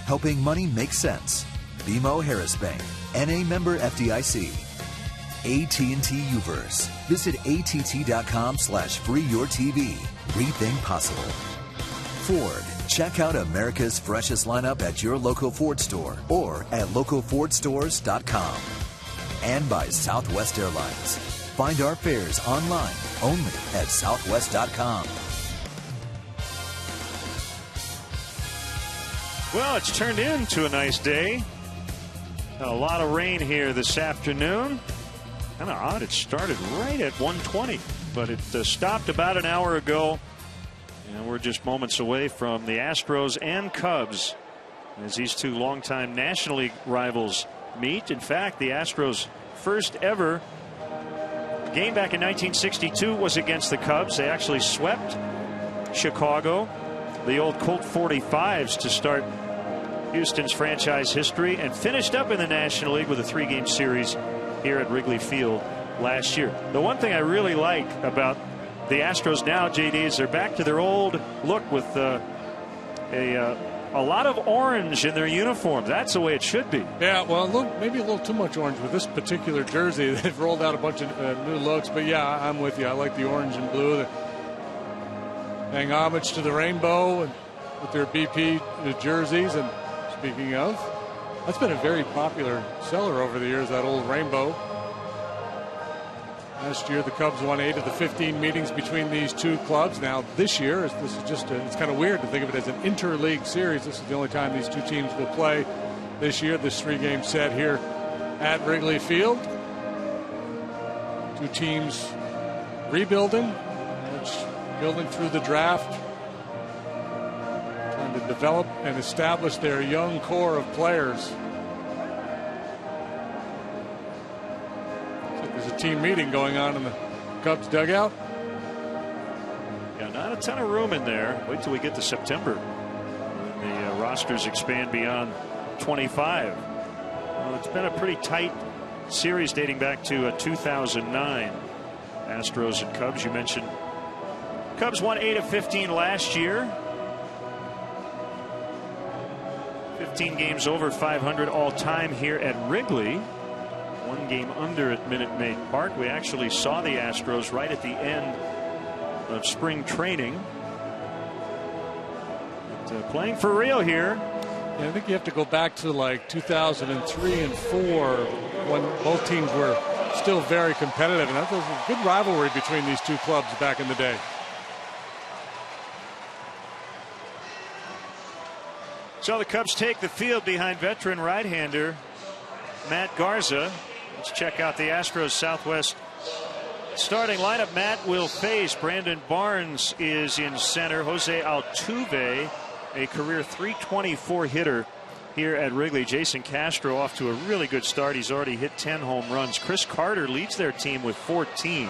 helping money make sense. BMO Harris Bank, NA member FDIC. AT&T Uverse. Visit att.com/freeyourtv. Rethink possible. Ford. Check out America's freshest lineup at your local Ford store or at localfordstores.com. And by Southwest Airlines. Find our fares online only at southwest.com. Well, it's turned into a nice day. A lot of rain here this afternoon. Kind of odd. It started right at 1:20, but it stopped about an hour ago. And we're just moments away from the Astros and Cubs as these two longtime National League rivals meet. In fact, the Astros' first ever game back in 1962 was against the Cubs. They actually swept Chicago, the old Colt 45s, to start Houston's franchise history, and finished up in the National League with a 3-game series here at Wrigley Field last year. The one thing I really like about the Astros now, JD, is they're back to their old look with a lot of orange in their uniforms. That's the way it should be. Yeah, well, maybe a little too much orange with this particular jersey. They've rolled out a bunch of new looks, but yeah, I'm with you. I like the orange and blue. They're paying homage to the rainbow with their BP jerseys. And speaking of, that's been a very popular seller over the years, that old rainbow. Last year, the Cubs won 8 of the 15 meetings between these two clubs. Now, this year, this is just it's kind of weird to think of it as an interleague series. This is the only time these two teams will play this year. This 3-game set here at Wrigley Field. Two teams rebuilding, building through the draft, trying to develop and establish their young core of players. There's a team meeting going on in the Cubs dugout. Yeah, not a ton of room in there. Wait till we get to September when the rosters expand beyond 25. Well, it's been a pretty tight series dating back to 2009. Astros and Cubs, you mentioned. Cubs won 8 of 15 last year. 15 games over 500 all time here at Wrigley. 1 game under at Minute Maid Park. We actually saw the Astros right at the end of spring training. But, playing for real here. Yeah, I think you have to go back to like 2003 and 4 when both teams were still very competitive. And that was a good rivalry between these two clubs back in the day. So the Cubs take the field behind veteran right-hander Matt Garza. Let's check out the Astros Southwest starting lineup. Matt will face Brandon Barnes is in center. Jose Altuve, a career .324 hitter here at Wrigley. Jason Castro off to a really good start. He's already hit 10 home runs. Chris Carter leads their team with 14.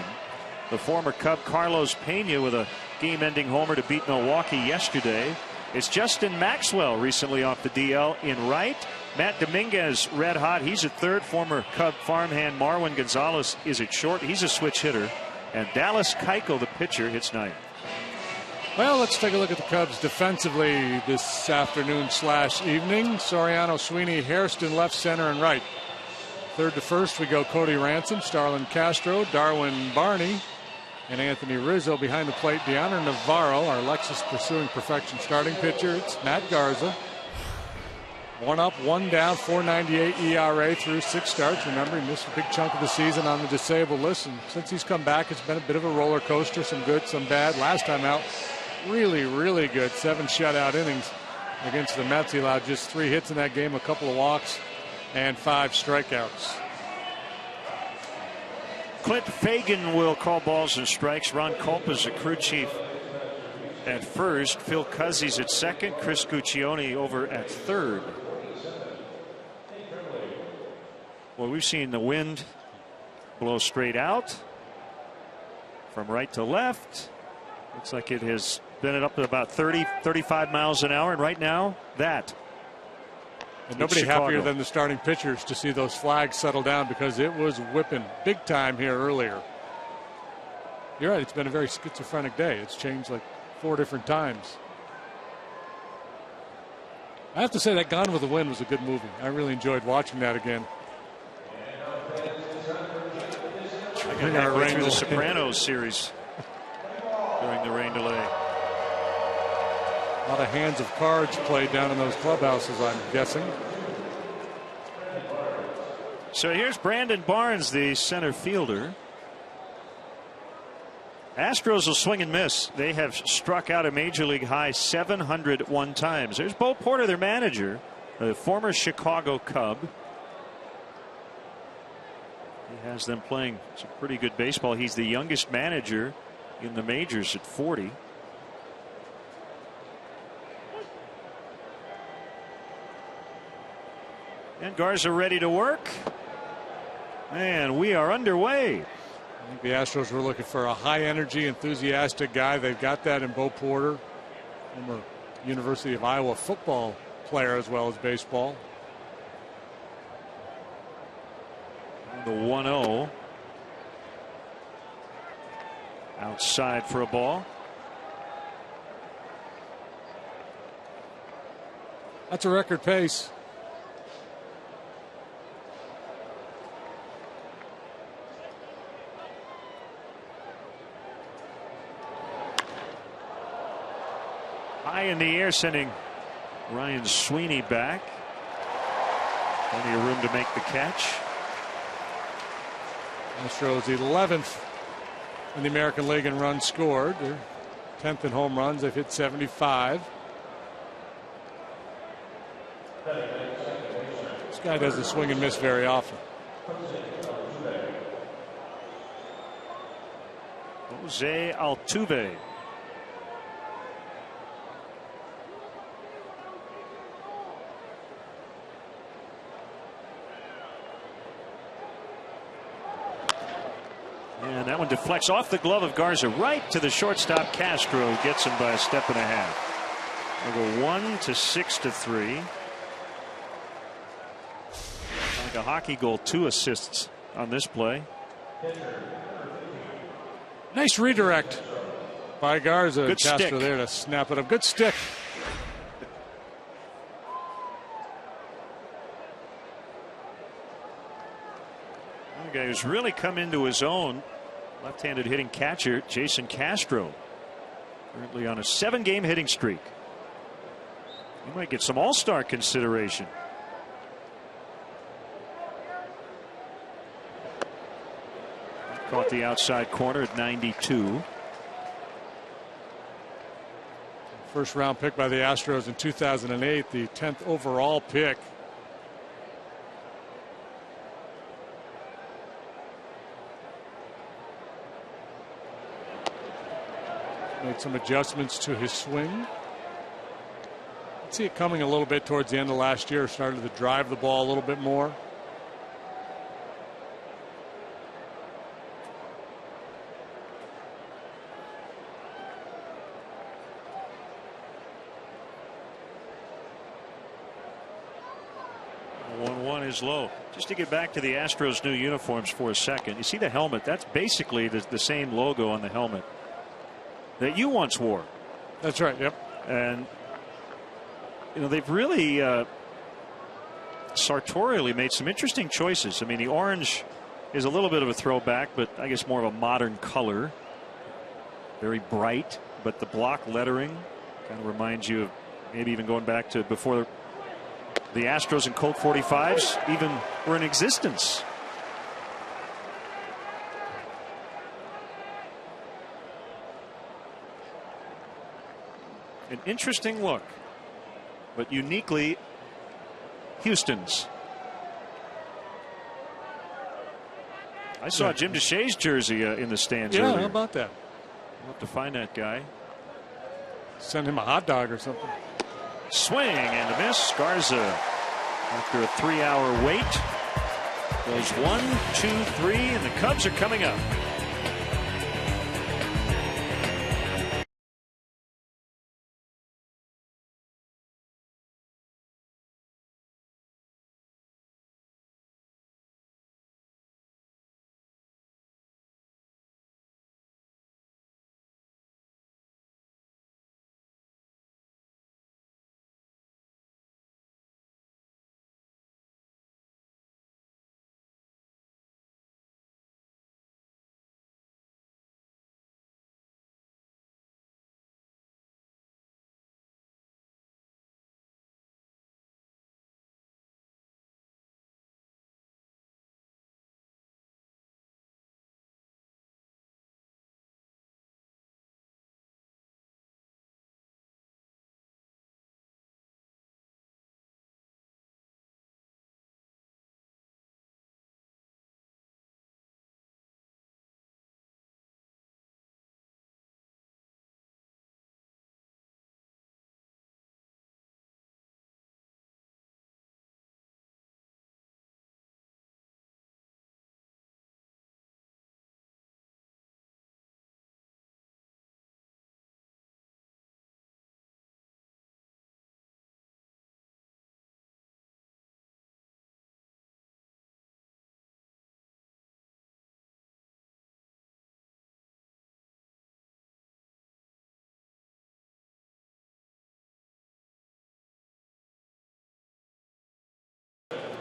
The former Cub Carlos Pena with a game-ending homer to beat Milwaukee yesterday. It's Justin Maxwell recently off the DL in right. Matt Dominguez red hot. He's at third. Former Cub farmhand Marwin Gonzalez is at short. He's a switch hitter. And Dallas Keuchel, the pitcher, hits ninth. Well, let's take a look at the Cubs defensively this afternoon / evening. Soriano, Sweeney, Hairston left, center, and right. Third to first we go Cody Ransom, Starlin Castro, Darwin Barney, and Anthony Rizzo. Behind the plate, Deanna Navarro, our Lexus pursuing perfection starting pitcher. It's Matt Garza. 1 up, 1 down, .498 ERA through 6 starts. Remember, he missed a big chunk of the season on the disabled list, and since he's come back, it's been a bit of a roller coaster. Some good, some bad. Last time out, really, really good. 7 shutout innings against the Mets. He allowed just 3 hits in that game, a couple of walks, and 5 strikeouts. Clint Fagan will call balls and strikes. Ron Culp is the crew chief at first. Phil Cuzzies at second. Chris Guccione over at third. Well, we've seen the wind blow straight out from right to left. Looks like it has been up to about 30-35 miles an hour, and right now that. And nobody happier than the starting pitchers to see those flags settle down, because it was whipping big time here earlier. You're right, it's been a very schizophrenic day. It's changed like 4 different times. I have to say that Gone with the Wind was a good movie. I really enjoyed watching that again. I got halfway through the Sopranos series during the rain delay. A lot of hands of cards played down in those clubhouses, I'm guessing. So here's Brandon Barnes, the center fielder. Astros will swing and miss. They have struck out a major league high 701 times. There's Bo Porter, their manager, a former Chicago Cub. He has them playing some pretty good baseball. He's the youngest manager in the majors at 40. And Garza ready to work. And we are underway. I think the Astros were looking for a high-energy, enthusiastic guy. They've got that in Bo Porter, former University of Iowa football player as well as baseball. The 1-0. Outside for a ball. That's a record pace. High in the air, sending Ryan Sweeney back. Plenty of room to make the catch. Astros 11th in the American League in runs scored. They're 10th in home runs. They've hit 75. This guy doesn't swing and miss very often. Jose Altuve. And that one deflects off the glove of Garza right to the shortstop. Castro gets him by a step and a half. We'll go 1-6-3. Like a hockey goal, 2 assists on this play. Nice redirect by Garza. Good Castro stick there to snap it up. Good stick. The guy who's really come into his own, left-handed hitting catcher, Jason Castro, currently on a 7-game hitting streak. He might get some all-star consideration. Caught the outside corner at 92. First round pick by the Astros in 2008, the 10th overall pick. Made some adjustments to his swing. See it coming a little bit towards the end of last year. Started to drive the ball a little bit more. Is low. Just to get back to the Astros new uniforms for a second, you see the helmet, that's basically the same logo on the helmet that you once wore. That's right. Yep. And you know, they've really sartorially made some interesting choices. I mean, the orange is a little bit of a throwback, but I guess more of a modern color, very bright, but the block lettering kind of reminds you of maybe even going back to before the Astros and Colt 45s even were in existence. An interesting look, but uniquely Houston's. I saw Jim DeShay's jersey in the stands earlier. How about that? We'll have to find that guy. Send him a hot dog or something. Swing and a miss. Garza, after a 3-hour wait, goes 1, 2, 3, and the Cubs are coming up.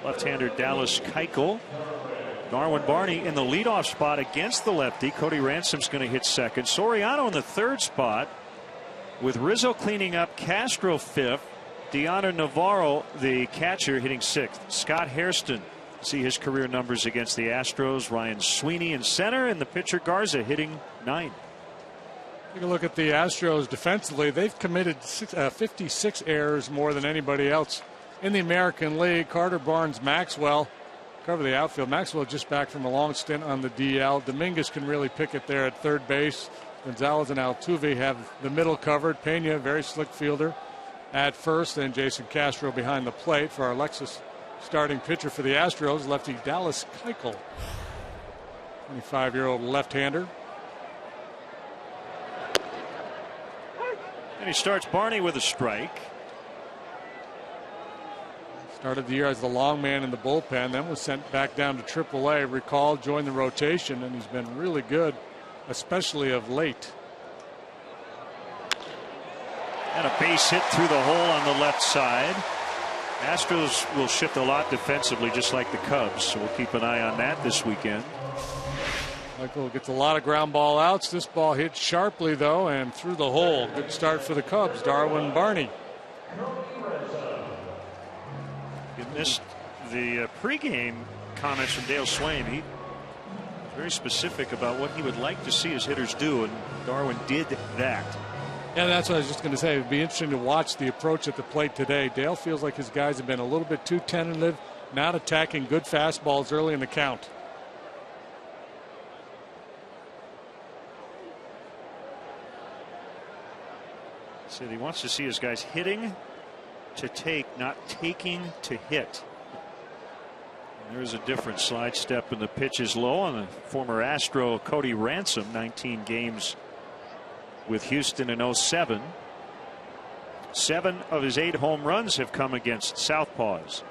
Left-hander Dallas Keuchel. Darwin Barney in the leadoff spot against the lefty. Cody Ransom's going to hit second. Soriano in the third spot with Rizzo cleaning up. Castro fifth. Deanna Navarro, the catcher, hitting sixth. Scott Hairston, see his career numbers against the Astros. Ryan Sweeney in center, and the pitcher Garza hitting ninth. Take a look at the Astros defensively. They've committed 56 errors more than anybody else in the American League. Carter, Barnes, Maxwell cover the outfield. Maxwell just back from a long stint on the DL. Dominguez can really pick it there at third base. Gonzalez and Altuve have the middle covered. Pena, very slick fielder, at first. And Jason Castro behind the plate for our Lexus starting pitcher for the Astros, lefty Dallas Keuchel, 25-year-old left-hander. And he starts Barney with a strike. Started the year as the long man in the bullpen, then was sent back down to AAA, recalled, joined the rotation, and he's been really good, especially of late. And a base hit through the hole on the left side. Astros will shift a lot defensively, just like the Cubs, so we'll keep an eye on that this weekend. Michael gets a lot of ground ball outs. This ball hit sharply, though, and through the hole. Good start for the Cubs. Darwin Barney. You missed the pregame comments from Dale Swain. He was very specific about what he would like to see his hitters do, and Darwin did that. Yeah, that's what I was just going to say. It'd be interesting to watch the approach at the plate today. Dale feels like his guys have been a little bit too tentative, not attacking good fastballs early in the count. Said he wants to see his guys hitting to take, not taking to hit. And there's a different slide step, and the pitch is low on the former Astro Cody Ransom. 19 games with Houston in 07. 7 of his 8 home runs have come against southpaws.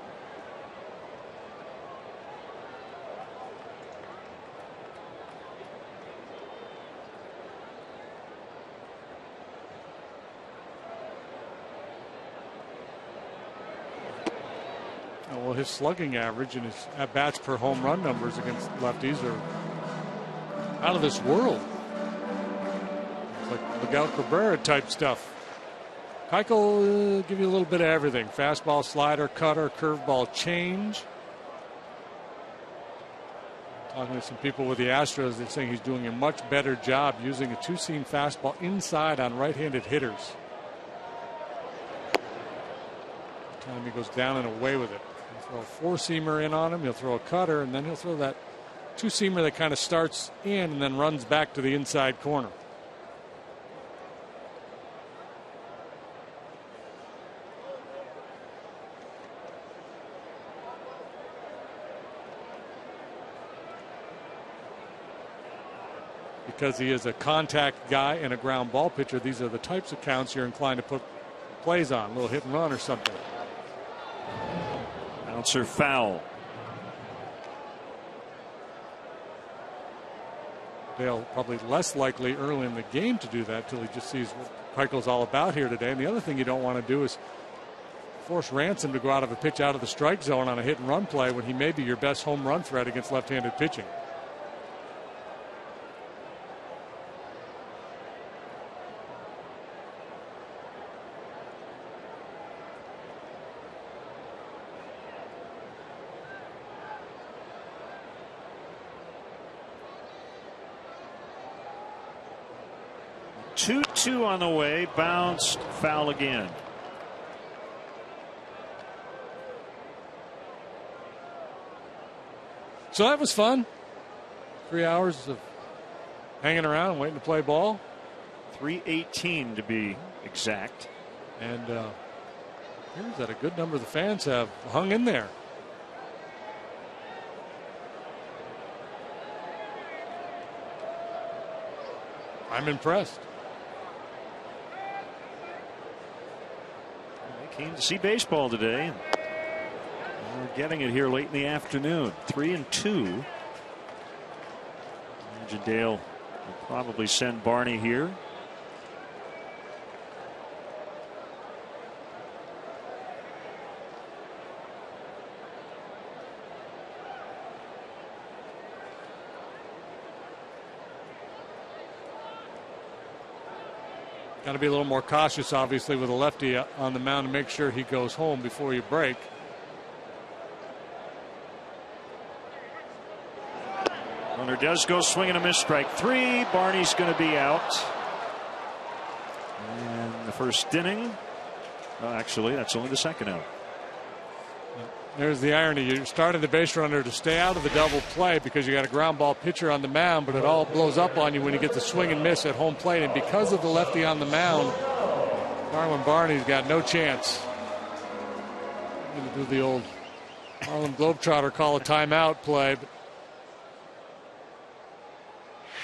Well, his slugging average and his at-bats per home run numbers against lefties are out of this world. It's like Miguel Cabrera type stuff. Keuchel give you a little bit of everything. Fastball, slider, cutter, curveball, change. Talking to some people with the Astros, they're saying he's doing a much better job using a two-seam fastball inside on right-handed hitters. Time he goes down and away with it. He'll throw a four-seamer in on him. He'll throw a cutter, and then he'll throw that two-seamer that kind of starts in and then runs back to the inside corner. Because he is a contact guy and a ground ball pitcher, these are the types of counts you're inclined to put plays on, a little hit and run or something. Bouncer foul. Dale probably less likely early in the game to do that until he just sees what Keuchel's all about here today. And the other thing you don't want to do is force Ransom to go out of a pitch out of the strike zone on a hit and run play when he may be your best home run threat against left-handed pitching. Two on the way, bounced, foul again. So that was fun. 3 hours of hanging around, waiting to play ball. 3:18 to be exact. And here's that a good number of the fans have hung in there. I'm impressed. They came to see baseball today. We're getting it here late in the afternoon. 3-2. Dale will probably send Barney here. Got to be a little more cautious, obviously, with a lefty on the mound to make sure he goes home before you break. Runner does go swinging a miss, strike three. Barney's going to be out. And the first inning. Well, actually, that's only the second out. There's the irony. You started the base runner to stay out of the double play because you got a ground ball pitcher on the mound, but it all blows up on you when you get the swing and miss at home plate. And because of the lefty on the mound, Harlan Barney's got no chance. I'm going to do the old Harlem Globetrotter call a timeout play. But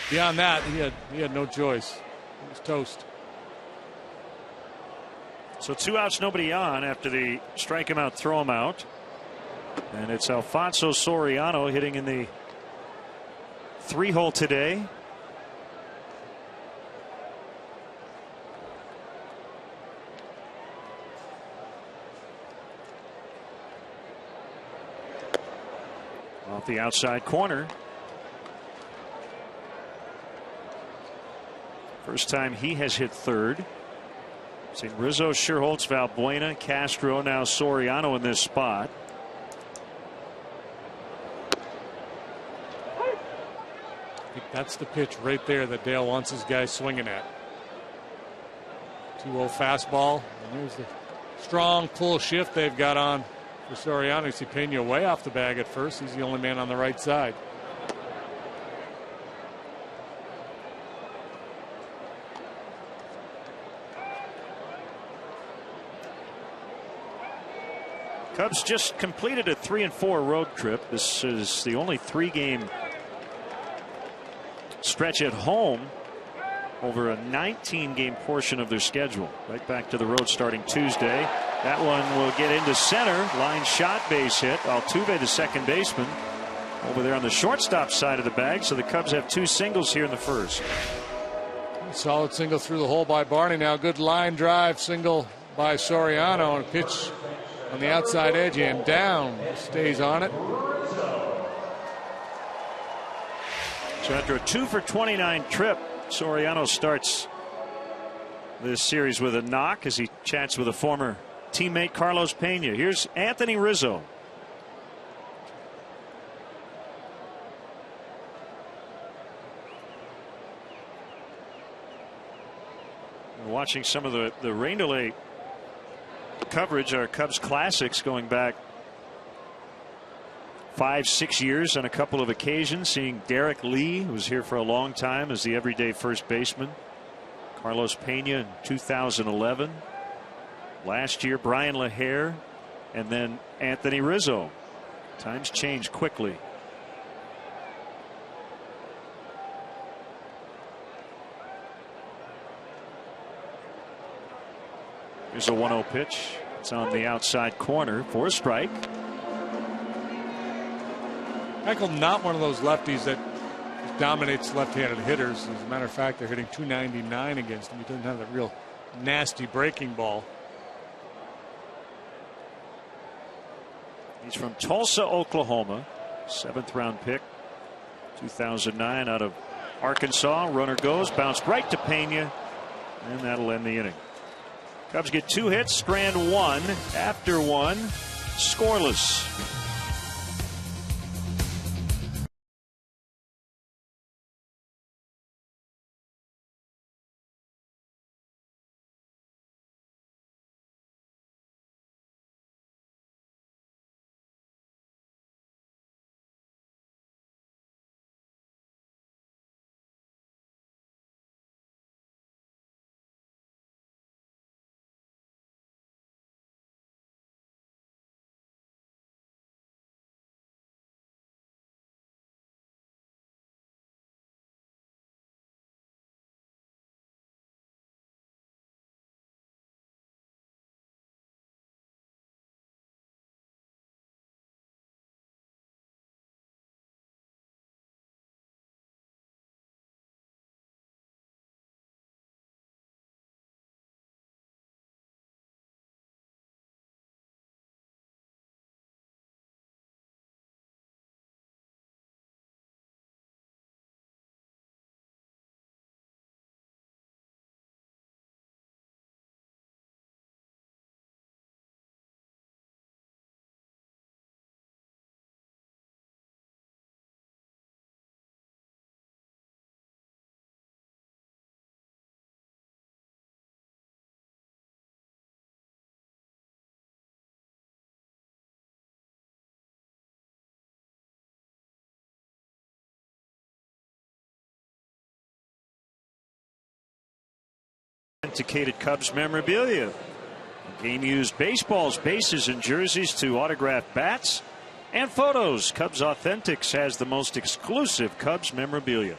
beyond that, he had no choice. He was toast. So 2 outs, nobody on after the strike him out, throw him out. And it's Alfonso Soriano hitting in the 3-hole today. Off the outside corner. First time he has hit third. St. Rizzo, Sherholtz, Valbuena, Castro, now Soriano in this spot. I think that's the pitch right there that Dale wants his guy swinging at. 2-0 fastball. And there's the strong pull shift they've got on for Soriano. You see Pena way off the bag at first. He's the only man on the right side. Cubs just completed a 3-4 road trip. This is the only 3-game stretch at home over a 19-game portion of their schedule. Right back to the road starting Tuesday. That one will get into center. Line shot, base hit. Altuve, the second baseman, over there on the shortstop side of the bag. So the Cubs have 2 singles here in the first. Solid single through the hole by Barney. Now good line drive single by Soriano, and a pitch on the outside edge and down. Stays on it. So after a 2-for-29 trip, Soriano starts this series with a knock as he chats with a former teammate, Carlos Pena. Here's Anthony Rizzo. We're watching some of the rain delay coverage, our Cubs classics going back 5-6 years on a couple of occasions, seeing Derek Lee, who was here for a long time as the everyday first baseman, Carlos Pena in 2011, last year Brian LaHare, and then Anthony Rizzo. Times change quickly. Here's a 1-0 pitch. It's on the outside corner for a strike. Michael, not one of those lefties that dominates left-handed hitters. As a matter of fact, they're hitting .299 against him. He doesn't have that real nasty breaking ball. He's from Tulsa, Oklahoma. 7th round pick, 2009, out of Arkansas. Runner goes, bounced right to Pena, and that'll end the inning. Cubs get 2 hits, strand 1. After 1, scoreless. Authenticated Cubs memorabilia. The game used baseballs, bases, and jerseys to autograph bats and photos. Cubs Authentics has the most exclusive Cubs memorabilia.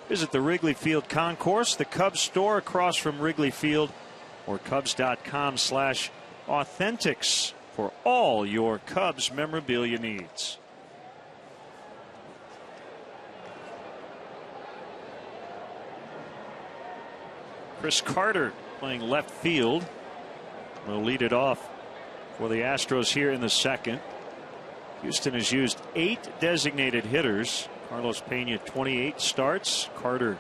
Visit the Wrigley Field Concourse, the Cubs store across from Wrigley Field, or Cubs.com/authentics for all your Cubs memorabilia needs. Chris Carter playing left field will lead it off for the Astros here in the second. Houston has used 8 designated hitters. Carlos Pena 28 starts, Carter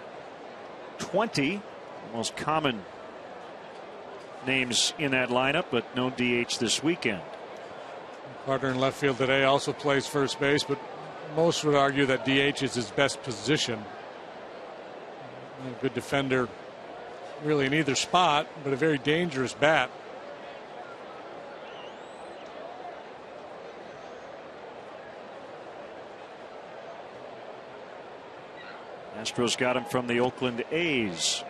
20. The most common names in that lineup, but no DH this weekend. Carter in left field today also plays first base, but most would argue that DH is his best position. A good defender really in either spot, but a very dangerous bat. Astros got him from the Oakland A's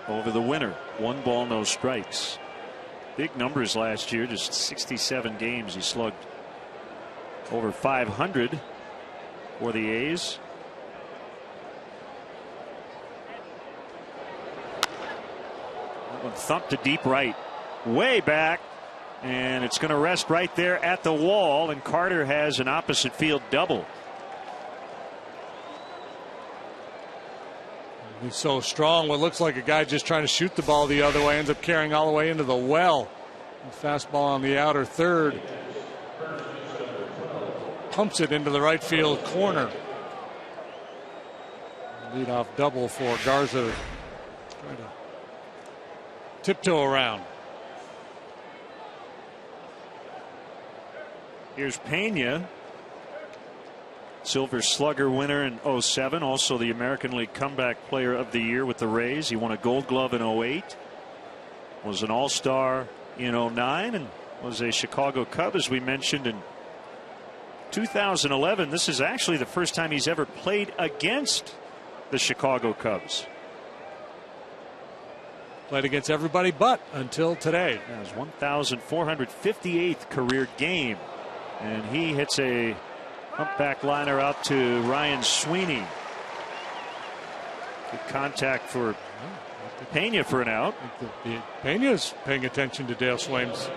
over the winter. 1 ball, no strikes. Big numbers last year, just 67 games. He slugged over 500 for the A's. That one thumped to deep right, way back, and it's going to rest right there at the wall, and Carter has an opposite field double. He's so strong. What looks like a guy just trying to shoot the ball the other way ends up carrying all the way into the well. The fastball on the outer third. Pumps it into the right field corner. Leadoff double for Garza. Trying to tiptoe around. Here's Pena, Silver Slugger winner in 07, also the American League Comeback Player of the Year with the Rays. He won a Gold Glove in 08, was an All-Star in 09, and was a Chicago Cub, as we mentioned, in 2011. This is actually the first time he's ever played against the Chicago Cubs. Played against everybody but until today. That was 1,458th career game, and he hits a humpback liner out to Ryan Sweeney. Good contact for Pena for an out. Pena's paying attention to Dale Swaim's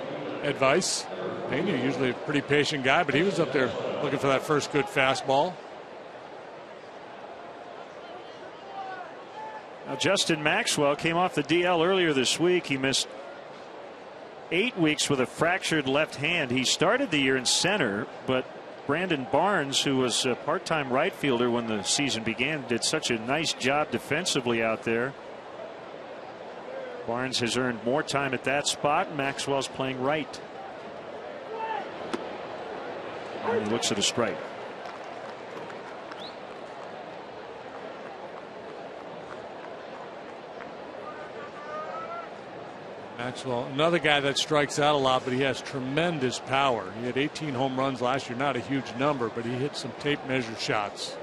advice. Pena usually a pretty patient guy, but he was up there looking for that first good fastball. Now Justin Maxwell came off the DL earlier this week. He missed 8 weeks with a fractured left hand. He started the year in center, but Brandon Barnes, who was a part-time right fielder when the season began, did such a nice job defensively out there. Barnes has earned more time at that spot. Maxwell's playing right. And he looks at a strike. Maxwell, another guy that strikes out a lot, but he has tremendous power. He had 18 home runs last year, not a huge number, but he hit some tape measure shots.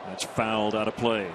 That's fouled out of play.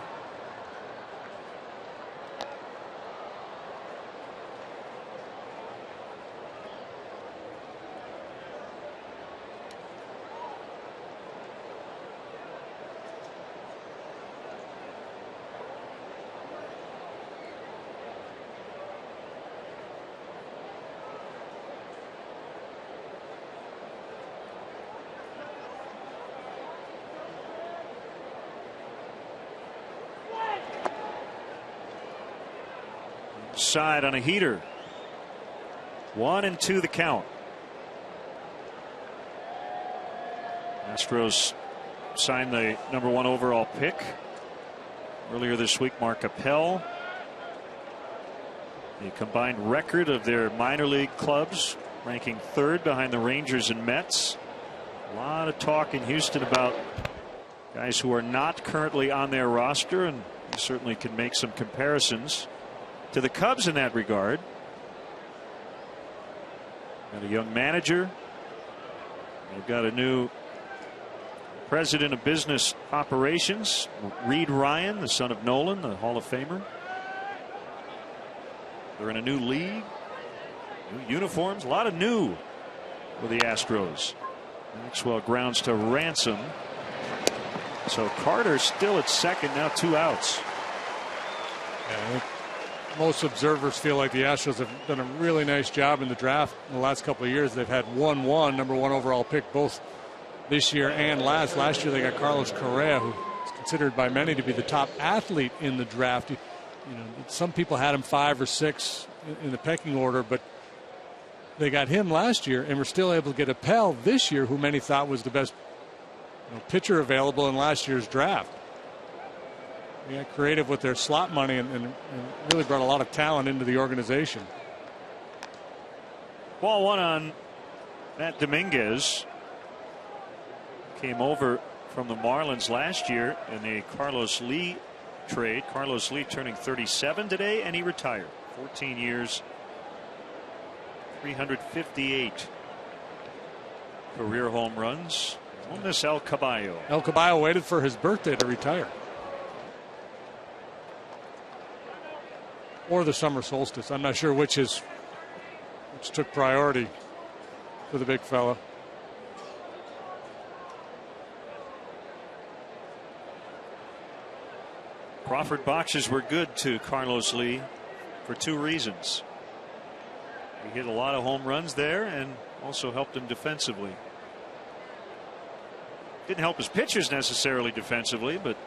Side on a heater. 1-2 the count. Astros signed the #1 overall pick earlier this week, Mark Appel. The combined record of their minor league clubs, ranking 3rd behind the Rangers and Mets. A lot of talk in Houston about guys who are not currently on their roster, and you certainly can make some comparisons to the Cubs in that regard. Got a young manager. They've got a new President of Business Operations, Reed Ryan, the son of Nolan, the Hall of Famer. They're in a new league, new uniforms, a lot of new for the Astros. Maxwell grounds to Ransom. So Carter still at second, now 2 outs. Yeah, most observers feel like the Astros have done a really nice job in the draft in the last couple of years. They've had number one overall pick both this year and last. Last year they got Carlos Correa, who is considered by many to be the top athlete in the draft. Some people had him 5 or 6 in the pecking order, but they got him last year and were still able to get Appel this year, who many thought was the best pitcher available in last year's draft. They got creative with their slot money and really brought a lot of talent into the organization. Ball 1 on Matt Dominguez. Came over from the Marlins last year in a Carlos Lee trade. Carlos Lee turning 37 today, and he retired. 14 years, 358 career home runs. On this El Caballo. El Caballo waited for his birthday to retire. Or the summer solstice. I'm not sure which took priority for the big fella. Crawford boxes were good to Carlos Lee for 2 reasons. He hit a lot of home runs there and also helped him defensively. Didn't help his pitchers necessarily defensively, but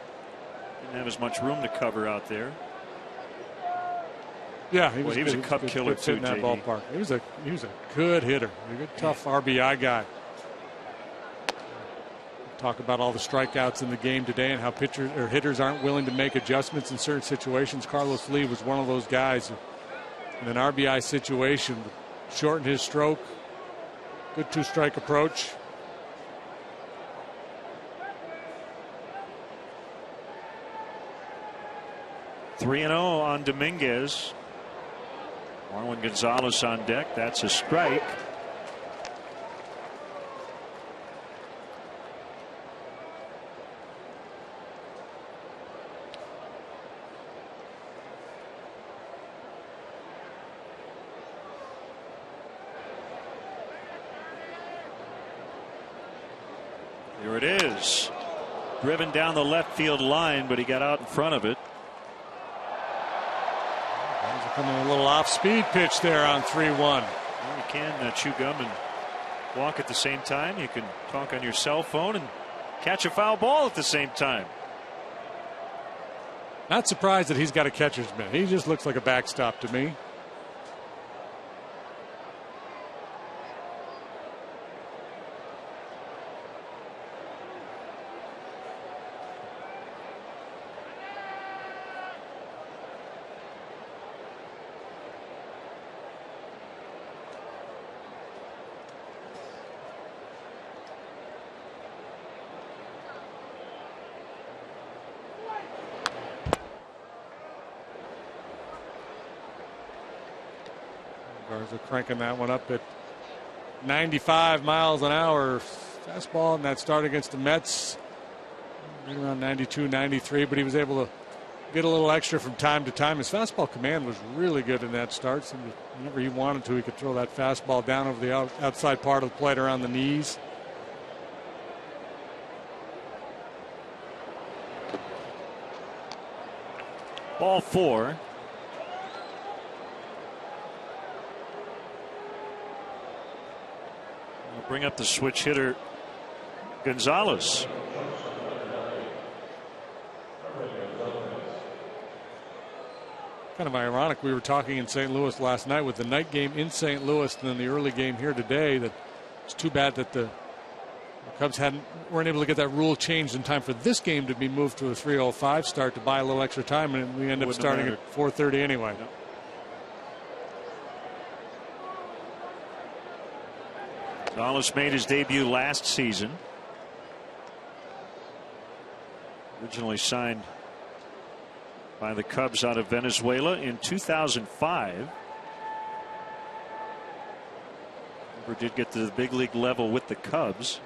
didn't have as much room to cover out there. Yeah, he was a cup killer too, in that ballpark. He was a good hitter, a good tough RBI guy. Talk about all the strikeouts in the game today and how pitchers or hitters aren't willing to make adjustments in certain situations. Carlos Lee was one of those guys in an RBI situation, shortened his stroke, good 2-strike approach. Three 3-0 on Dominguez. Marwin Gonzalez on deck. That's a strike. Here it is. Driven down the left field line, but he got out in front of it. Coming a little off-speed pitch there on 3-1. Well, you can chew gum and walk at the same time. You can talk on your cell phone and catch a foul ball at the same time. Not surprised that he's got a catcher's mitt. He just looks like a backstop to me. Garza cranking that one up at 95 miles an hour fastball in that start against the Mets. Right around 92, 93, but he was able to get a little extra from time to time. His fastball command was really good in that start. So whenever he wanted to, he could throw that fastball down over the outside part of the plate around the knees. Ball 4. We'll bring up the switch hitter Gonzalez. Kind of ironic. We were talking in St. Louis last night with the night game in St. Louis and then the early game here today. That it's too bad that the Cubs weren't able to get that rule changed in time for this game to be moved to a 3:05 start to buy a little extra time, and we end up starting at 4:30 anyway. Yep. Gonzalez made his debut last season. Originally signed by the Cubs out of Venezuela in 2005. Never did get to the big league level with the Cubs.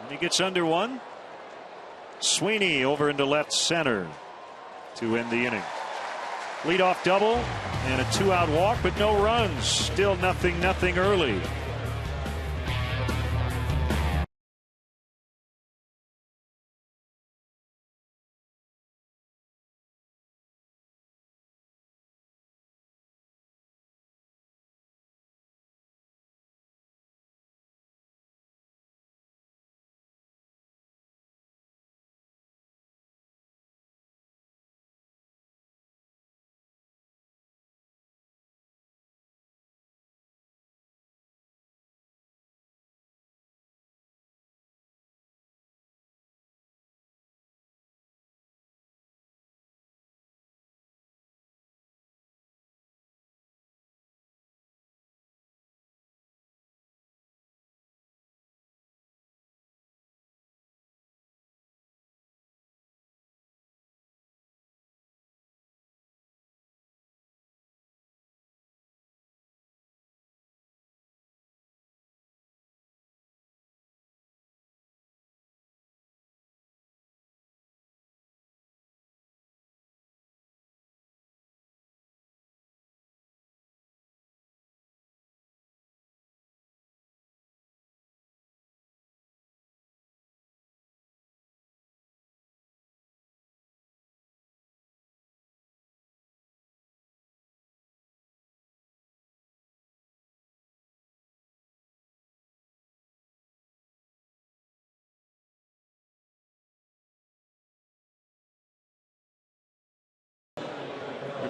He gets under one. Sweeney over into left center to end the inning. Leadoff double and a 2-out walk, but no runs. Still nothing early.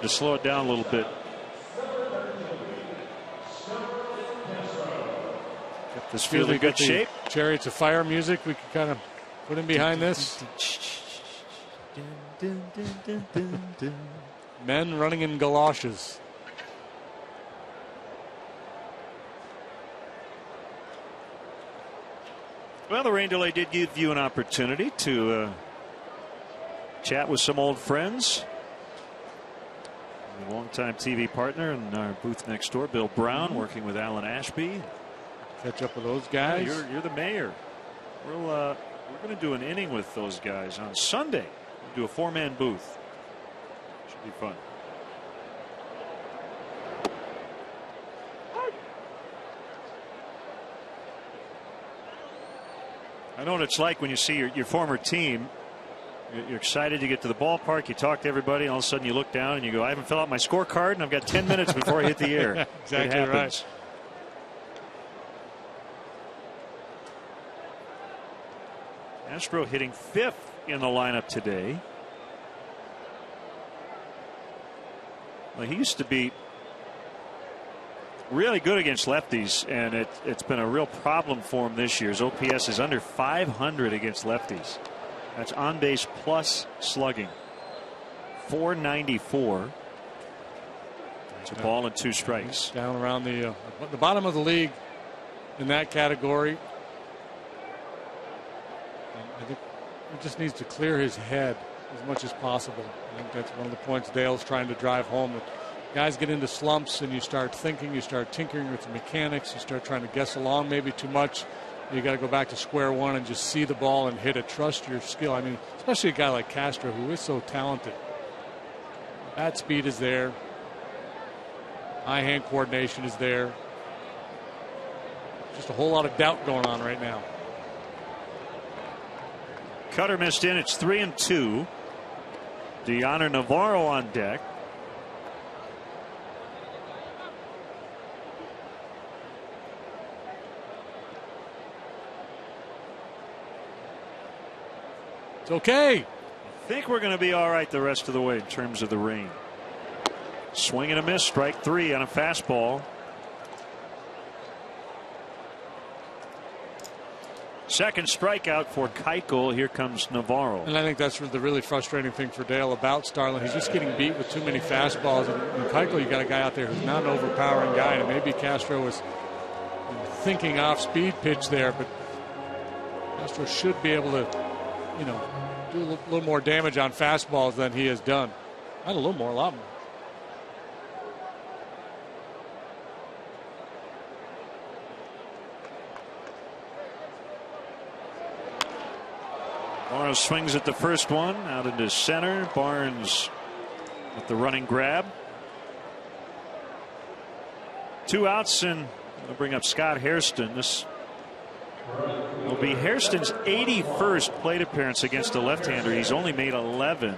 To slow it down a little bit. Get this field in good shape. Chariots of Fire music we can kind of put in behind this. Men running in galoshes. Well, the rain delay did give you an opportunity to chat with some old friends. A longtime TV partner in our booth next door, Bill Brown, working with Alan Ashby. Catch up with those guys. Yeah, you're the mayor. We're going to do an inning with those guys on Sunday. We'll do a 4-man booth. Should be fun. I know what it's like when you see your former team. You're excited to get to the ballpark. You talk to everybody. And all of a sudden, you look down and you go, "I haven't filled out my scorecard, and I've got 10 minutes before I hit the air." Exactly right. Astro hitting 5th in the lineup today. Well, he used to be really good against lefties, and it's been a real problem for him this year. His OPS is under 500 against lefties. That's on base plus slugging. 494. It's a ball and 2 strikes. Down around the bottom of the league in that category. And I think he just needs to clear his head as much as possible. I think that's one of the points Dale's trying to drive home. That guys get into slumps and you start thinking, you start tinkering with the mechanics, you start trying to guess along maybe too much. You got to go back to square one and just see the ball and hit it. Trust your skill. I mean, especially a guy like Castro, who is so talented. Bat speed is there. Eye hand coordination is there. Just a whole lot of doubt going on right now. Cutter missed in. It's 3-2. Deanna Navarro on deck. It's okay. I think we're going to be all right the rest of the way in terms of the rain. Swing and a miss, strike 3 on a fastball. Second strikeout for Keuchel. Here comes Navarro. And I think that's the really frustrating thing for Dale about Starlin. He's just getting beat with too many fastballs. And Keuchel, you got a guy out there who's not an overpowering guy. And maybe Castro was thinking off speed pitch there, but Castro should be able to, do a little more damage on fastballs than he has done. Not a little more, a lot more. Morrow swings at the first one out into center. Barnes with the running grab. 2 outs, and we'll bring up Scott Hairston. This will be Hairston's 81st plate appearance against a left-hander. He's only made 11,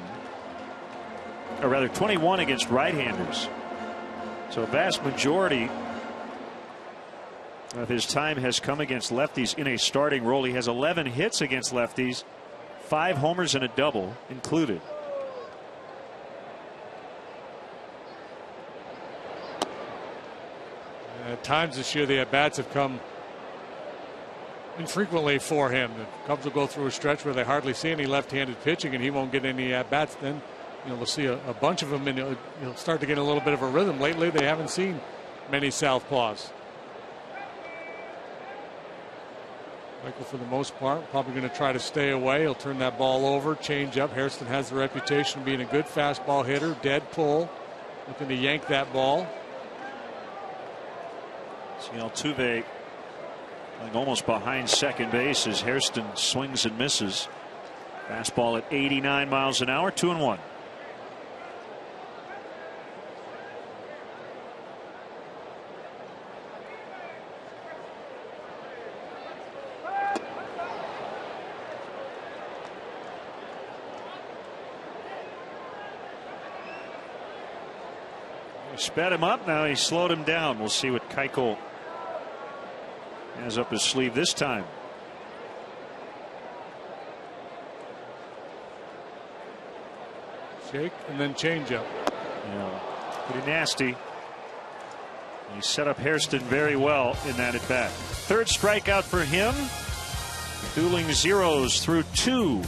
or rather 21 against right-handers. So a vast majority of his time has come against lefties in a starting role. He has 11 hits against lefties, 5 homers and a double included. At times this year, the at-bats have come infrequently for him. The Cubs will go through a stretch where they hardly see any left-handed pitching, and he won't get any at-bats. Then we'll see a bunch of them, and he'll start to get a little bit of a rhythm. Lately, they haven't seen many southpaws. Michael, for the most part, probably going to try to stay away. He'll turn that ball over, change up. Hairston has the reputation of being a good fastball hitter, dead pull, looking to yank that ball. See Altuve going almost behind second base as Hairston swings and misses. Fastball at 89 miles an hour, 2-1. Sped him up. Now he slowed him down. We'll see what Keuchel has up his sleeve this time. Shake and then change up. Yeah, pretty nasty. He set up Hairston very well in that at bat. Third strikeout for him. Dueling zeros through 2.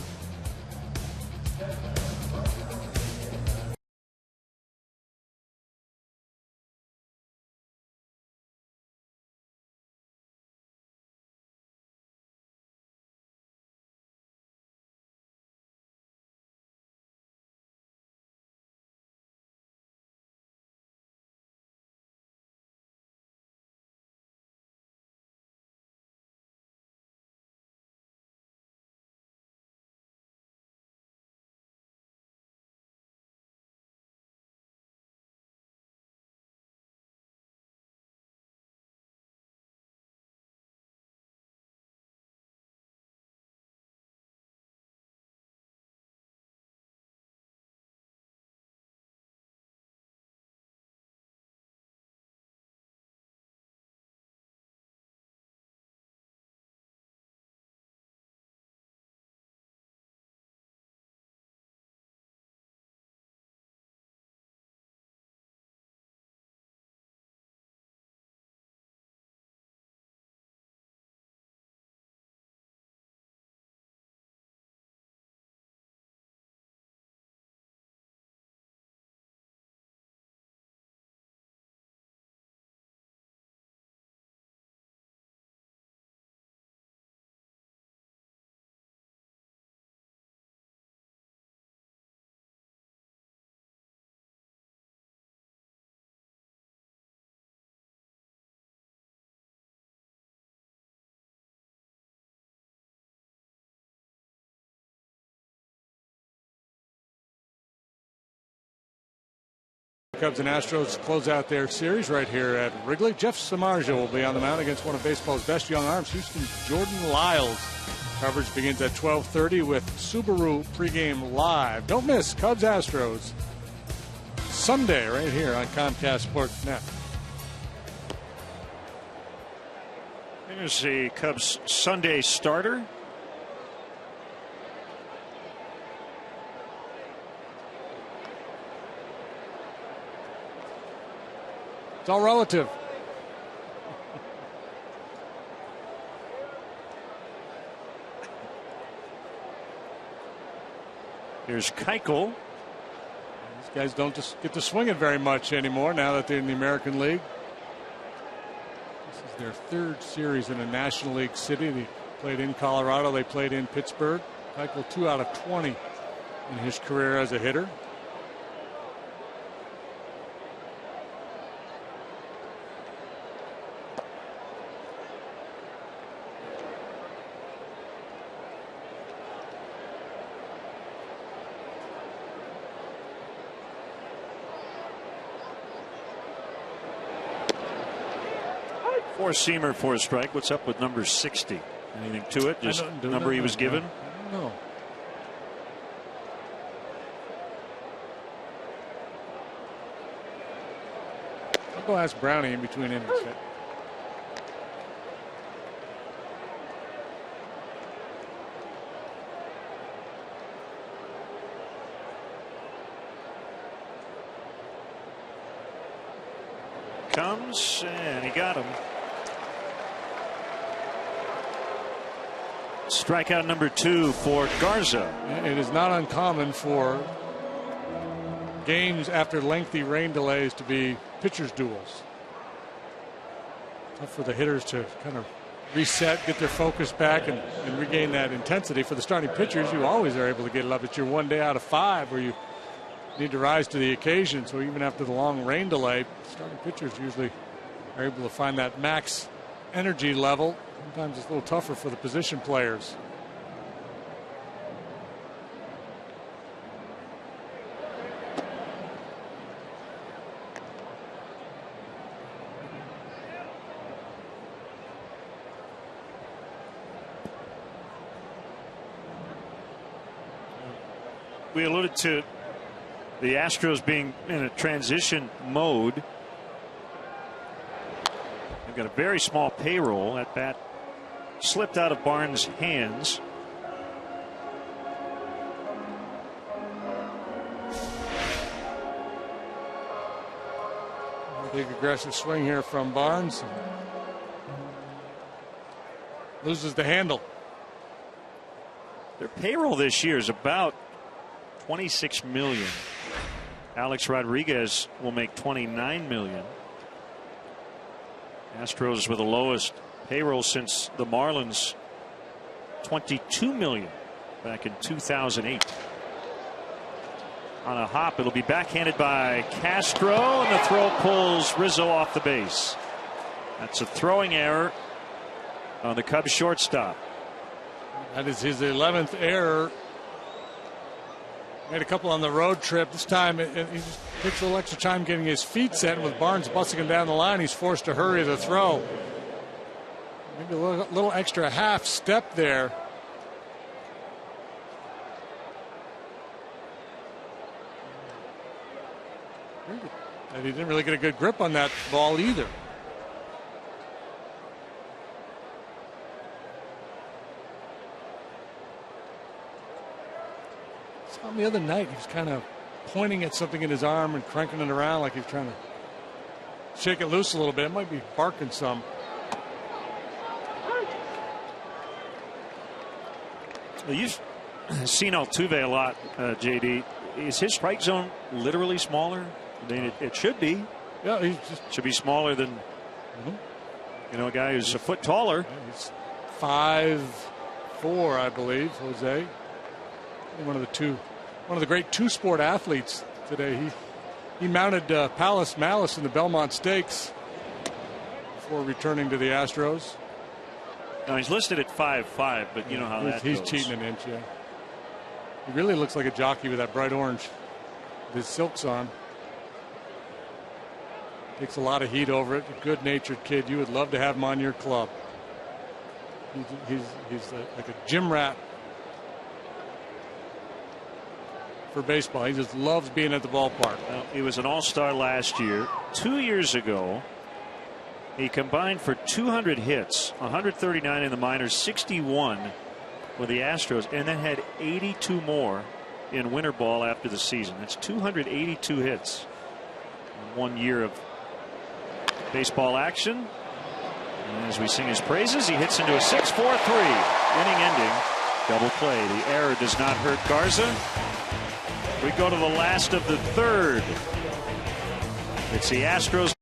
Cubs and Astros close out their series right here at Wrigley. Jeff Samardzija will be on the mound against one of baseball's best young arms, Houston's Jordan Lyles. Coverage begins at 12:30 with Subaru pregame live. Don't miss Cubs Astros Sunday right here on Comcast Sports Net. Here's the Cubs Sunday starter. It's all relative. Here's Keuchel. These guys don't just get to swing it very much anymore now that they're in the American League. This is their third series in a National League city. They played in Colorado. They played in Pittsburgh. Keuchel 2 out of 20 in his career as a hitter. Four-seamer for a strike. What's up with number 60? Anything to it? Just the number he was given? No. I'll go ask Brownie in between innings. Comes, and he got him. Strikeout number 2 for Garza. It is not uncommon for games after lengthy rain delays to be pitchers' duels. Tough for the hitters to kind of reset, get their focus back, and regain that intensity. For the starting pitchers, you always are able to get it up. It's your one day out of 5 where you need to rise to the occasion. So even after the long rain delay, starting pitchers usually are able to find that max energy level. Sometimes it's a little tougher for the position players. We alluded to the Astros being in a transition mode. They've got a very small payroll. That bat slipped out of Barnes' hands. Big aggressive swing here from Barnes. Loses the handle. Their payroll this year is about $26 million. Alex Rodriguez will make $29 million. Astros with the lowest payroll since the Marlins, $22 million back in 2008. On a hop, it'll be backhanded by Castro, and the throw pulls Rizzo off the base. That's a throwing error on the Cubs shortstop. That is his 11th error. Made a couple on the road trip. This time he just takes a little extra time getting his feet set, and with Barnes busting him down the line, he's forced to hurry the throw. Maybe a little extra half step there. And he didn't really get a good grip on that ball either. On the other night, he was kind of pointing at something in his arm and cranking it around like he's trying to shake it loose a little bit. It might be barking some. Well, you've seen Altuve a lot, JD. Is his strike zone literally smaller? I mean, it should be. Yeah, he just should be smaller than a guy who's a foot taller. He's 5'4", I believe, Jose. One of the great two-sport athletes today. He mounted Palace Malice in the Belmont Stakes before returning to the Astros. Now he's listed at 5'5", but you know how that goes. He's cheating an inch, yeah. He really looks like a jockey with that bright orange with his silks on. Takes a lot of heat over it. A good-natured kid. You would love to have him on your club. He's like a gym rat for baseball. He just loves being at the ballpark. Well, he was an all-star last year. 2 years ago, he combined for 200 hits, 139 in the minors, 61 with the Astros, and then had 82 more in winter ball after the season. That's 282 hits in 1 year of baseball action. And as we sing his praises, he hits into a 6-4-3 inning-ending double play. The error does not hurt Garza. We go to the last of the third. It's the Astros.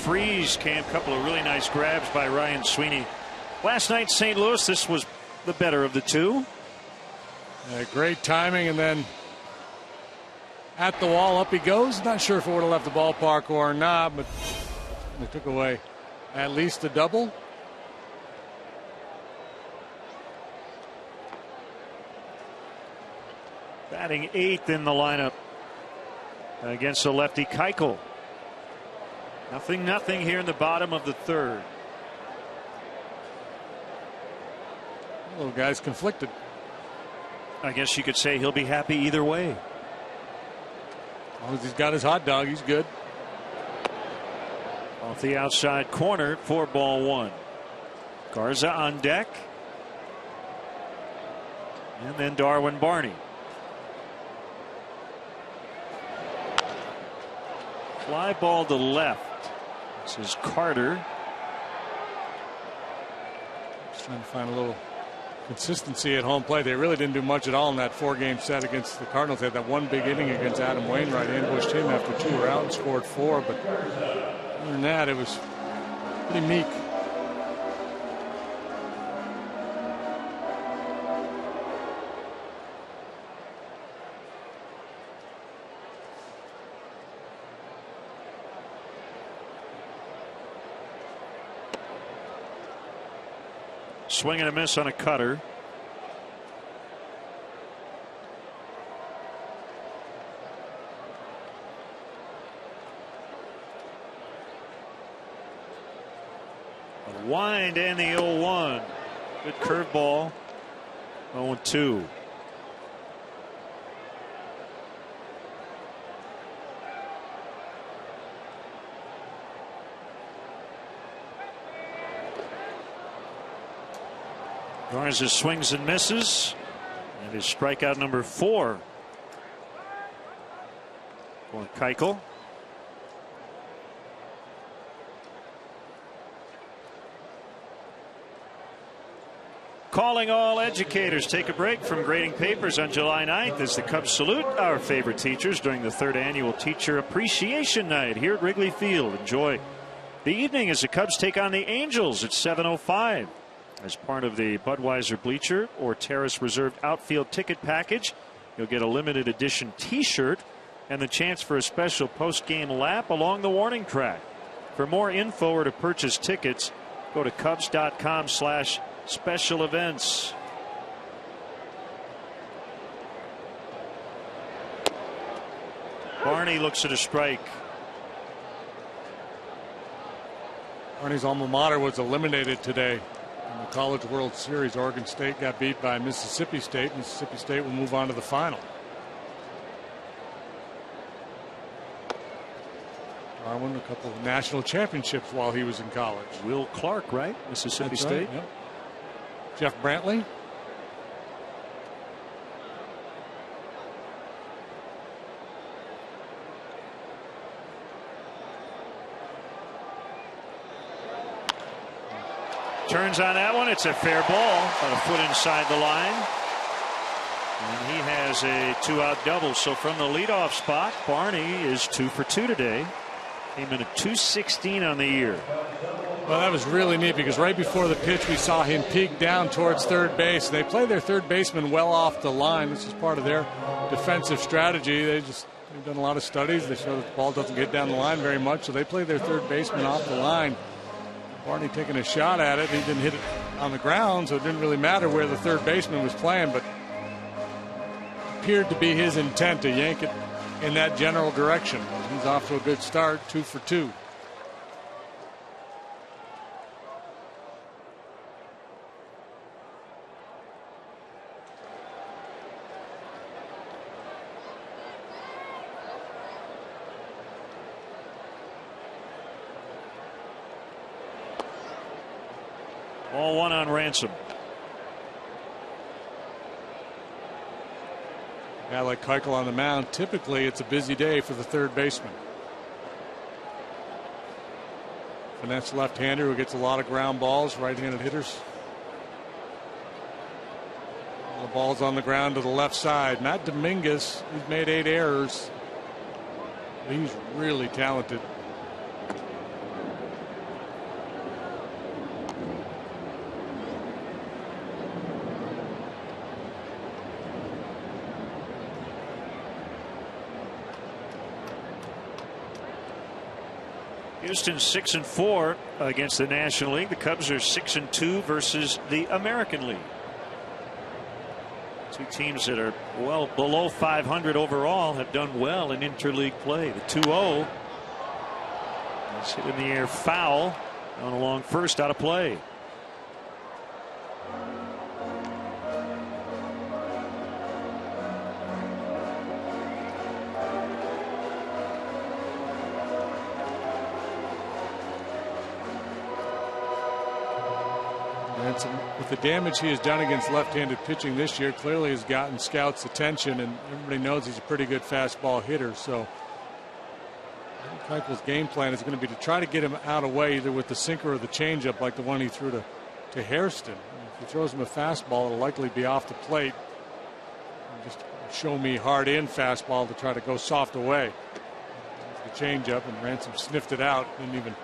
freeze. Cam, couple of really nice grabs by Ryan Sweeney. Last night, St. Louis, this was the better of the two. Great timing, and then at the wall, up he goes. Not sure if it would have left the ballpark or not, but they took away at least a double. Batting 8th in the lineup against the lefty Keuchel. 0-0 here in the bottom of the third. Little guy's conflicted. I guess you could say he'll be happy either way. As long as he's got his hot dog, he's good. Off the outside corner, 4-1. Garza on deck. And then Darwin Barney. Fly ball to left. This is Carter. Just trying to find a little consistency at home plate. They really didn't do much at all in that 4-game set against the Cardinals. They had that one big inning against Adam Wainwright. Ambushed him after 2 were out and scored 4. But other than that, it was pretty meek. Swing and a miss on a cutter. A wind and the 0-1. Good curveball. 0-2. Garza swings and misses. And his strikeout number 4 for Keuchel. Calling all educators. Take a break from grading papers on July 9th as the Cubs salute our favorite teachers during the 3rd annual Teacher Appreciation Night here at Wrigley Field. Enjoy the evening as the Cubs take on the Angels at 7:05. As part of the Budweiser Bleacher or Terrace Reserved Outfield ticket package, you'll get a limited edition T-shirt and the chance for a special post-game lap along the warning track. For more info or to purchase tickets, go to Cubs.com/special events. Barney looks at a strike. Barney's alma mater was eliminated today. In the College World Series, Oregon State got beat by Mississippi State. Mississippi State will move on to the final. Darwin, a couple of national championships while he was in college. Will Clark, right? Mississippi That's State. right, yep. Jeff Brantley. Turns on that one. It's a fair ball, about a foot inside the line. And he has a 2-out double. So from the leadoff spot, Barney is 2 for 2 today. Came in at .216 on the year. Well, that was really neat because right before the pitch, we saw him peek down towards third base. They play their third baseman well off the line. This is part of their defensive strategy. They've done a lot of studies. They show that the ball doesn't get down the line very much, so they play their third baseman off the line. Barney taking a shot at it. He didn't hit it on the ground, so it didn't really matter where the third baseman was playing, but it appeared to be his intent to yank it in that general direction. He's off to a good start, 2 for 2. Ball 1 on Ransom. A guy like Keuchel on the mound, typically it's a busy day for the third baseman. Finesse left-hander who gets a lot of ground balls, right-handed hitters. All the balls on the ground to the left side. Matt Dominguez, he's made 8 errors. He's really talented. Houston's 6-4 against the National League. The Cubs are 6-2 versus the American League. Two teams that are well below 500 overall have done well in interleague play. The 2-0 is hit in the air foul on a long first, out of play. With the damage he has done against left-handed pitching this year, clearly has gotten scouts' attention, and everybody knows he's a pretty good fastball hitter. So Keuchel's game plan is going to be to try to get him out of the way, either with the sinker or the changeup, like the one he threw to Hairston. If he throws him a fastball, it'll likely be off the plate. And just show me hard in fastball to try to go soft away. The changeup, and Ransom sniffed it out, didn't even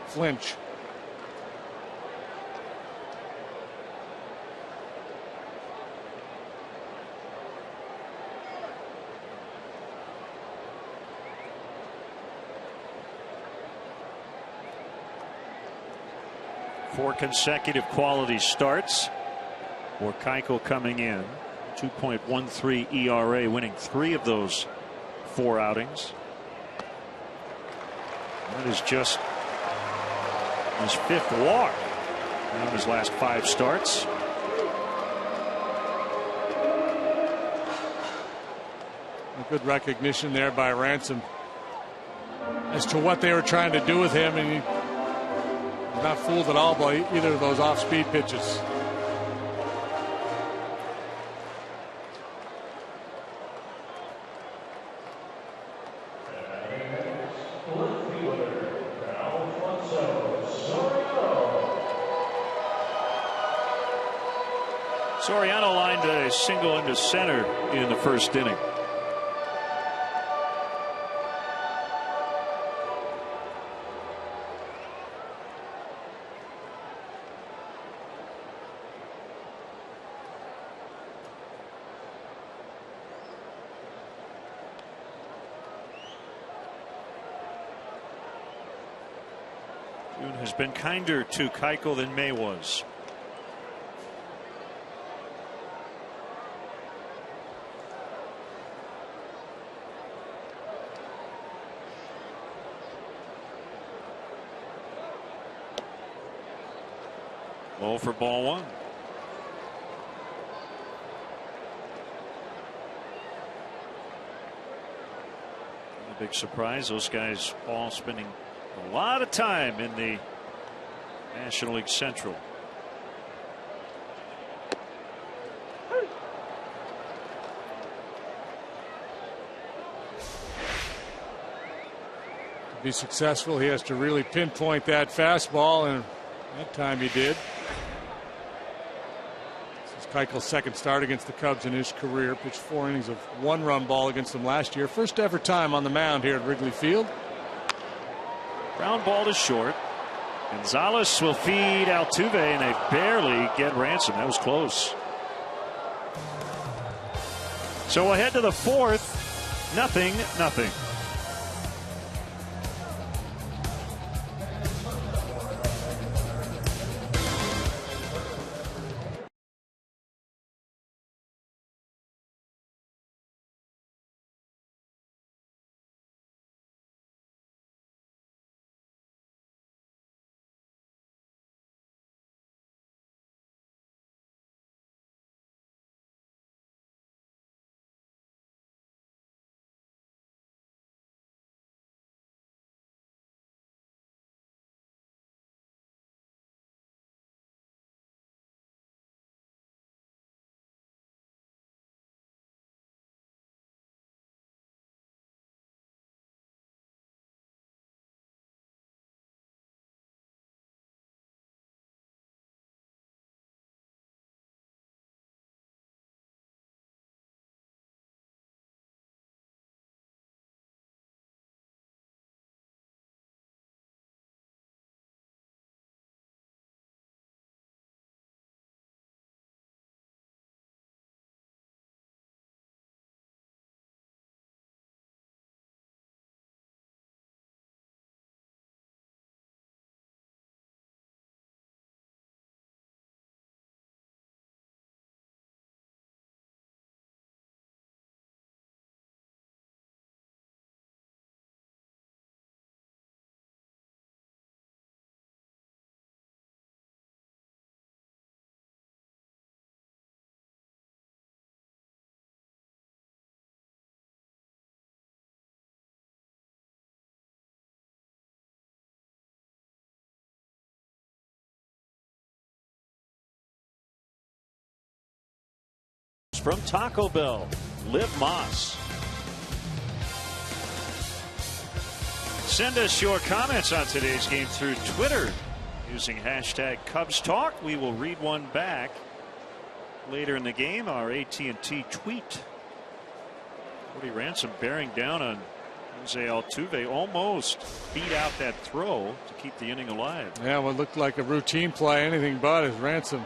flinch. Four consecutive quality starts for Keuchel coming in. 2.13 ERA, winning 3 of those 4 outings. That is just his 5th walk in his last 5 starts. A good recognition there by Ransom as to what they were trying to do with him, and he not fooled at all by either of those off-speed pitches. Soriano lined a single into center in the first inning. June has been kinder to Keuchel than May was. Low for ball 1. A big surprise. Those guys all spending a lot of time in the National League Central. To be successful, he has to really pinpoint that fastball, and that time he did. This is Keuchel's second start against the Cubs in his career. Pitched 4 innings of 1-run ball against them last year. First ever time on the mound here at Wrigley Field. Ground ball to short. Gonzalez will feed Altuve, and they barely get Ransom. That was close. So we'll head to the 4th. 0-0. from Taco Bell. Live Moss. Send us your comments on today's game through Twitter using hashtag Cubs Talk. We will read one back later in the game. Our AT&T tweet. Cody Ransom bearing down on Jose Altuve, almost beat out that throw to keep the inning alive. Yeah, what looked like a routine play, anything but, as Ransom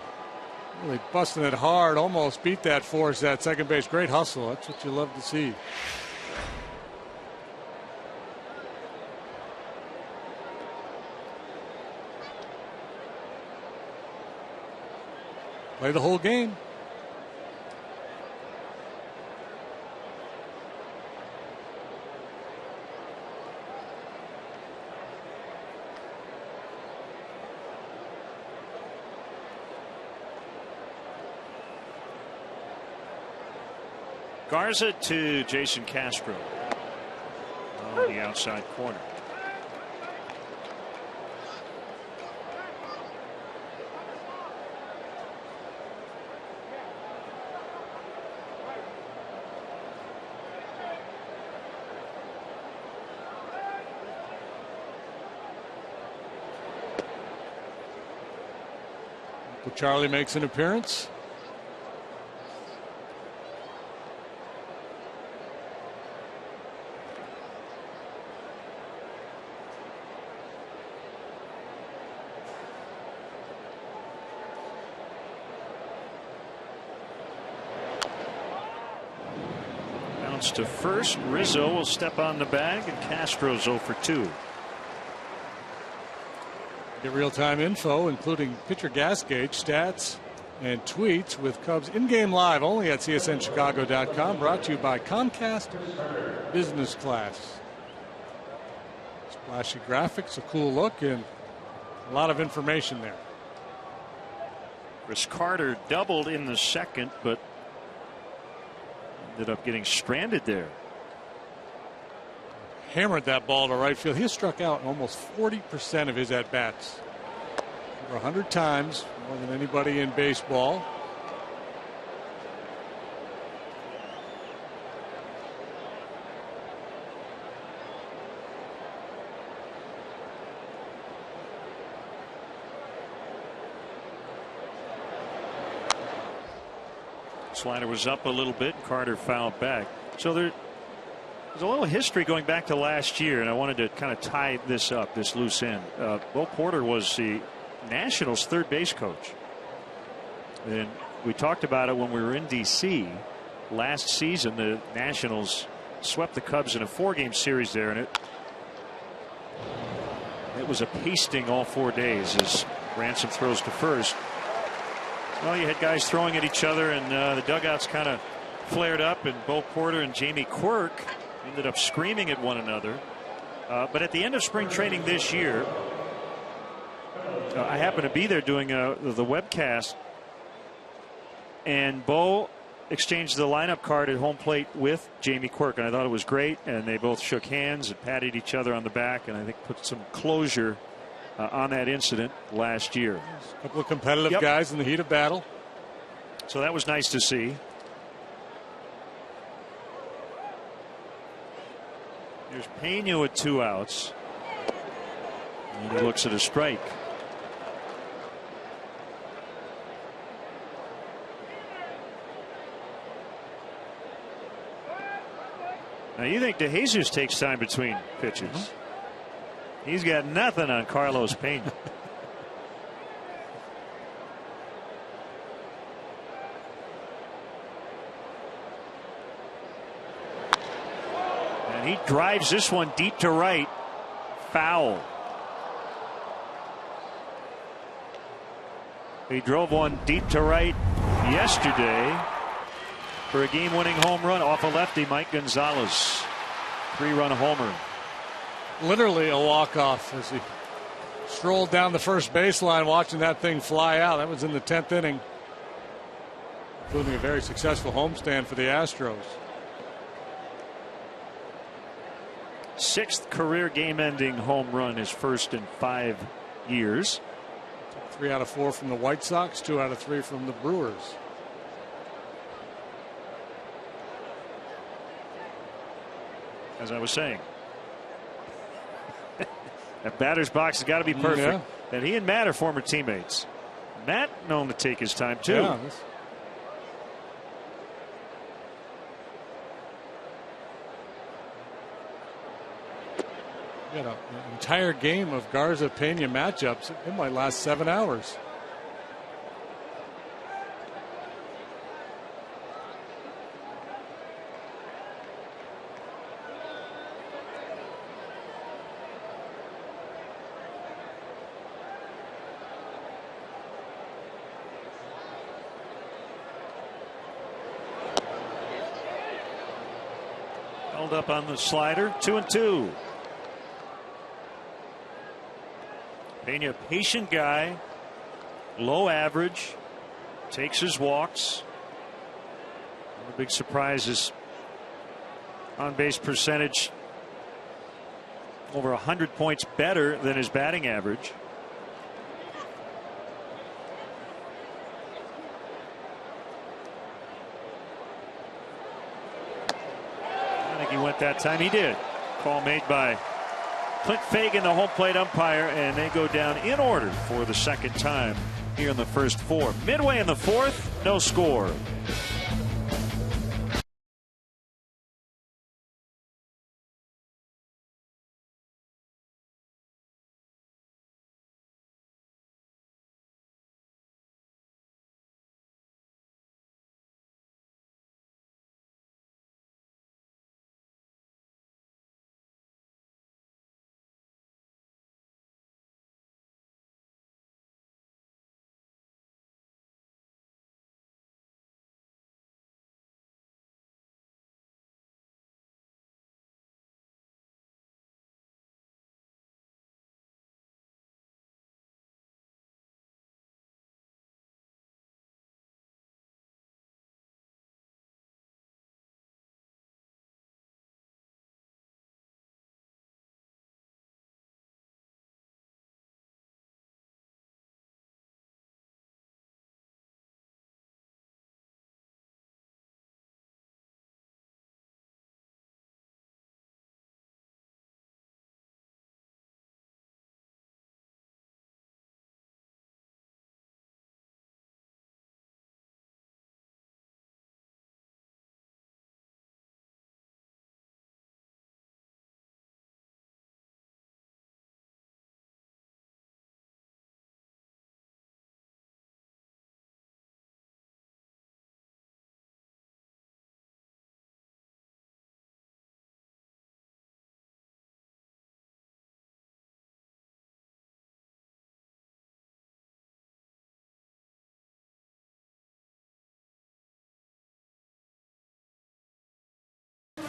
really busting it hard, almost beat that force at second base. Great hustle. That's what you love to see. Play the whole game. Garza to Jason Castro on the outside corner. Uncle Charlie makes an appearance. To first, Rizzo will step on the bag, and Castro's 0 for 2. Get real-time info, including pitcher gas gauge, stats, and tweets with Cubs in-game live only at csnchicago.com. Brought to you by Comcast Business Class. Splashy graphics, a cool look, and a lot of information there. Chris Carter doubled in the second, but ended up getting stranded there. Hammered that ball to right field. He has struck out almost 40% of his at-bats. Over 100 times, more than anybody in baseball. Slider was up a little bit. Carter fouled back. So there's a little history going back to last year, and I wanted to kind of tie this up, this loose end. Bo Porter was the Nationals' third base coach. And we talked about it when we were in D.C. last season. The Nationals swept the Cubs in a 4-game series there, and it was a pasting all 4 days as Ransom throws to first. Well, you had guys throwing at each other, and the dugouts kind of flared up, and Bo Porter and Jamie Quirk ended up screaming at one another. But at the end of spring training this year, I happened to be there doing the webcast, and Bo exchanged the lineup card at home plate with Jamie Quirk, and I thought it was great, and they both shook hands and patted each other on the back, and I think put some closure on that incident last year. A couple of competitive guys in the heat of battle. So that was nice to see. There's Pena with 2 outs. And he looks at a strike. Now you think DeJesus takes time between pitches. He's got nothing on Carlos Pena. And he drives this one deep to right. Foul. He drove one deep to right yesterday for a game-winning home run off a lefty, Mike Gonzalez. 3-run homer. Literally a walk-off as he strolled down the first baseline watching that thing fly out. That was in the 10th inning, including a very successful homestand for the Astros. 6th career game-ending home run, his first in 5 years. 3 out of 4 from the White Sox, 2 out of 3 from the Brewers. as I was saying. That batter's box has got to be perfect. Yeah. And he and Matt are former teammates. Matt known to take his time too. Yeah, got an entire game of Garza Pena matchups. It might last 7 hours. Held up on the slider. 2-2. Pena, patient guy, low average, takes his walks. The big surprise is on base percentage over 100 points better than his batting average. I think he went that time. He did. Call made by Clint Fagan, the home plate umpire, and they go down in order for the second time here in the first 4. Midway in the 4th, no score.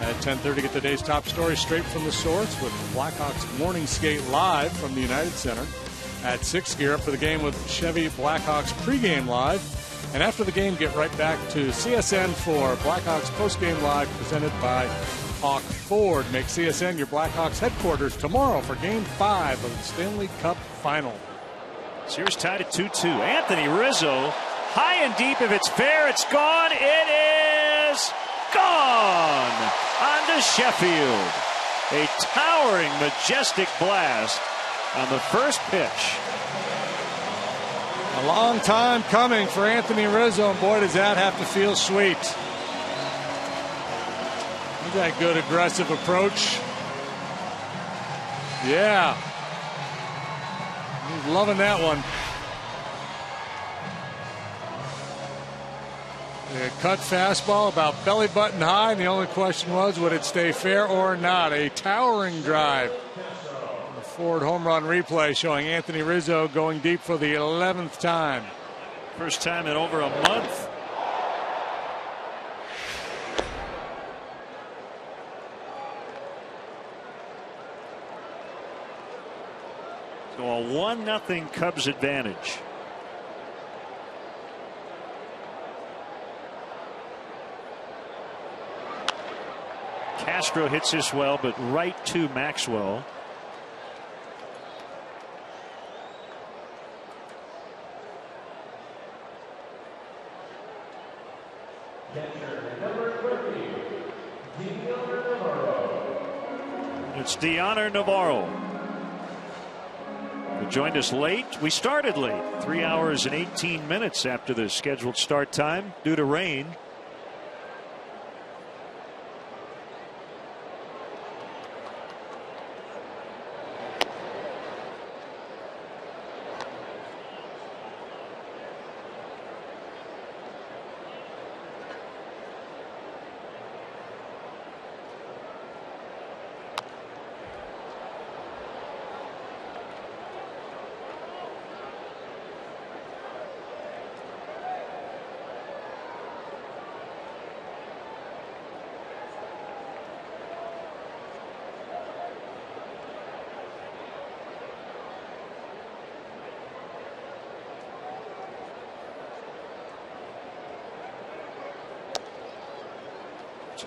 At 10:30, get the day's top story straight from the source with Blackhawks Morning Skate live from the United Center. At 6, gear up for the game with Chevy Blackhawks pregame live. And after the game, get right back to CSN for Blackhawks postgame live presented by Hawk Ford. Make CSN your Blackhawks headquarters tomorrow for Game 5 of the Stanley Cup Final. Series tied at 2-2. Anthony Rizzo, high and deep. If it's fair, it's gone. It is gone on to Sheffield. A towering, majestic blast on the first pitch. A long time coming for Anthony Rizzo, and boy, does that have to feel sweet. Look at that good aggressive approach. Yeah. He's loving that one. A cut fastball about belly button high, and the only question was, would it stay fair or not? A towering drive. The Ford home run replay showing Anthony Rizzo going deep for the 11th time. First time in over a month. So a 1-0 Cubs advantage. Castro hits this well, but right to Maxwell. It's Deoner Navarro, who joined us late. We started late, 3 hours and 18 minutes after the scheduled start time due to rain.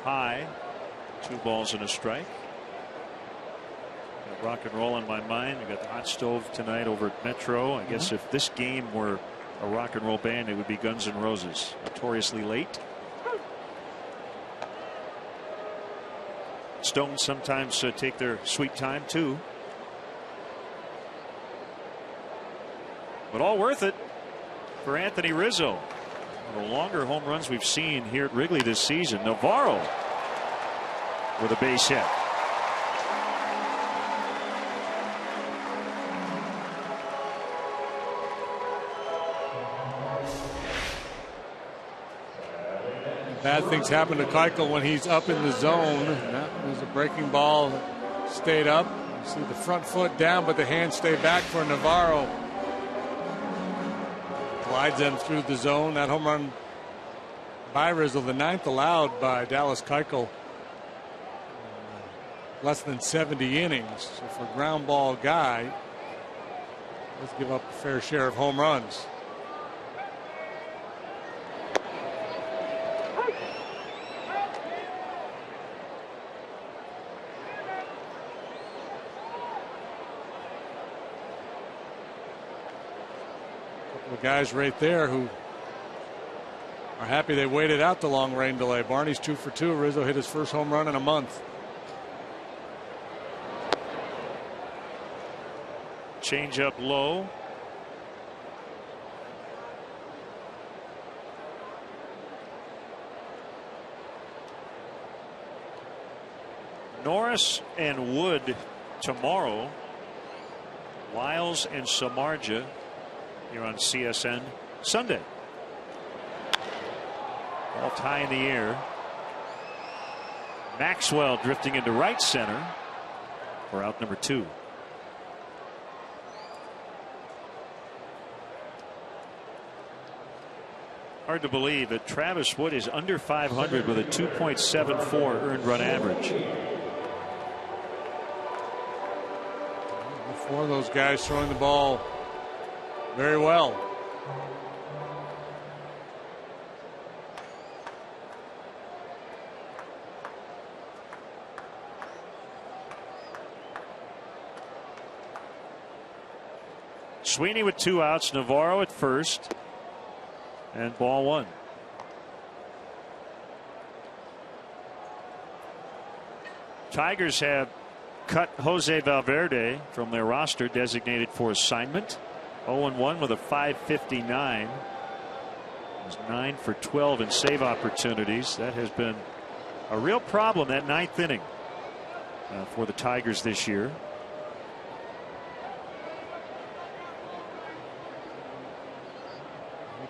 High, 2 balls and a strike. Got rock and roll on my mind. We got the hot stove tonight over at Metro. I guess if this game were a rock and roll band, it would be Guns N' Roses. Notoriously late. Stones sometimes take their sweet time too, but all worth it for Anthony Rizzo. The longer home runs we've seen here at Wrigley this season. Navarro with a base hit. Bad things happen to Keuchel when he's up in the zone. That was a breaking ball. Stayed up. You see the front foot down, but the hands stay back for Navarro. Glides them through the zone. That home run by Rizzo, the 9th allowed by Dallas Keuchel. Less than 70 innings. So for a ground ball guy, let's give up a fair share of home runs. Guys right there who are happy they waited out the long rain delay. Barney's 2 for 2. Rizzo hit his first home run in a month. Change up low. Norris and Wood tomorrow. Lyles and Samardzija here on CSN Sunday. All tie in the air. Maxwell drifting into right center for out number 2. Hard to believe that Travis Wood is under 500 with a 2.74 earned run average. Four of those guys throwing the ball very well. Sweeney with 2 outs, Navarro at first, and ball 1. Tigers have cut Jose Valverde from their roster designated for assignment. 0-1 with a .559. He's 9 for 12 in save opportunities. That has been a real problem, that 9th inning for the Tigers this year.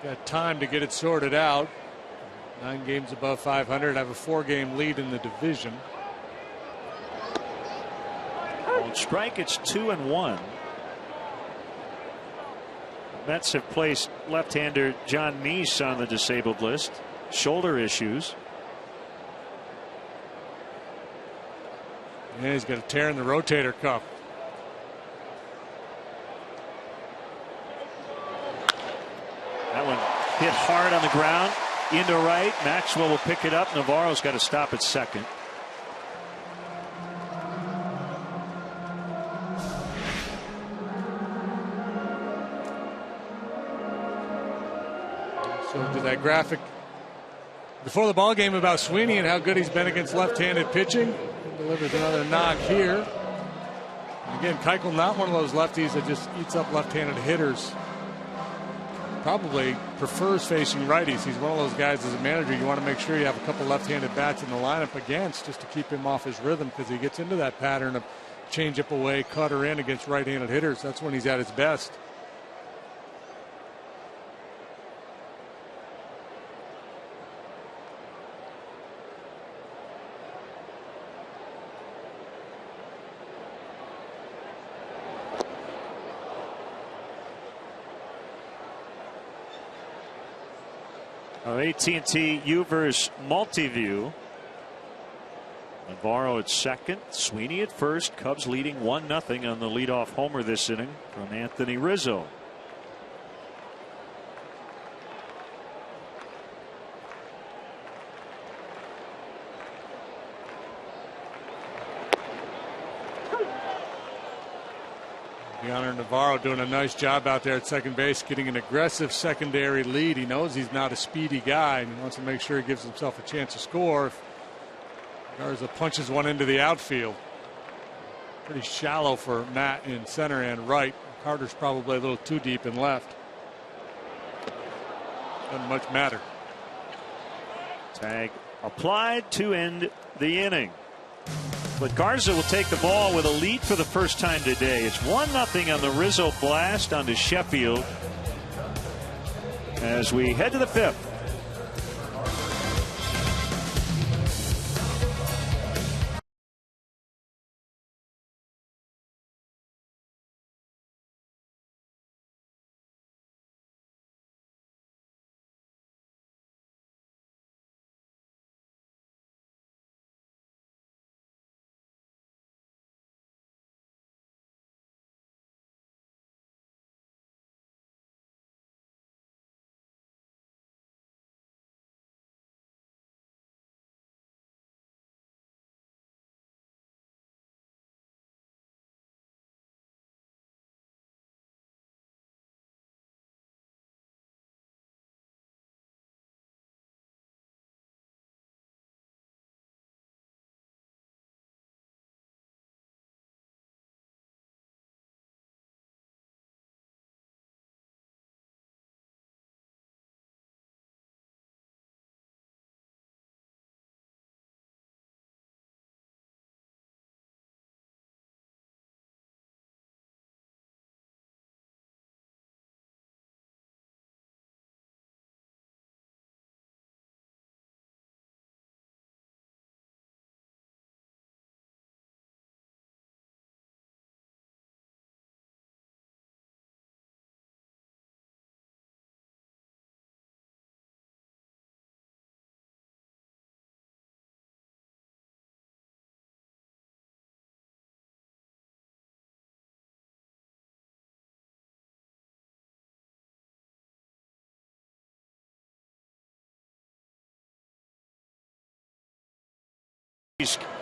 They got time to get it sorted out. 9 games above 500, have a 4-game lead in the division. On strike, it's 2-1. Mets have placed left-hander John Meese on the disabled list. Shoulder issues. Yeah, he's got a tear in the rotator cuff. That one hit hard on the ground into right. Maxwell will pick it up. Navarro's got to stop at second. So to that graphic before the ball game about Sweeney and how good he's been against left-handed pitching. He delivers another knock here. And again, Keuchel not one of those lefties that just eats up left-handed hitters. Probably prefers facing righties. He's one of those guys as a manager you want to make sure you have a couple left-handed bats in the lineup against just to keep him off his rhythm, because he gets into that pattern of change up away, cutter in against right-handed hitters. That's when he's at his best. AT&T Uverse Multiview. Navarro at second, Sweeney at first. Cubs leading 1-0 on the leadoff homer this inning from Anthony Rizzo. Yonder Navarro doing a nice job out there at second base, getting an aggressive secondary lead. He knows he's not a speedy guy, and he wants to make sure he gives himself a chance to score if Garza punches one into the outfield. Pretty shallow for Matt in center and right. Carter's probably a little too deep in left. Doesn't much matter. Tag applied to end the inning. But Garza will take the ball with a lead for the first time today. It's 1-0 on the Rizzo blast onto Sheffield as we head to the fifth.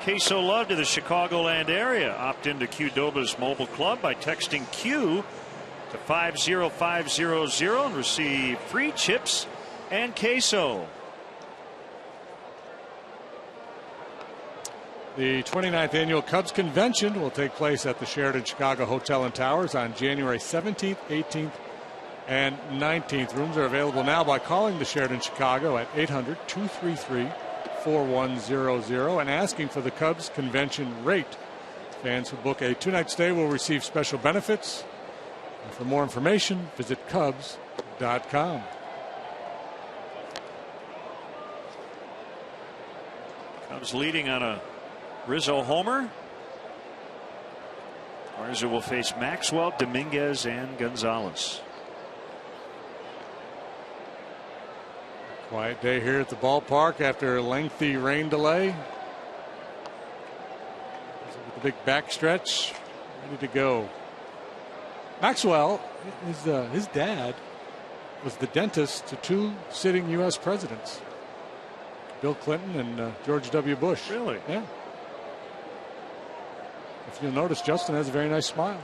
Queso Love to the Chicagoland area. Opt into Qdoba's mobile club by texting Q to 50500 and receive free chips and queso. The 29th annual Cubs convention will take place at the Sheraton Chicago Hotel and Towers on January 17th, 18th, and 19th. Rooms are available now by calling the Sheraton Chicago at 800-233-4100 and asking for the Cubs convention rate. Fans who book a two-night stay will receive special benefits. And for more information, visit Cubs.com. Cubs leading on a Rizzo homer. Garza will face Maxwell, Dominguez, and Gonzalez. Quiet day here at the ballpark after a lengthy rain delay. With the big backstretch, ready to go. Maxwell, his dad, was the dentist to two sitting U.S. presidents, Bill Clinton and George W. Bush. Really? Yeah. If you'll notice, Justin has a very nice smile.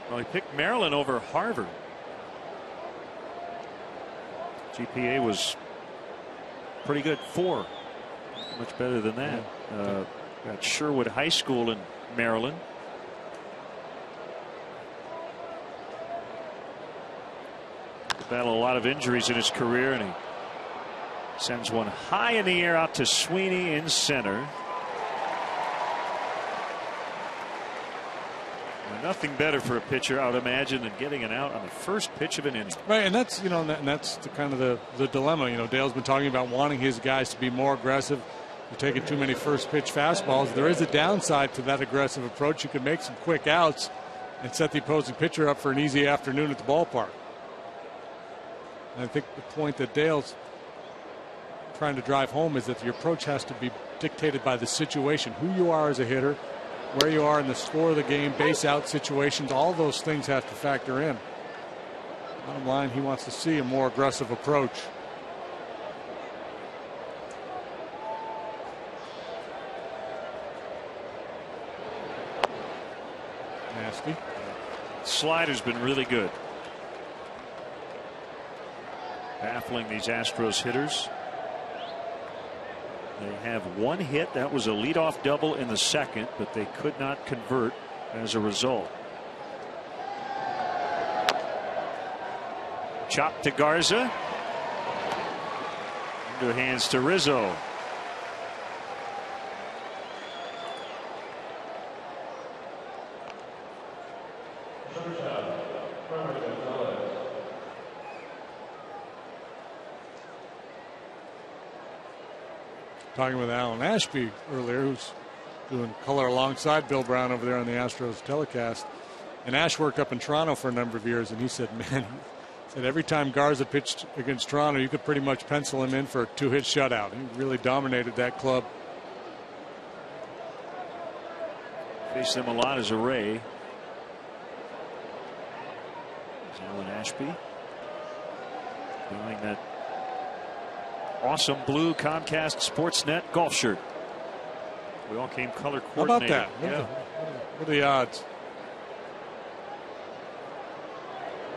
Well, he picked Maryland over Harvard. GPA was pretty good, 4. Much better than that. At Sherwood High School in Maryland. Battled a lot of injuries in his career, and he sends one high in the air out to Sweeney in center. Nothing better for a pitcher, I would imagine, than getting an out on the first pitch of an inning. Right, and that's and that's the kind of the dilemma. Dale's been talking about wanting his guys to be more aggressive. You're taking too many first pitch fastballs. There is a downside to that aggressive approach. You can make some quick outs and set the opposing pitcher up for an easy afternoon at the ballpark. And I think the point that Dale's trying to drive home is that the approach has to be dictated by the situation, who you are as a hitter, where you are in the score of the game, base out situations, all those things have to factor in. Bottom line, he wants to see a more aggressive approach. Nasty. Slider's been really good. Baffling these Astros hitters. They have one hit. That was a leadoff double in the second, but they could not convert as a result. Chop to Garza. Into hands to Rizzo. Talking with Alan Ashby earlier, who's doing color alongside Bill Brown over there on the Astros telecast. And Ash worked up in Toronto for a number of years, and he said, man, every time Garza pitched against Toronto, you could pretty much pencil him in for a 2-hit shutout. He really dominated that club. Faced them a lot as a Ray. Alan Ashby doing that awesome blue Comcast Sportsnet golf shirt. We all came color coordinated. How about that? Yeah. What are the odds?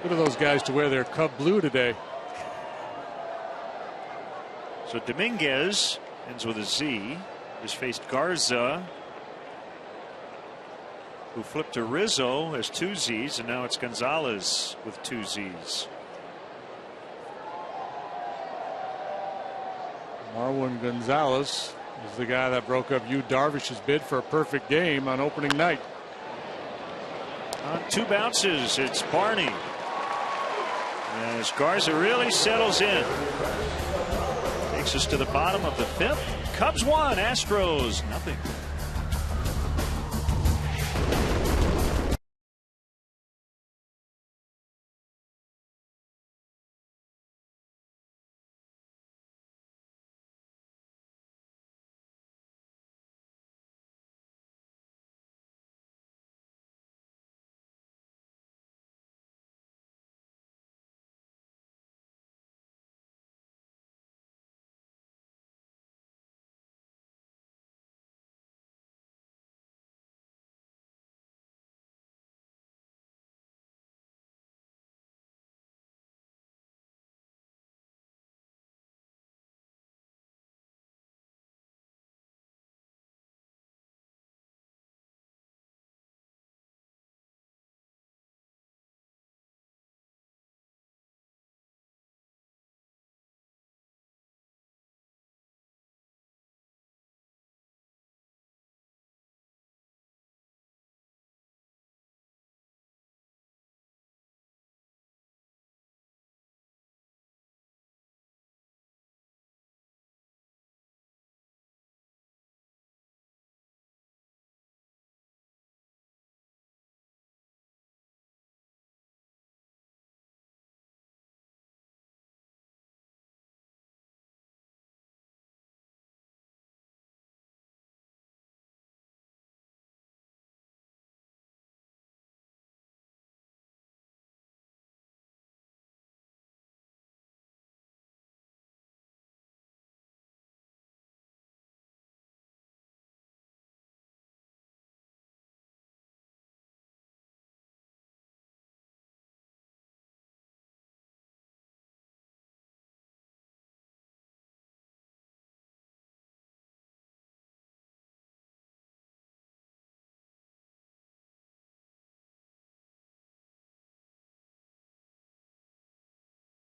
What are those guys to wear their Cub blue today? So Dominguez ends with a Z. Just faced Garza, who flipped to Rizzo as 2 Z's, and now it's Gonzalez with 2 Z's. Marwin Gonzalez is the guy that broke up Yu Darvish's bid for a perfect game on opening night. On 2 bounces, it's Barney. As Garza really settles in. Takes us to the bottom of the 5th. Cubs 1, Astros 0.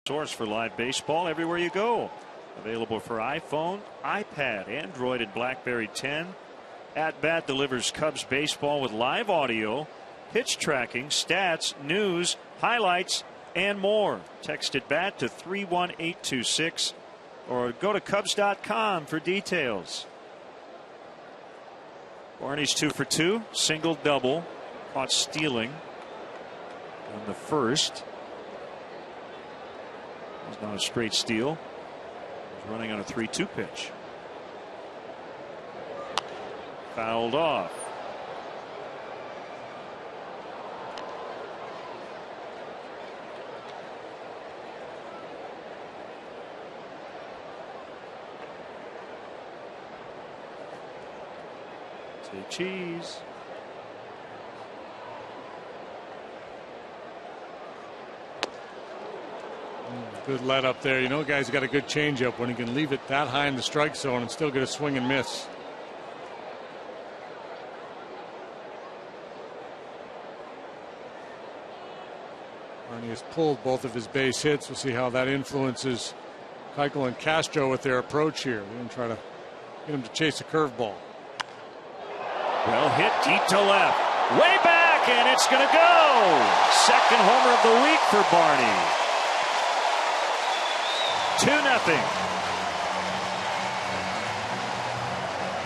Source for live baseball everywhere you go. Available for iPhone, iPad, Android, and BlackBerry 10. At Bat delivers Cubs baseball with live audio, pitch tracking, stats, news, highlights, and more. Text at Bat to 31826 or go to Cubs.com for details. Barney's 2 for 2, single double, caught stealing in the first. It's not a straight steal. He's running on a 3-2 pitch. Fouled off. Say cheese. Good let up there. You know, guy's got a good changeup when he can leave it that high in the strike zone and still get a swing and miss. Barney has pulled both of his base hits. We'll see how that influences Keuchel and Castro with their approach here. They're going to try to get him to chase a curveball. Well hit deep to left. Way back, and it's going to go. Second homer of the week for Barney. 2-0.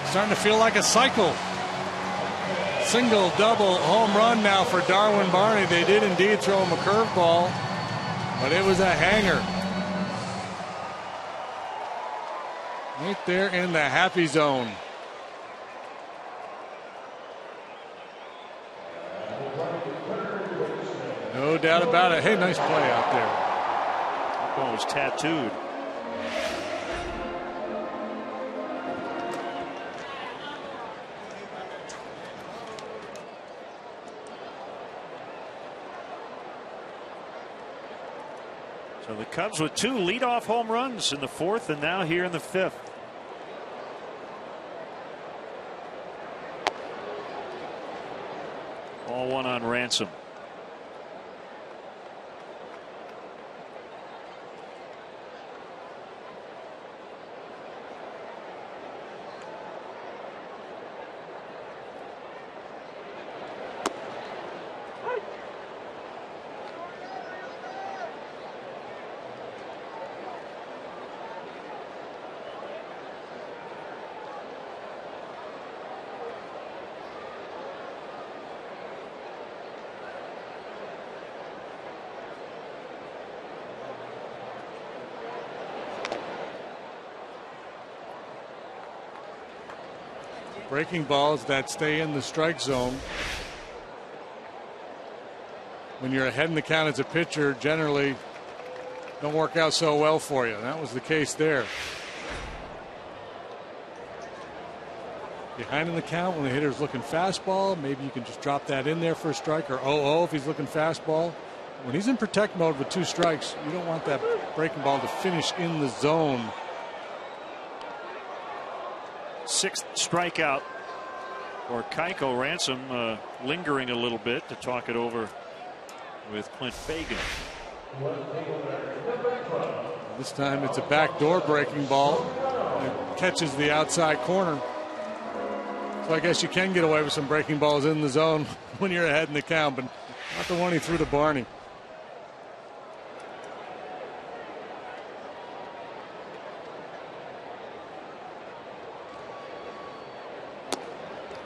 Starting to feel like a cycle. Single, double, home run now for Darwin Barney. They did indeed throw him a curveball, but it was a hanger. Right there in the happy zone. No doubt about it. Hey, nice play out there. That ball was tattooed. So the Cubs with 2 leadoff home runs in the 4th and now here in the 5th. All one on Ransom. Breaking balls that stay in the strike zone. When you're ahead in the count as a pitcher, generally don't work out so well for you. That was the case there. Behind in the count when the hitter's looking fastball, maybe you can just drop that in there for a strike, or 0-0 if he's looking fastball. When he's in protect mode with 2 strikes, you don't want that breaking ball to finish in the zone. 6th strikeout for Keuchel. Ransom lingering a little bit to talk it over with Clint Fagan. This time it's a backdoor breaking ball. It catches the outside corner. So I guess you can get away with some breaking balls in the zone when you're ahead in the count, but not the one he threw to Barney.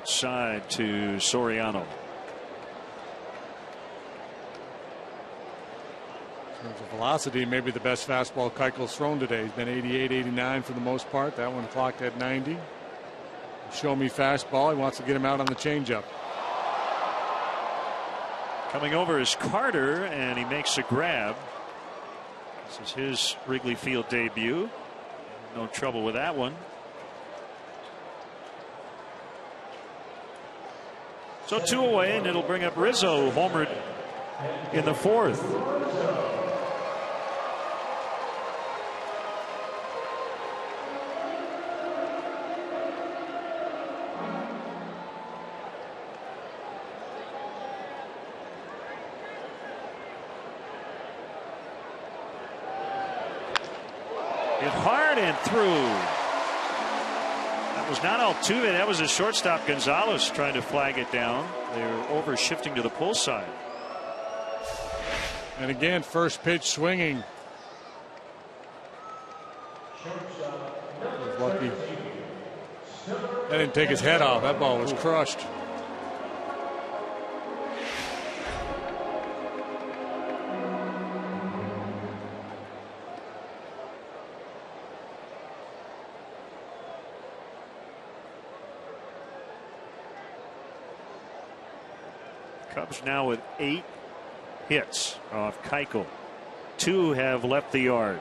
Side to Soriano. In terms of velocity, maybe the best fastball Keuchel's thrown today. He's been 88, 89 for the most part. That one clocked at 90. Show me fastball. He wants to get him out on the changeup. Coming over is Carter, and he makes a grab. This is his Wrigley Field debut. No trouble with that one. So 2 away, and it'll bring up Rizzo, homered in the 4th. and through. That was not Altuve. That was a shortstop, Gonzalez, trying to flag it down. They're over shifting to the pull side. And again, first pitch swinging. Was lucky. That didn't take his head off. That ball was crushed. Cubs now with 8 hits off Keuchel. 2 have left the yard.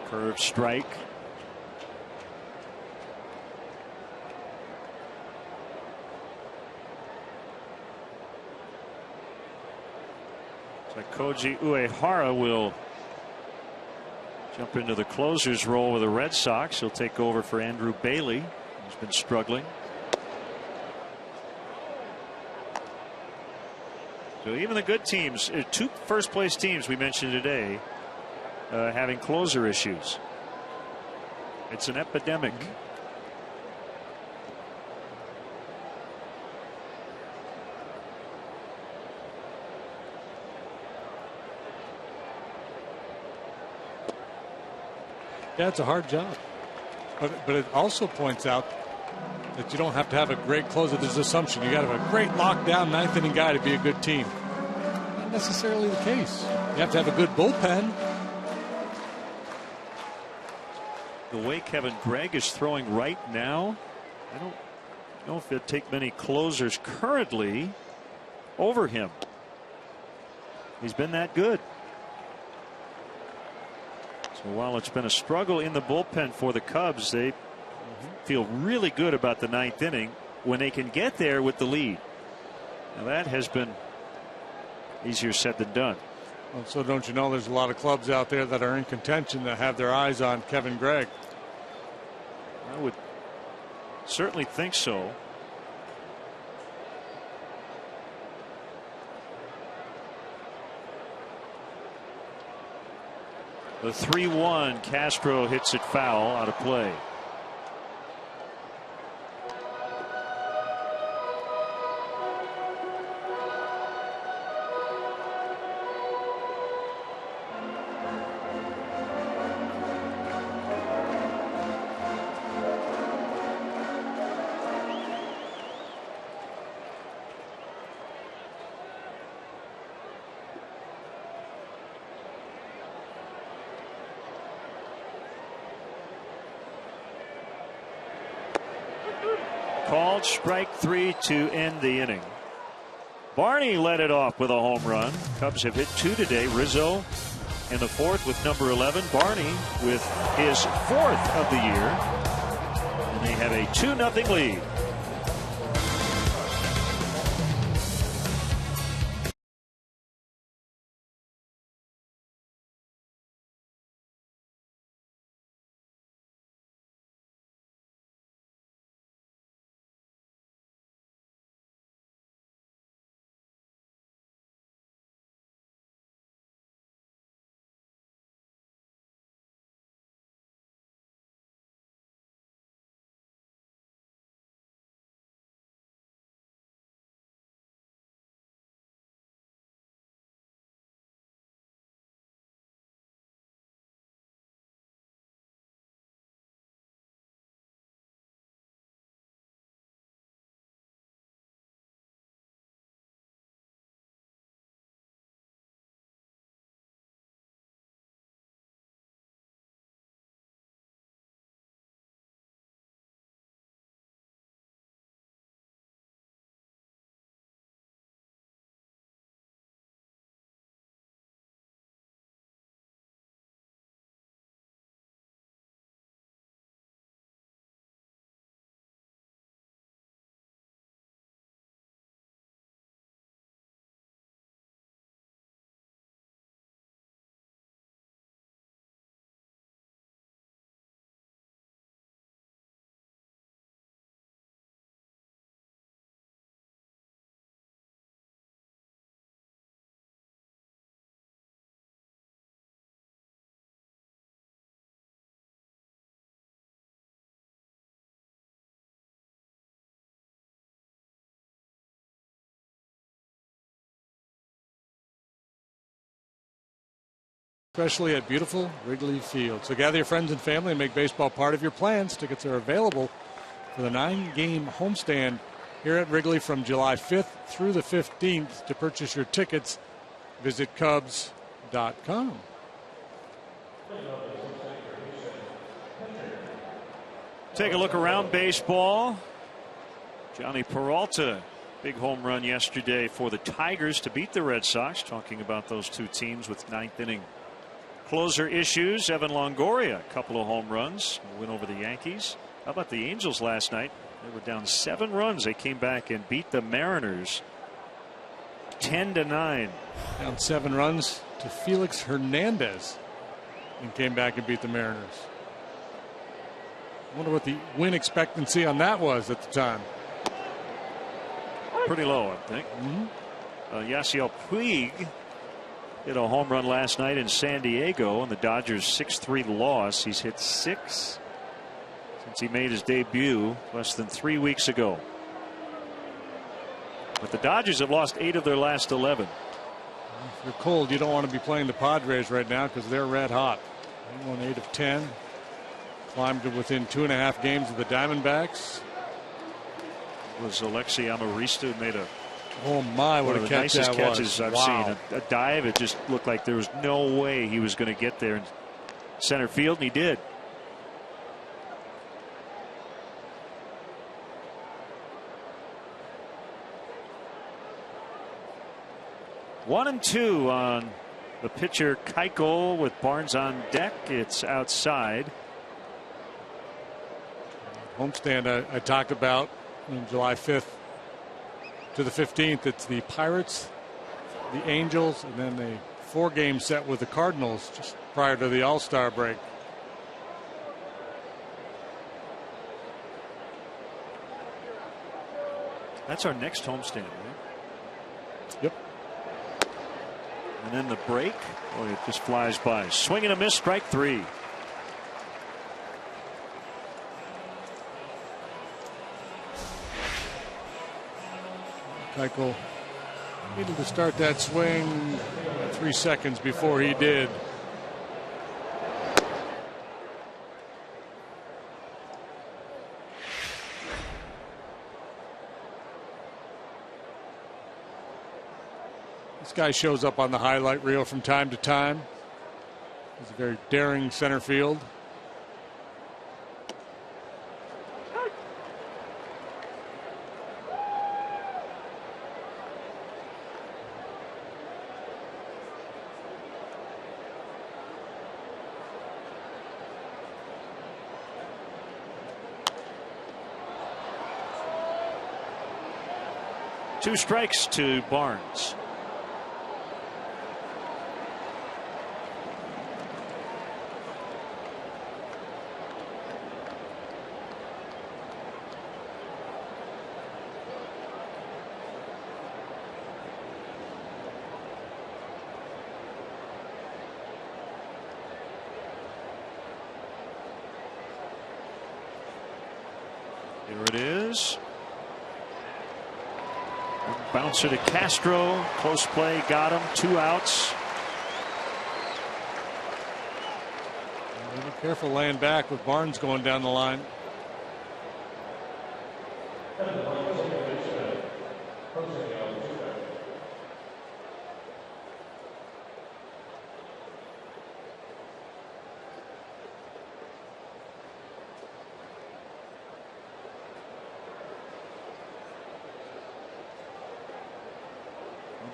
Curve strike. So Koji Uehara will jump into the closer's role with the Red Sox. He'll take over for Andrew Bailey, who's been struggling. So even the good teams, 2 first place teams we mentioned today, having closer issues. It's an epidemic. Yeah, it's a hard job. But it also points out that you don't have to have a great closer. There's assumption you got to have a great lockdown 9th inning guy to be a good team. Not necessarily the case. You have to have a good bullpen. The way Kevin Gregg is throwing right now, I don't know if it'd take many closers currently over him. He's been that good. So while it's been a struggle in the bullpen for the Cubs, they feel really good about the 9th inning when they can get there with the lead. Now that has been easier said than done. Well, so don't you know there's a lot of clubs out there that are in contention that have their eyes on Kevin Gregg? I would certainly think so. The 3-1, Castro hits it foul, out of play. Called strike 3 to end the inning. Barney led it off with a home run. Cubs have hit 2 today. Rizzo in the 4th with number 11. Barney with his 4th of the year. And they have a 2-0 lead. especially at beautiful Wrigley Field. So gather your friends and family and make baseball part of your plans. Tickets are available for the 9-game homestand here at Wrigley from July 5th through the 15th. To purchase your tickets, visit Cubs.com. Take a look around baseball. Johnny Peralta, big home run yesterday for the Tigers to beat the Red Sox. Talking about those two teams with ninth inning closer issues. Evan Longoria, a couple of home runs, win over the Yankees. How about the Angels last night? They were down 7 runs. They came back and beat the Mariners 10-9. Down 7 runs to Felix Hernandez and came back and beat the Mariners. I wonder what the win expectancy on that was at the time. Pretty low, I think. Yasiel Puig hit a home run last night in San Diego in the Dodgers' 6-3 loss. He's hit 6 since he made his debut less than 3 weeks ago. But the Dodgers have lost 8 of their last 11. If you're cold, you don't want to be playing the Padres right now because they're red hot. They won 8 of 10. Climbed to within 2.5 games of the Diamondbacks. It was Alexi Amarista who made a what one a of the catch nicest that catches was. I've Wow. seen. A dive. It just looked like there was no way he was going to get there in center field, and he did. One and two on the pitcher Keuchel with Barnes on deck. It's outside. Homestand I talked about on July 5th to the 15th. It's the Pirates, the Angels, and then a 4-game set with the Cardinals just prior to the All-Star break. That's our next homestand, right? Yep. And then the break. Boy, it just flies by. Swing and a miss, strike 3. Keuchel needed to start that swing 3 seconds before he did. This guy shows up on the highlight reel from time to time. He's a very daring center field. Two strikes to Barnes. Here it is. Bouncer to Castro. Close play. Got him. 2 outs. Be careful laying back with Barnes going down the line.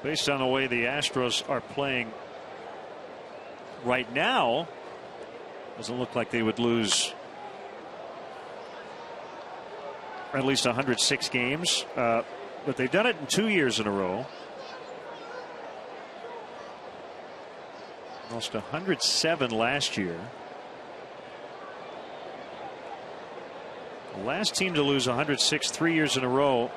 Based on the way the Astros are playing right now, doesn't look like they would lose at least 106 games. But they've done it in 2 years in a row. Lost 107 last year. The last team to lose 106 3 years in a row.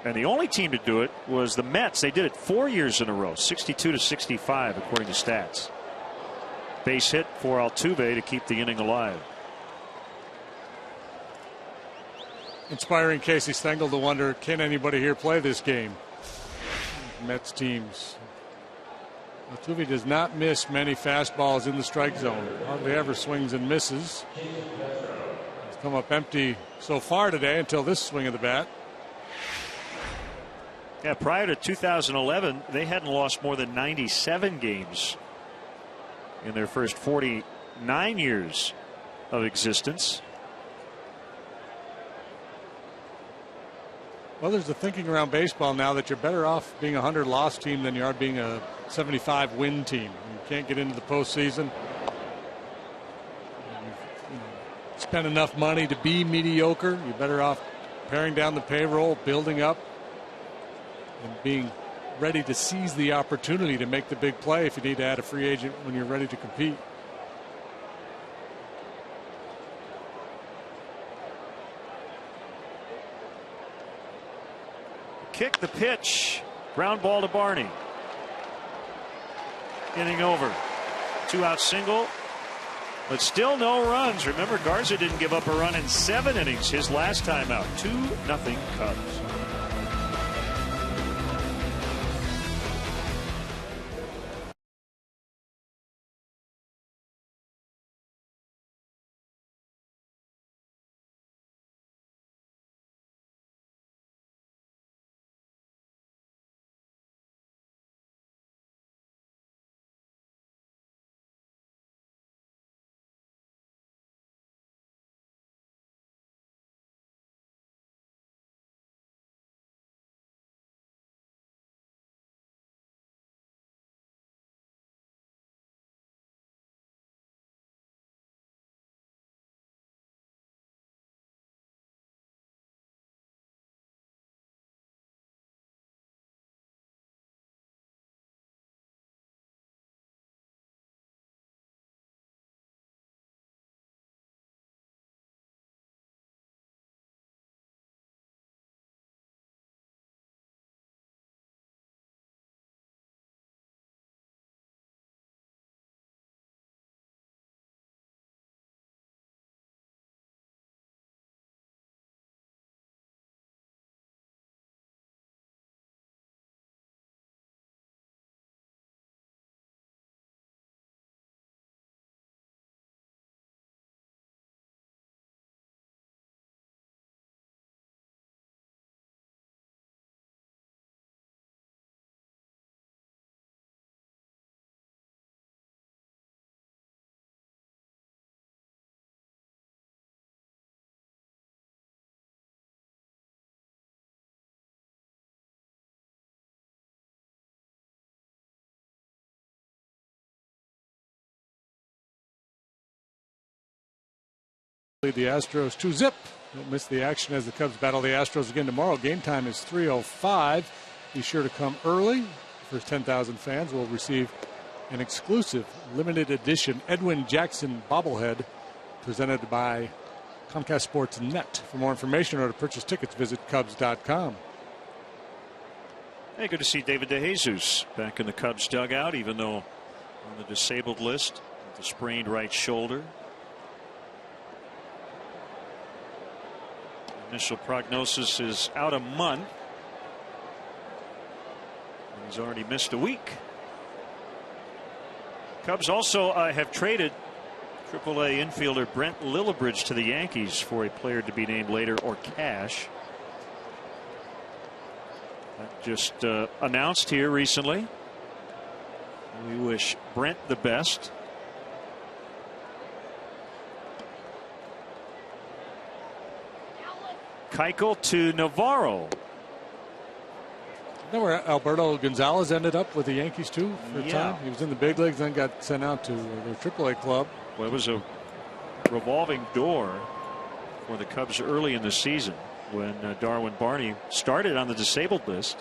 And the only team to do it was the Mets. They did it 4 years in a row, 62-65, according to stats. Base hit for Altuve to keep the inning alive. Inspiring Casey Stengel to wonder, can anybody here play this game? Mets teams Altuve does not miss many fastballs in the strike zone. Hardly ever swings and misses. He's come up empty so far today until this swing of the bat. Yeah, prior to 2011, they hadn't lost more than 97 games in their first 49 years of existence. Well, there's the thinking around baseball now that you're better off being a 100-loss team than you are being a 75-win team. You can't get into the postseason. You've spent enough money to be mediocre. You're better off paring down the payroll, building up, and being ready to seize the opportunity to make the big play if you need to add a free agent when you're ready to compete. Kick, the pitch, ground ball to Barney. Inning over. 2-out single, but still no runs. Remember, Garza didn't give up a run in 7 innings his last time out. 2-0 Cubs. The Astros 2-0. Don't miss the action as the Cubs battle the Astros again tomorrow. Game time is 3:05. Be sure to come early. The first 10,000 fans will receive an exclusive limited edition Edwin Jackson bobblehead presented by Comcast Sports Net. For more information or to purchase tickets, visit Cubs.com. Hey, good to see David DeJesus back in the Cubs dugout, even though on the disabled list with the sprained right shoulder. Initial prognosis is out a month. He's already missed a week. Cubs also have traded AAA infielder Brent Lillibridge to the Yankees for a player to be named later or cash. That just announced here recently. We wish Brent the best. Keuchel to Navarro. You know where Alberto Gonzalez ended up with the Yankees too for a time? He was in the big leagues, then got sent out to their AAA club. Well, it was a revolving door for the Cubs early in the season when Darwin Barney started on the disabled list.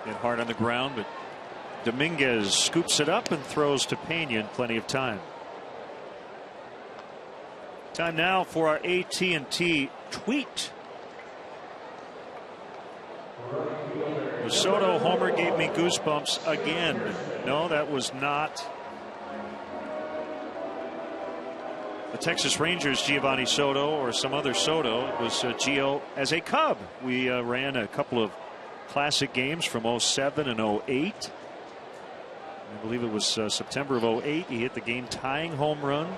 Hit hard on the ground, but Dominguez scoops it up and throws to Pena in plenty of time. Time now for our AT&T tweet. The Soto homer gave me goosebumps again. No, that was not the Texas Rangers Giovanni Soto or some other Soto. It was Gio as a Cub. We ran a couple of Classic games from 07 and 08. I believe it was September of 08. He hit the game-tying home run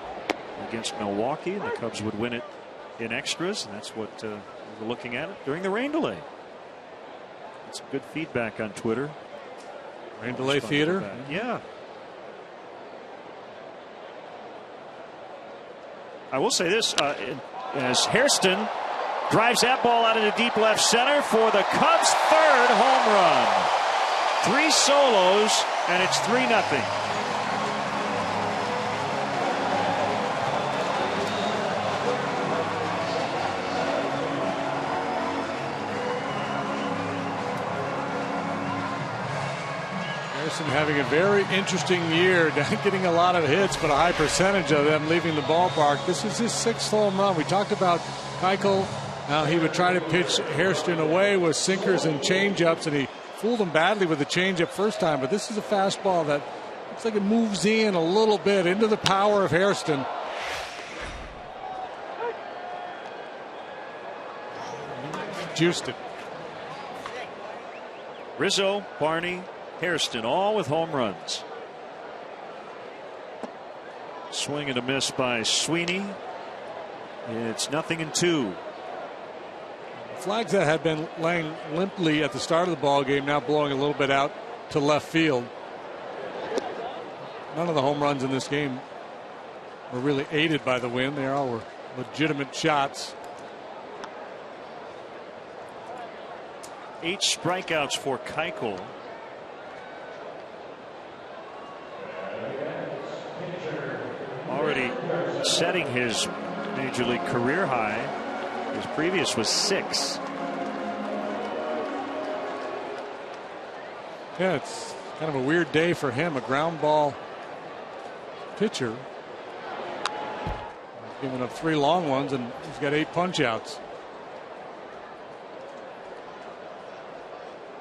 against Milwaukee, and the Cubs would win it in extras, and that's what we were looking at it during the rain delay. Some good feedback on Twitter. Rain delay theater? Yeah. I will say this, as Hairston drives that ball out into deep left center for the Cubs' third home run. 3 solos, and it's 3-0. Harrison having a very interesting year, not getting a lot of hits, but a high percentage of them leaving the ballpark. This is his 6th home run. We talked about Keuchel. He would try to pitch Hairston away with sinkers and changeups, and he fooled him badly with the changeup first time. But this is a fastball that looks like it moves in a little bit into the power of Hairston. Juiced it. Rizzo, Barney, Hairston, all with home runs. Swing and a miss by Sweeney. It's 0-2. Flags that had been laying limply at the start of the ball game now blowing a little bit out to left field. None of the home runs in this game were really aided by the wind. They all were legitimate shots. 8 strikeouts for Keuchel. Already setting his major league career high. His previous was 6. Yeah, it's kind of a weird day for him. A ground ball pitcher. He's given up 3 long ones, and he's got 8 punch outs.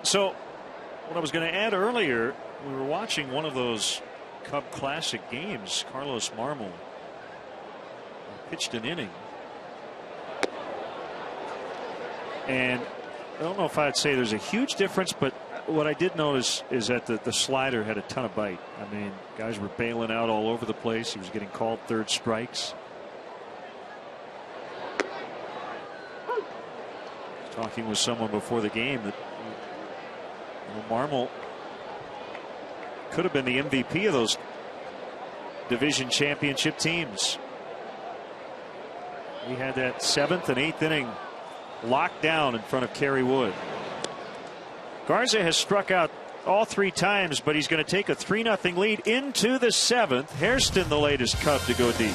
So what I was going to add earlier, we were watching one of those Cub Classic games. Carlos Marmol pitched an inning. And I don't know if I'd say there's a huge difference, but what I did notice is that the slider had a ton of bite. I mean, guys were bailing out all over the place. He was getting called third strikes. Talking with someone before the game that Marmol could have been the MVP of those division championship teams. He had that 7th and 8th inning locked down in front of Kerry Wood. Garza has struck out all 3 times, but he's going to take a 3-0 lead into the 7th. Hairston, the latest Cub to go deep.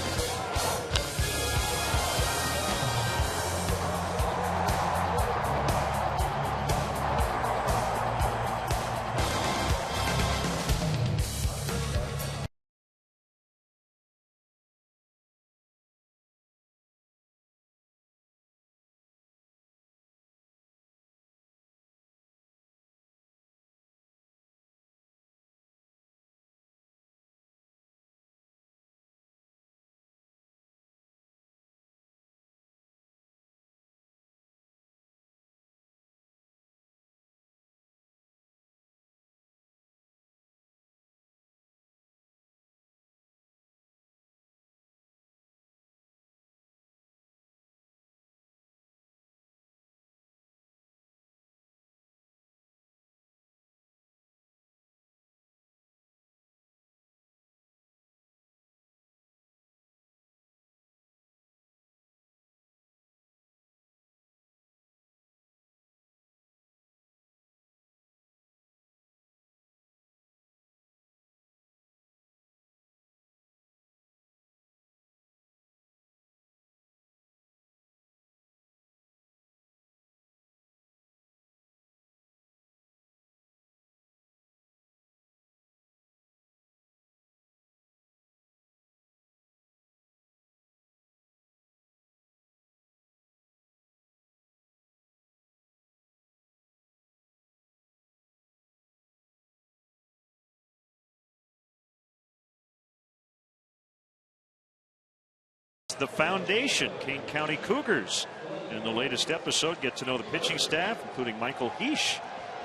The foundation, Kane County Cougars. In the latest episode, get to know the pitching staff, including Michael Heesh,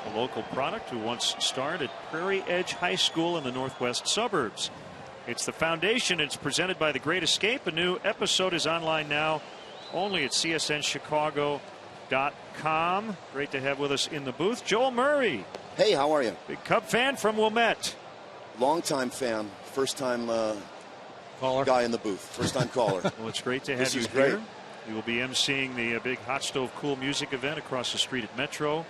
a local product who once starred at Prairie Edge High School in the northwest suburbs. It's The Foundation. It's presented by The Great Escape. A new episode is online now, only at csnchicago.com. Great to have with us in the booth Joel Murray. Hey, how are you? Big Cub fan from Wilmette. Long-time fan, first-time caller. Guy in the booth, first-time caller. Well, it's great to have you here. You will be emceeing the big Hot Stove Cool music event across the street at Metro.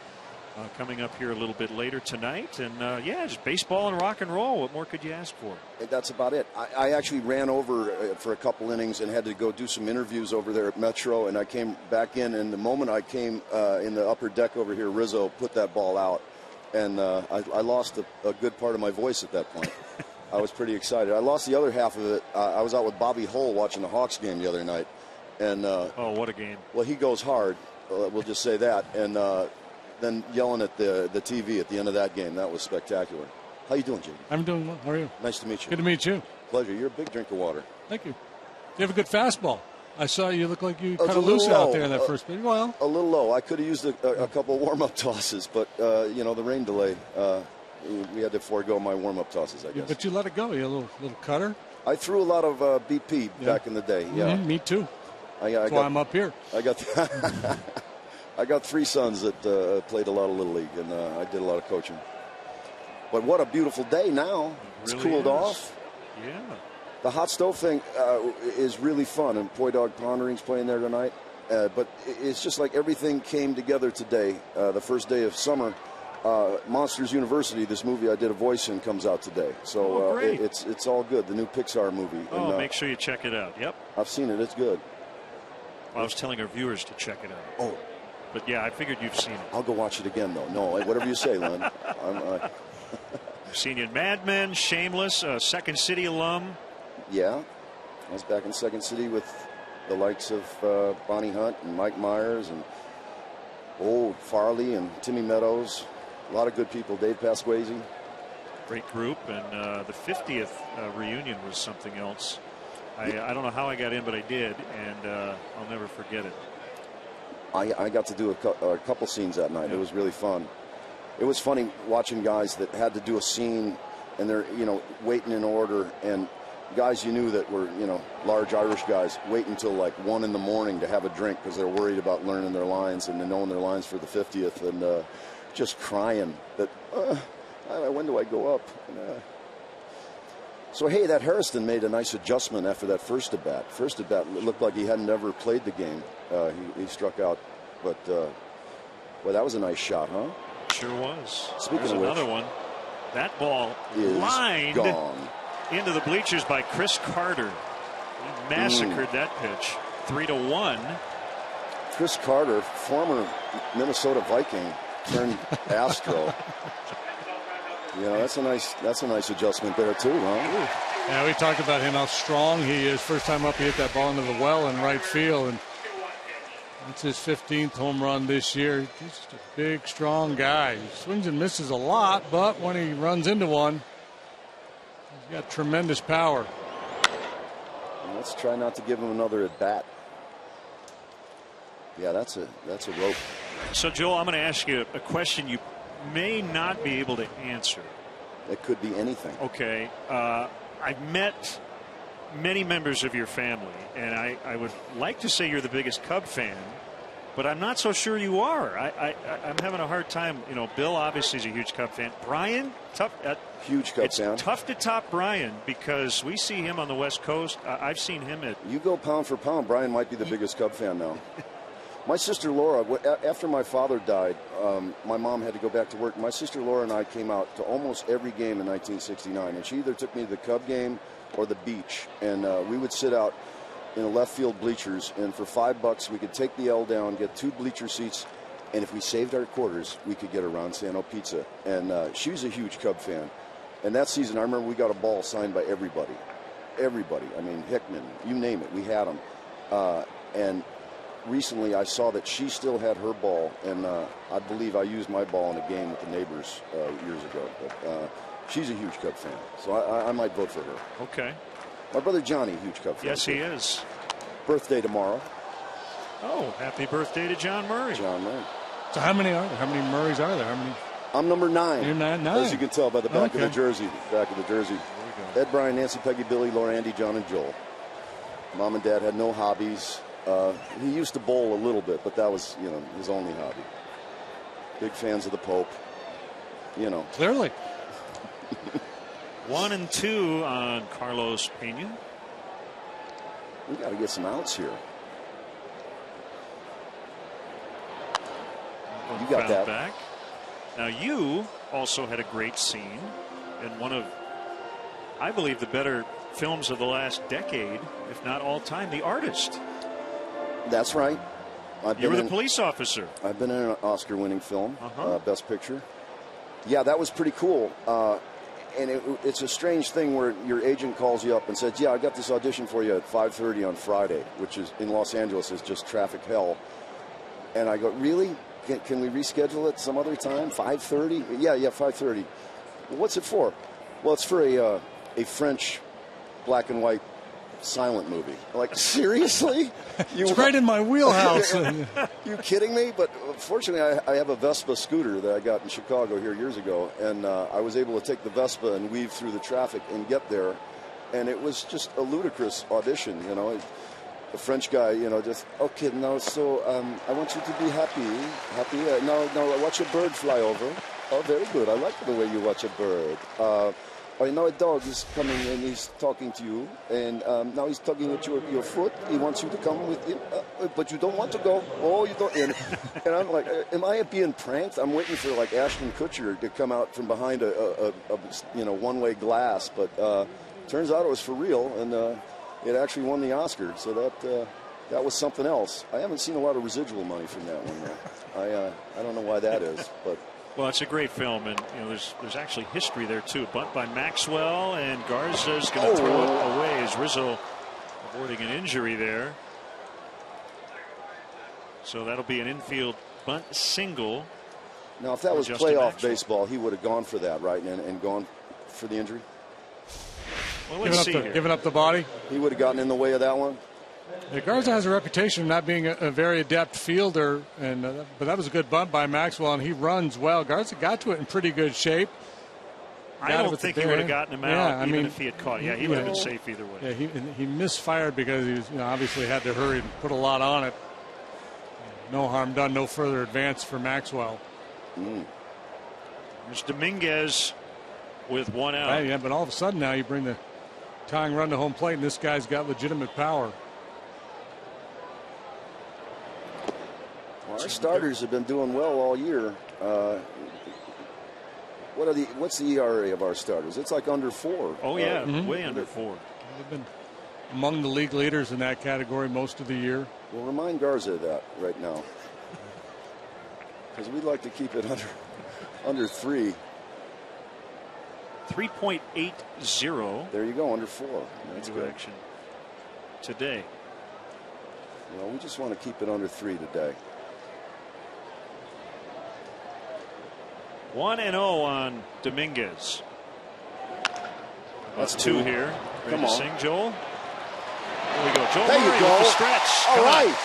Coming up here a little bit later tonight. And yeah, just baseball and rock and roll. What more could you ask for? That's about it. I actually ran over for a couple innings and had to go do some interviews over there at Metro. And I came back in, and the moment I came in the upper deck over here, Rizzo put that ball out. And I lost a good part of my voice at that point. I was pretty excited. I lost the other half of it. I was out with Bobby Hull watching the Hawks game the other night. And oh, what a game. Well, he goes hard. We'll just say that. And then yelling at the TV at the end of that game. That was spectacular. How you doing, Jimmy? I'm doing well. How are you? Nice to meet you. Good to meet you. Pleasure. You're a big drink of water. Thank you. You have a good fastball. I saw you look like you kind of loose out there in that first pitch. Well, a little low. I could have used a couple of warm-up tosses, but you know, the rain delay. We had to forego my warm-up tosses, I guess. But you let it go. You had a little cutter. I threw a lot of BP back in the day. Yeah, me too. That's why I'm up here. I got three sons that played a lot of Little League, and I did a lot of coaching. But what a beautiful day now. It's really cooled off. Yeah. The hot stove thing is really fun, and Poi Dog Pondering's playing there tonight. But it's just like everything came together today. The first day of summer, Monsters University, this movie I did a voice in, comes out today. So it's all good. The new Pixar movie. Oh, and, make sure you check it out. Yep. I've seen it. It's good. I was telling our viewers to check it out. Oh. But yeah, I figured you've seen it. I'll go watch it again, though. No, whatever you say, Len. I've seen you in Mad Men, Shameless, Second City alum. Yeah. I was back in Second City with the likes of Bonnie Hunt and Mike Myers and Farley and Timmy Meadows. A lot of good people. Dave Pasquazi. Great group. And the 50th reunion was something else. I don't know how I got in, but I did, and I'll never forget it. I got to do a couple scenes that night. It was really fun. It was funny watching guys that had to do a scene, and they're waiting in order, and guys you knew that were large Irish guys waiting until like 1 in the morning to have a drink because they're worried about learning their lines and knowing their lines for the 50th, and just crying that when do I go up? So, hey, that Harrison made a nice adjustment after that first at bat. First at bat, it looked like he hadn't ever played the game. He struck out, but well, that was a nice shot, huh? Sure was. Speaking There's of which, another one. That ball lined into the bleachers by Chris Carter. He massacred that pitch. 3-1. Chris Carter, former Minnesota Viking turned Astro. That's a nice adjustment there too, huh? Yeah, we talked about him, how strong he is. First time up, he hit that ball into the well in right field, and it's his 15th home run this year. He's just a big, strong guy. He swings and misses a lot, but when he runs into one, he's got tremendous power. Let's try not to give him another at bat. Yeah, that's a rope. So, Joel, I'm going to ask you a question you may not be able to answer. It could be anything. Okay. I've met many members of your family, and I would like to say you're the biggest Cub fan, but I'm not so sure you are. I'm having a hard time. Bill obviously is a huge Cub fan. Brian, tough. Huge Cub fan. It's tough to top Brian because we see him on the West Coast. I've seen him at. You go pound for pound, Brian might be the biggest Cub fan now. My sister Laura, after my father died, my mom had to go back to work. My sister Laura and I came out to almost every game in 1969, and she either took me to the Cub game or the beach, and we would sit out in the left field bleachers, and for $5 we could take the L down, get 2 bleacher seats, and if we saved our quarters, we could get a Ronzano pizza. And she was a huge Cub fan, and that season I remember we got a ball signed by everybody. I mean, Hickman, you name it, we had them. And recently I saw that she still had her ball, and I believe I used my ball in a game with the neighbors years ago. But she's a huge Cub fan, so I might vote for her. Okay. My brother Johnny, huge Cub fan. Yes, he is. Birthday tomorrow. Oh, happy birthday to John Murray. John Murray. So how many are there? How many Murrays are there? How many? I'm number 9. You're 9. As you can tell by the back of the jersey. Ed, Brian, Nancy, Peggy, Billy, Laura, Andy, John, and Joel. Mom and Dad had no hobbies. He used to bowl a little bit, but that was, his only hobby. Big fans of the Pope. Clearly. 1 and 2 on Carlos Pena. We got to get some outs here. You got that. Back. Now you also had a great scene in one of, I believe, the better films of the last decade, if not all time, The Artist. That's right. You were the police officer. I've been in an Oscar-winning film, Best Picture. Yeah, that was pretty cool. And it's a strange thing where your agent calls you up and says, "Yeah, I got this audition for you at 5:30 on Friday," which is in Los Angeles is just traffic hell. And I go, "Really? Can we reschedule it some other time? 5:30? Yeah, 5:30. Well, what's it for? Well, it's for a French black and white silent movie." Like, seriously? It's right in my wheelhouse. You kidding me? But fortunately, I have a Vespa scooter that I got in Chicago here years ago, and I was able to take the Vespa and weave through the traffic and get there. And it was just a ludicrous audition, The French guy, just, "Okay, now, so I want you to be happy. Now, watch a bird fly over. Oh, very good. I like the way you watch a bird. Now a dog is coming and he's talking to you, and now he's tugging at your foot. He wants you to come with him, but you don't want to go. Oh, you don't." And I'm like, am I being pranked? I'm waiting for like Ashton Kutcher to come out from behind a one-way glass, but turns out it was for real, and it actually won the Oscar. So that was something else. I haven't seen a lot of residual money from that one though. I don't know why that is, but. Well, it's a great film, and there's actually history there too. Bunt by Maxwell, and Garza's going to throw it away as Rizzo avoiding an injury there. So that'll be an infield bunt single. Now, if that was playoff baseball, he would have gone for that, right, and gone for the injury. Well, let's see here. Giving up the body. He would have gotten in the way of that one. Yeah, Garza has a reputation of not being a very adept fielder, but that was a good bunt by Maxwell, and he runs well. Garza got to it in pretty good shape. I don't think he would have gotten him out even if he had caught. Yeah, he would have been safe either way. Yeah, he misfired because he was, obviously had to hurry and put a lot on it. No harm done, no further advance for Maxwell. There's Dominguez with 1 out. Right, yeah, but all of a sudden now you bring the tying run to home plate, and this guy's got legitimate power. Well, our starters have been doing well all year. What's the ERA of our starters? It's like under 4. Oh yeah, way under 4. They've been among the league leaders in that category most of the year. Well, remind Garza of that right now, because we'd like to keep it under 3. 3.80. There you go, under 4. That's good. Action today. Well, we just want to keep it under 3 today. 1-0 on Dominguez. That's 2 here. Ready Come to on. sing, Joel? There we go. Joel There Murray you go. with the stretch. All Come on. right.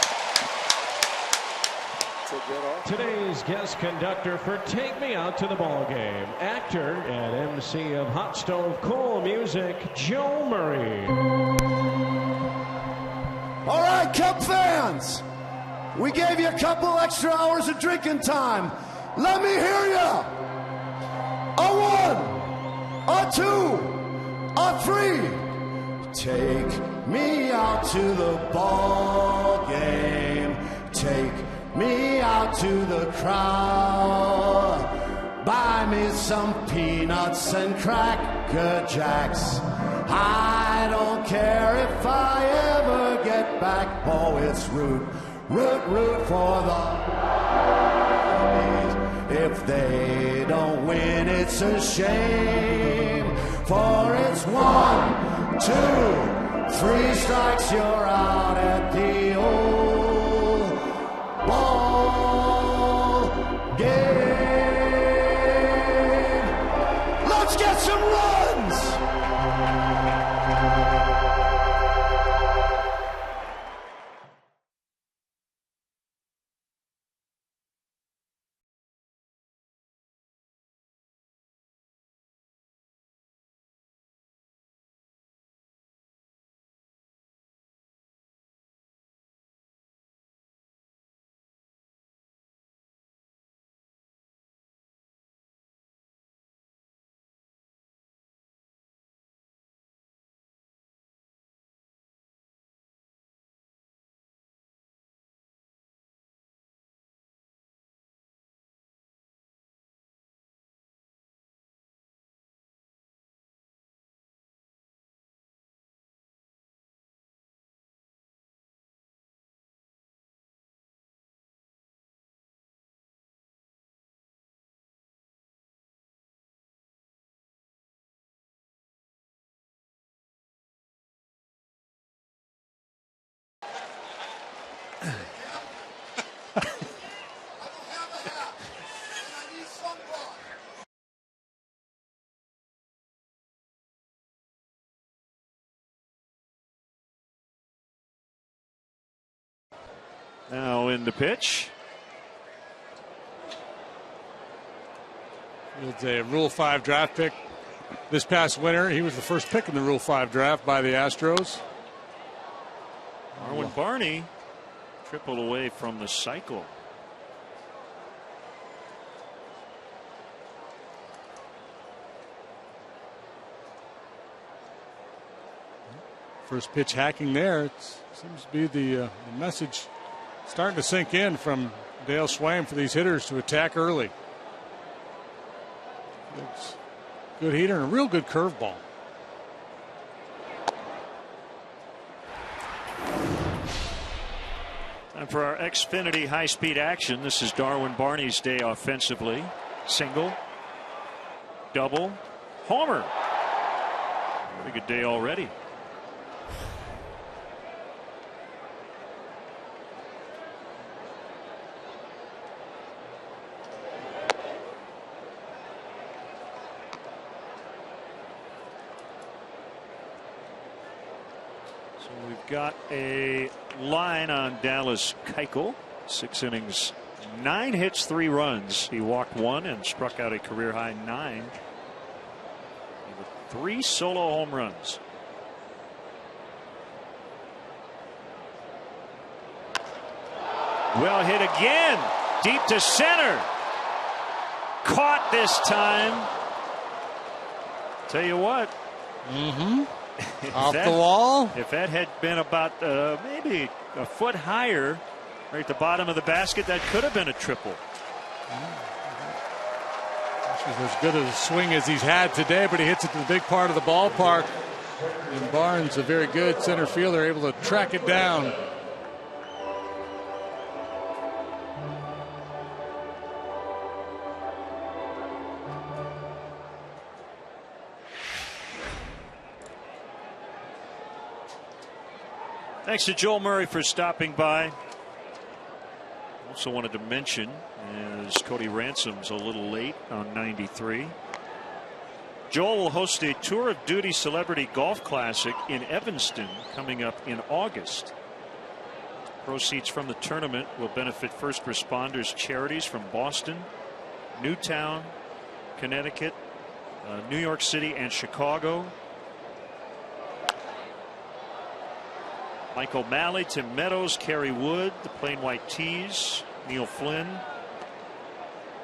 Take that off. Today's guest conductor for Take Me Out to the Ball Game, actor and MC of Hot Stove Cool Music, Joel Murray. All right, Cub fans, we gave you a couple extra hours of drinking time. Let me hear you. A 1, a 2, a 3. Take me out to the ball game. Take me out to the crowd. Buy me some peanuts and Cracker Jacks. I don't care if I ever get back. Oh, it's root for the... If they don't win, it's a shame. For it's 1, 2, 3 strikes, you're out at the old ball game. Let's get some runs. Now in the pitch. It's a Rule 5 draft pick this past winter. He was the first pick in the Rule 5 draft by the Astros. Darwin Barney tripled away from the cycle. First pitch hacking there. It seems to be the message starting to sink in from Dale Swaim for these hitters to attack early. It's a good heater and a real good curveball. Time for our Xfinity high-speed action. This is Darwin Barney's day offensively. Single, double, homer. Pretty good day already. So we've got a line on Dallas Keuchel. 6 innings, 9 hits, 3 runs. He walked 1 and struck out a career high 9. With 3 solo home runs. Well hit again. Deep to center. Caught this time. Tell you what. Off the wall. If that had been about maybe a foot higher, right at the bottom of the basket, that could have been a triple. This is as good a swing as he's had today, but he hits it to the big part of the ballpark. And Barnes, a very good center fielder, able to track it down. Thanks to Joel Murray for stopping by. Also wanted to mention, as Cody Ransom's a little late on 93, Joel will host a Tour of Duty Celebrity Golf Classic in Evanston coming up in August. Proceeds from the tournament will benefit first responders charities from Boston, Newtown, Connecticut, New York City, and Chicago. Michael Malley, Tim Meadows, Kerry Wood, the Plain White Tees, Neil Flynn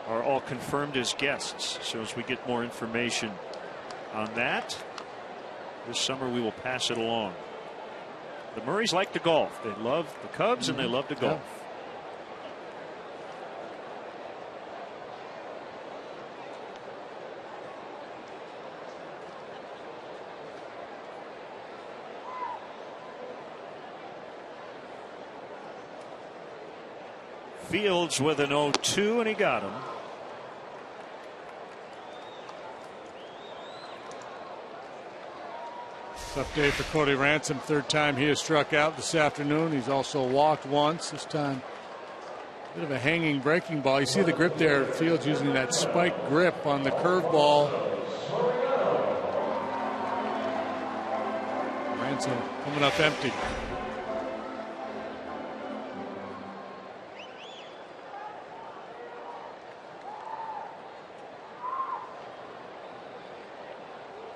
are all confirmed as guests. So as we get more information on that this summer, we will pass it along. The Murrays like to golf. They love the Cubs and they love to golf. Fields with an 0-2, and he got him. Tough day for Cody Ransom. Third time he has struck out this afternoon. He's also walked once. This time, a bit of a hanging breaking ball. You see the grip there. Fields using that spike grip on the curveball. Ransom coming up empty.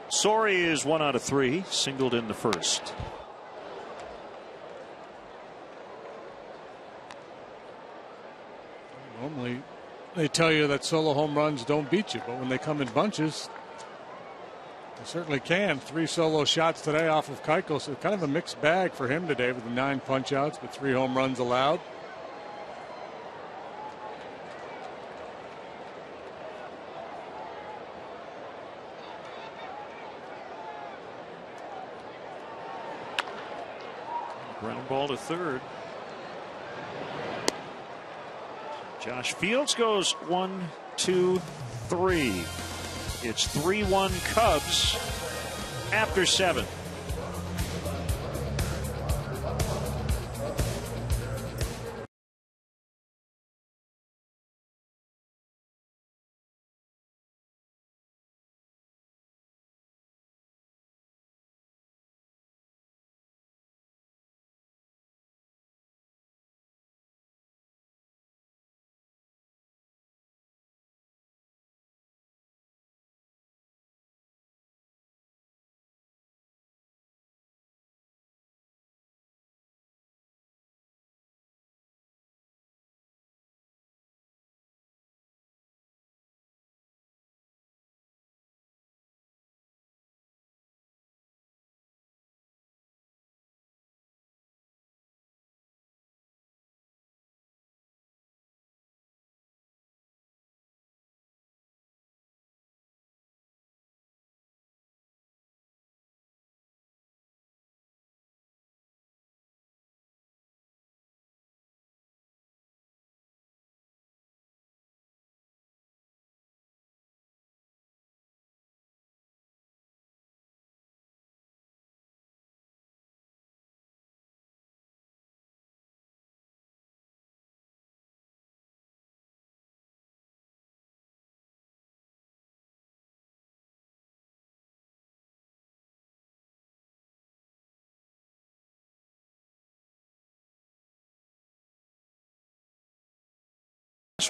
Sorry is 1 out of 3, singled in the first. Normally they tell you that solo home runs don't beat you, but when they come in bunches, they certainly can. 3 solo shots today off of Keuchel, so kind of a mixed bag for him today with the 9 punch outs, but 3 home runs allowed. Ground ball to third. Josh Fields goes 1, 2, 3. It's 3-1 Cubs after 7.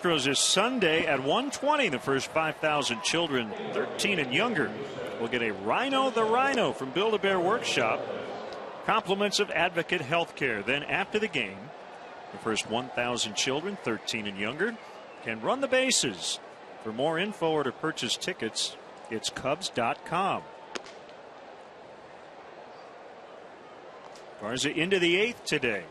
Astros is Sunday at 1:20. The first 5,000 children 13 and younger will get a Rhino the Rhino from Build-A-Bear Workshop. Compliments of Advocate Healthcare. Then after the game, the first 1,000 children 13 and younger can run the bases. For more info or to purchase tickets, it's Cubs.com. Garza into the 8th today.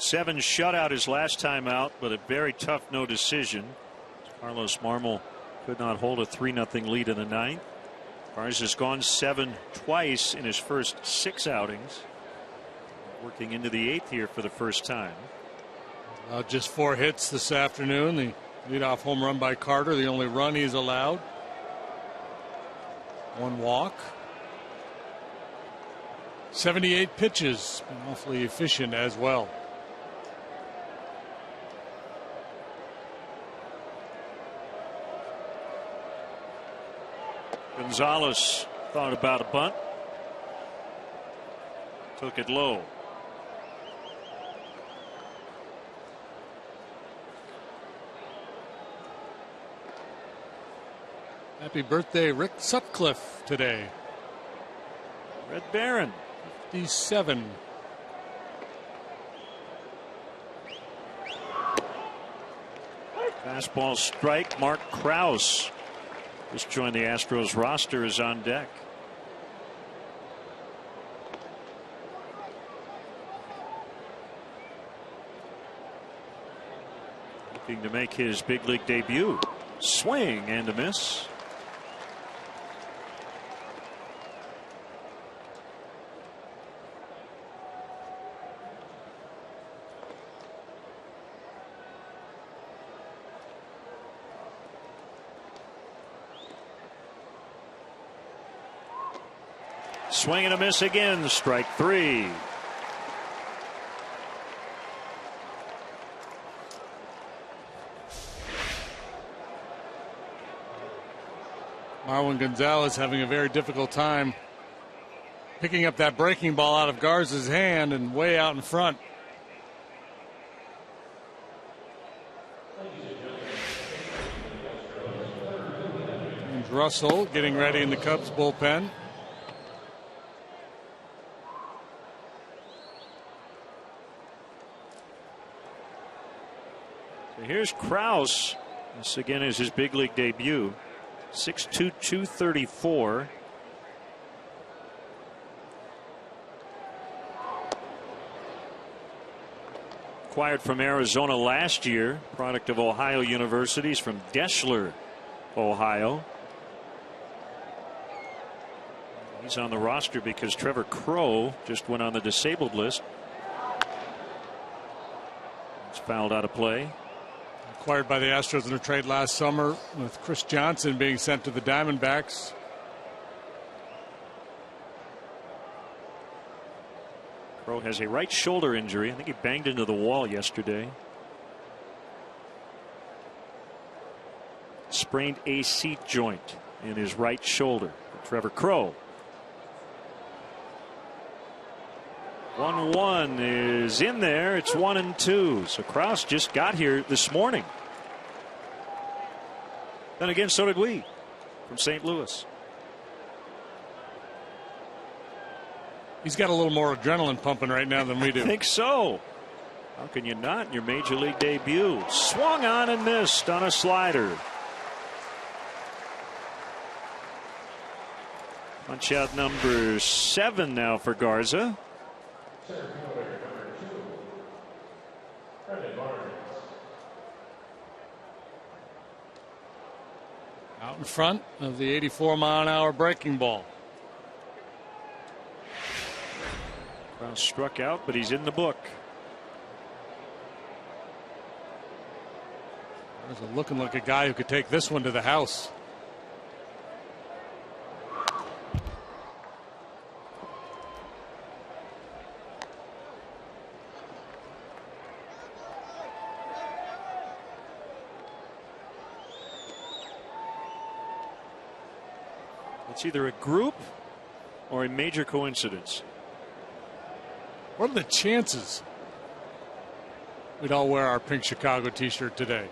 Seven shutout his last time out, but a very tough no decision. Carlos Marmol could not hold a 3-0 lead in the 9th. Garza's gone 7 twice in his first 6 outings. Working into the 8th here for the first time. Just 4 hits this afternoon. The leadoff home run by Carter, the only run he's allowed. 1 walk. 78 pitches. Been awfully efficient as well. Gonzalez thought about a bunt. Took it low. Happy birthday, Rick Sutcliffe, today. Red Baron. 57. Fastball strike. Mark Krause just joined the Astros roster, is on deck. Looking to make his big league debut. Swing and a miss. Swing and a miss again. Strike 3. Marwin Gonzalez having a very difficult time picking up that breaking ball out of Garza's hand and way out in front. And Russell getting ready in the Cubs bullpen. So here's Krause. This again is his big league debut. 6'2", 234. Acquired from Arizona last year, product of Ohio Universities from Deschler, Ohio. He's on the roster because Trevor Crowe just went on the disabled list. It's fouled out of play. Acquired by the Astros in a trade last summer, with Chris Johnson being sent to the Diamondbacks. Crowe has a right shoulder injury. I think he banged into the wall yesterday. Sprained a seat joint in his right shoulder. Trevor Crowe. 1-1 is in there. It's 1-2. So Krause just got here this morning. Then again, so did we from St. Louis. He's got a little more adrenaline pumping right now than we do. I think so. How can you not in your major league debut? Swung on and missed on a slider. Punch out number 7 now for Garza. Out in front of the 84-mile-an-hour breaking ball. Krause struck out, but he's in the book. There's looking like a guy who could take this one to the house. It's either a group or a major coincidence. What are the chances we'd all wear our pink Chicago t-shirt today?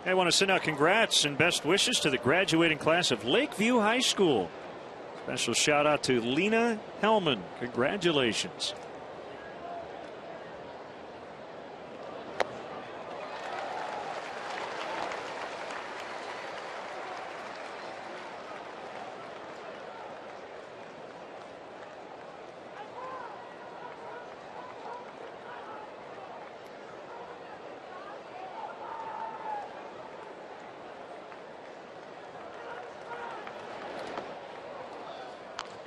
I want to send out congrats and best wishes to the graduating class of Lakeview High School. Special shout out to Lena Hellman. Congratulations.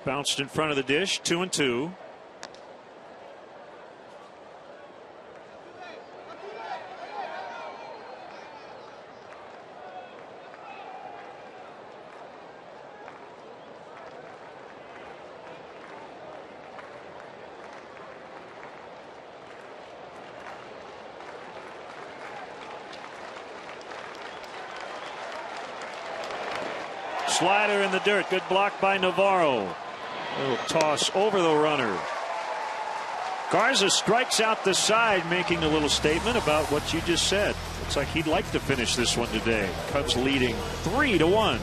Bounced in front of the dish, 2-2. Slider in the dirt. Good block by Navarro. Little toss over the runner. Garza strikes out the side, making a little statement about what you just said. Looks like he'd like to finish this one today. Cubs leading 3-1.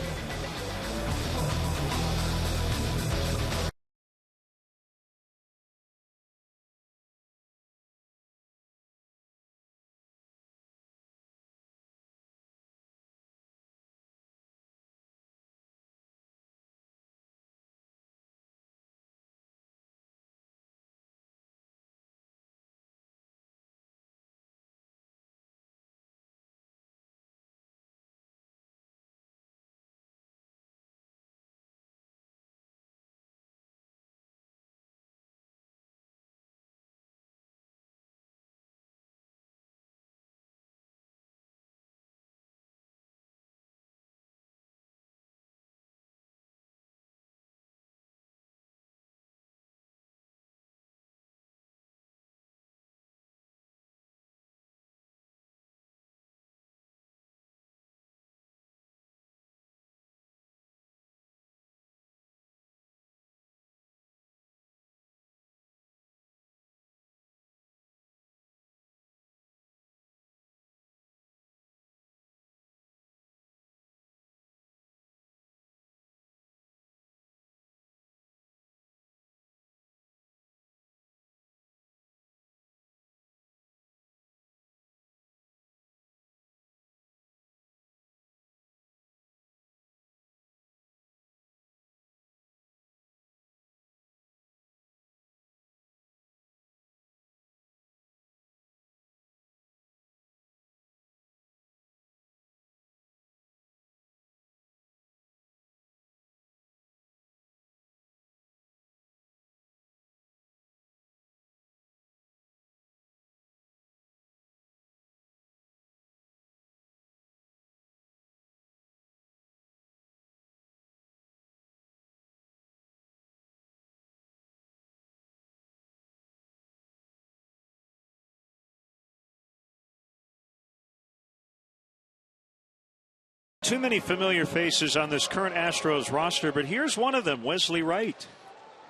Too many familiar faces on this current Astros roster, but here's one of them, Wesley Wright.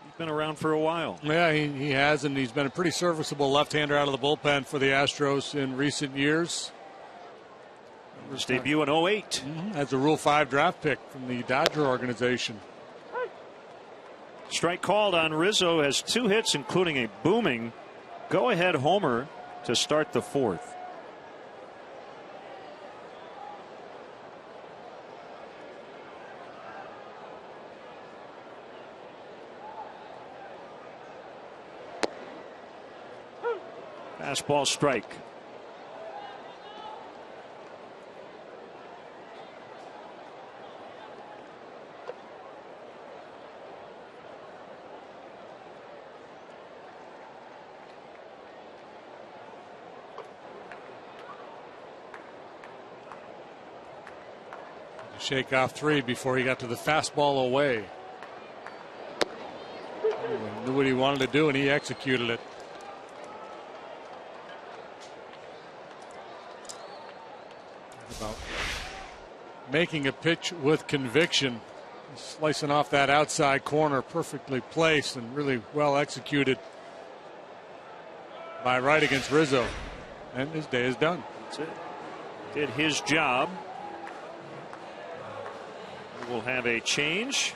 He's been around for a while. Yeah, he has, and he's been a pretty serviceable left-hander out of the bullpen for the Astros in recent years. His debut in 08. As a Rule 5 draft pick from the Dodger organization. Strike called on Rizzo, has 2 hits, including a booming go-ahead homer to start the 4th. Fastball strike. Shake off 3 before he got to the fastball away. He knew what he wanted to do, and he executed it. making a pitch with conviction. Slicing off that outside corner, perfectly placed and really well executed by Wright against Rizzo. And his day is done. That's it. Did his job. We'll have a change.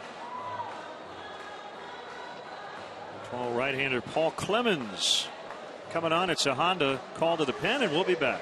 Tall right-hander Paul Clemens coming on. It's a Honda call to the pen, and we'll be back.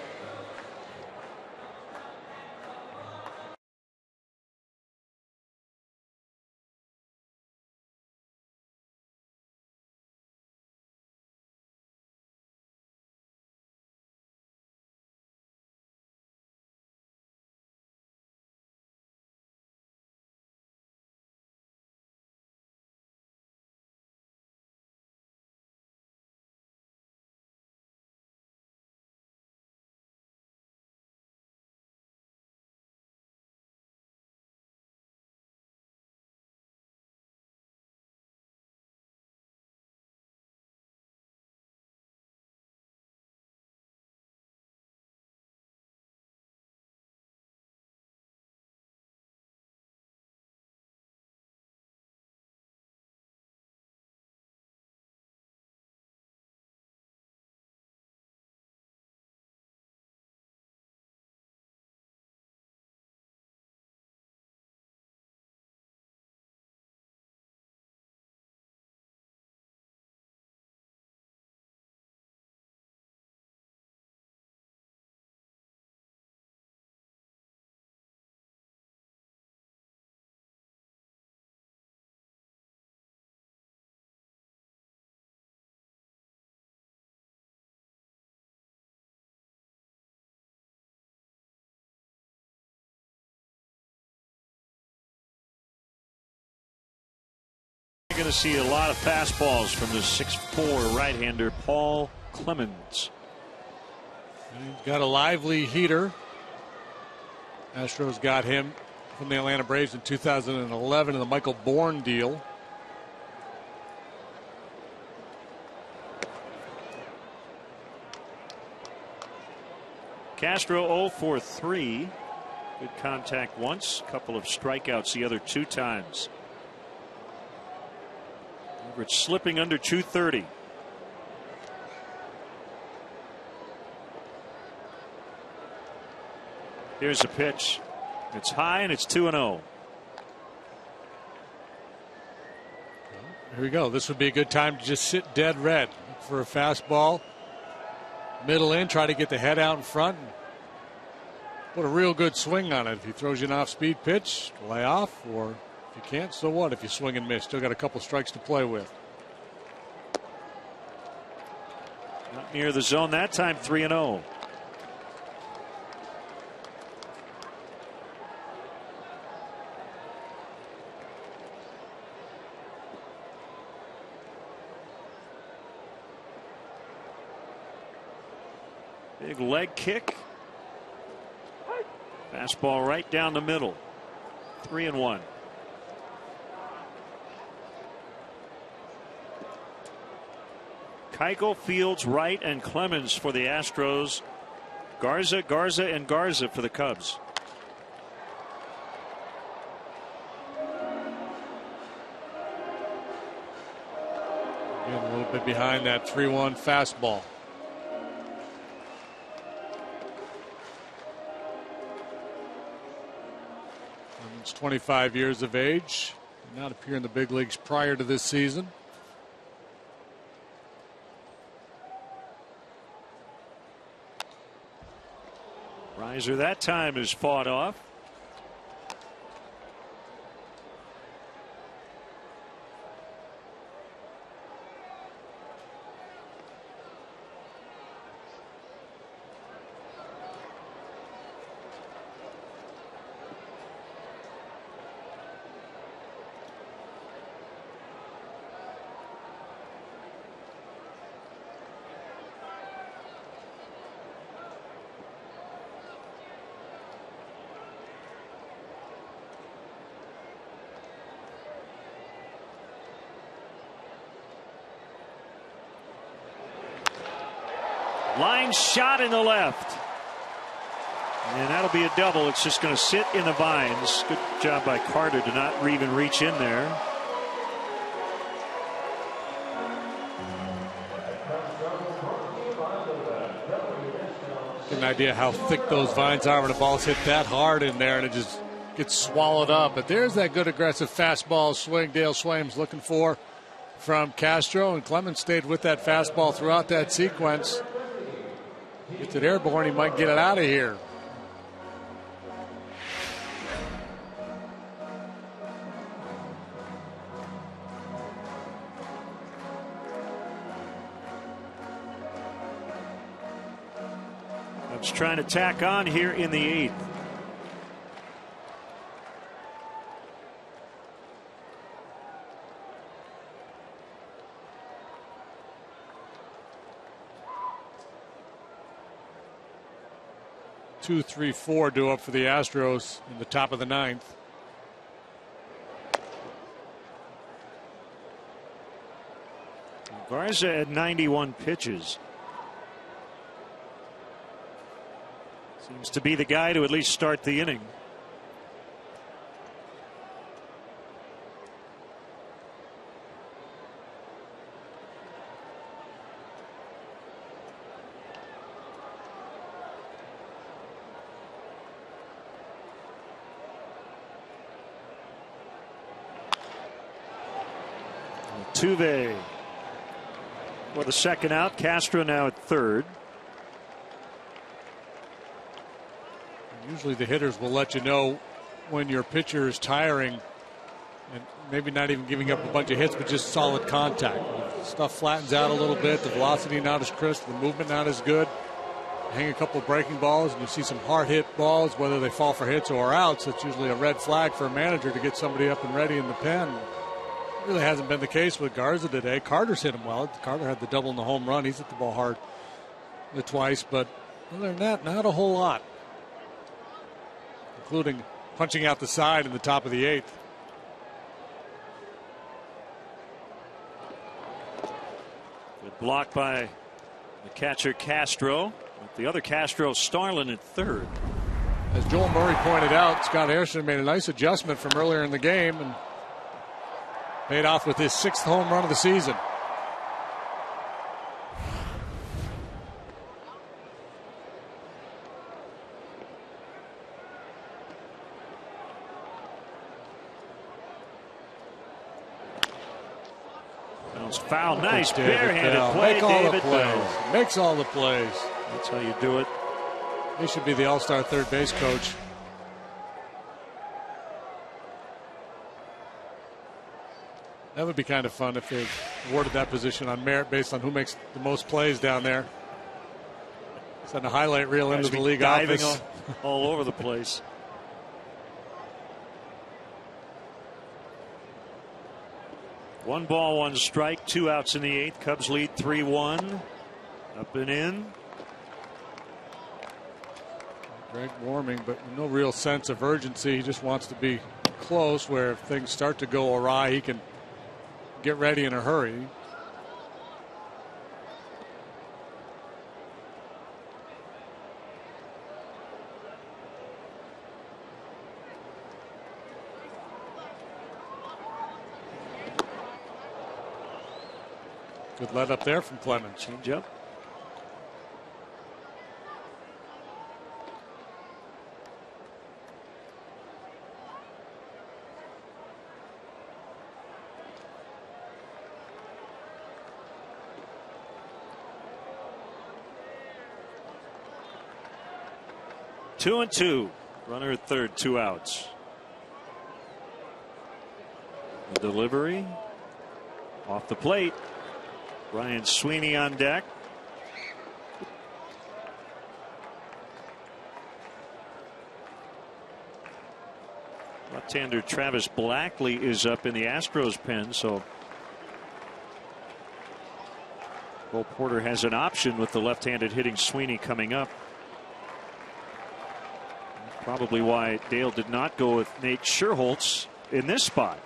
Going to see a lot of fastballs from the 6'4" right-hander Paul Clemens. He's got a lively heater. Astros got him from the Atlanta Braves in 2011 in the Michael Bourne deal. Castro 0 for 3. Good contact once, couple of strikeouts the other 2 times. Average slipping under 230. Here's a pitch. It's high and it's 2-0. Here we go. This would be a good time to just sit dead red. Look for a fastball. Middle in, try to get the head out in front. Put a real good swing on it. If he throws you an off-speed pitch, lay off, or if you can't, so what if you swing and miss? Still got a couple strikes to play with. Not near the zone that time, 3-0. Big leg kick. Fastball right down the middle. 3-1. Keuchel, Fields, Wright, and Clemens for the Astros. Garza, and Garza for the Cubs. Again, a little bit behind that 3-1 fastball. Clemens, 25 years of age. Did not appear in the big leagues prior to this season. Riser that time is fought off. Line shot in the left. And that'll be a double. It's just going to sit in the vines. Good job by Carter to not even reach in there. Get an idea how thick those vines are when the ball's hit that hard in there and it just gets swallowed up. But there's that good aggressive fastball swing Dale Swaim's looking for from Castro, and Clemens stayed with that fastball throughout that sequence. Gets it airborne, he might get it out of here. Cubs trying to tack on here in the 8th. Two, 3, 4 due up for the Astros in the top of the 9th. Garza at 91 pitches. Seems to be the guy to at least start the inning. Altuve for the second out. Castro now at third. Usually the hitters will let you know when your pitcher is tiring and maybe not even giving up a bunch of hits, but just solid contact. Stuff flattens out a little bit, the velocity not as crisp, the movement not as good. Hang a couple of breaking balls and you see some hard hit balls, whether they fall for hits or outs. That's usually a red flag for a manager to get somebody up and ready in the pen. It really hasn't been the case with Garza today. Carter's hit him well. Carter had the double and the home run. He's hit the ball hard twice, but other than that, not a whole lot, including punching out the side in the top of the 8th. Good block by the catcher Castro. With the other Castro, Starlin at third. As Joel Murray pointed out, Scott Hairston made a nice adjustment from earlier in the game and paid off with his 6th home run of the season. Foul, nice barehanded play. Make all David the plays. Bell. Makes all the plays. That's how you do it. He should be the all-star third base coach. That would be kind of fun if they awarded that position on merit based on who makes the most plays down there. Send a highlight reel into the league office. all over the place. One ball, one strike, 2 outs in the 8th. Cubs lead 3-1. Up and in. Greg warming, but no real sense of urgency. He just wants to be close where if things start to go awry, he can get ready in a hurry. Good let up there from Clemens. Change up. Two and two. Runner at third, 2 outs. The delivery off the plate. Ryan Sweeney on deck. Left-hander Travis Blackley is up in the Astros pen, so Cole Porter has an option with the left-handed hitting Sweeney coming up. Probably why Dale did not go with Nate Scherholtz in this spot.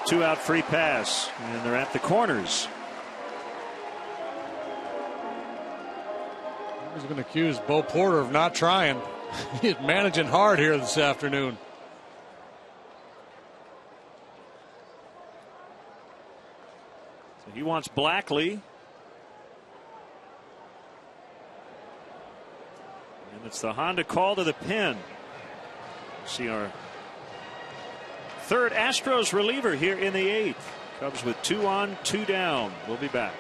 2-out free pass, and they're at the corners. He's going to accuse Bo Porter of not trying. He's managing hard here this afternoon. So he wants Blackley. And it's the Honda call to the pin. See our third Astros reliever here in the 8th. Cubs with 2 on, 2 down. We'll be back.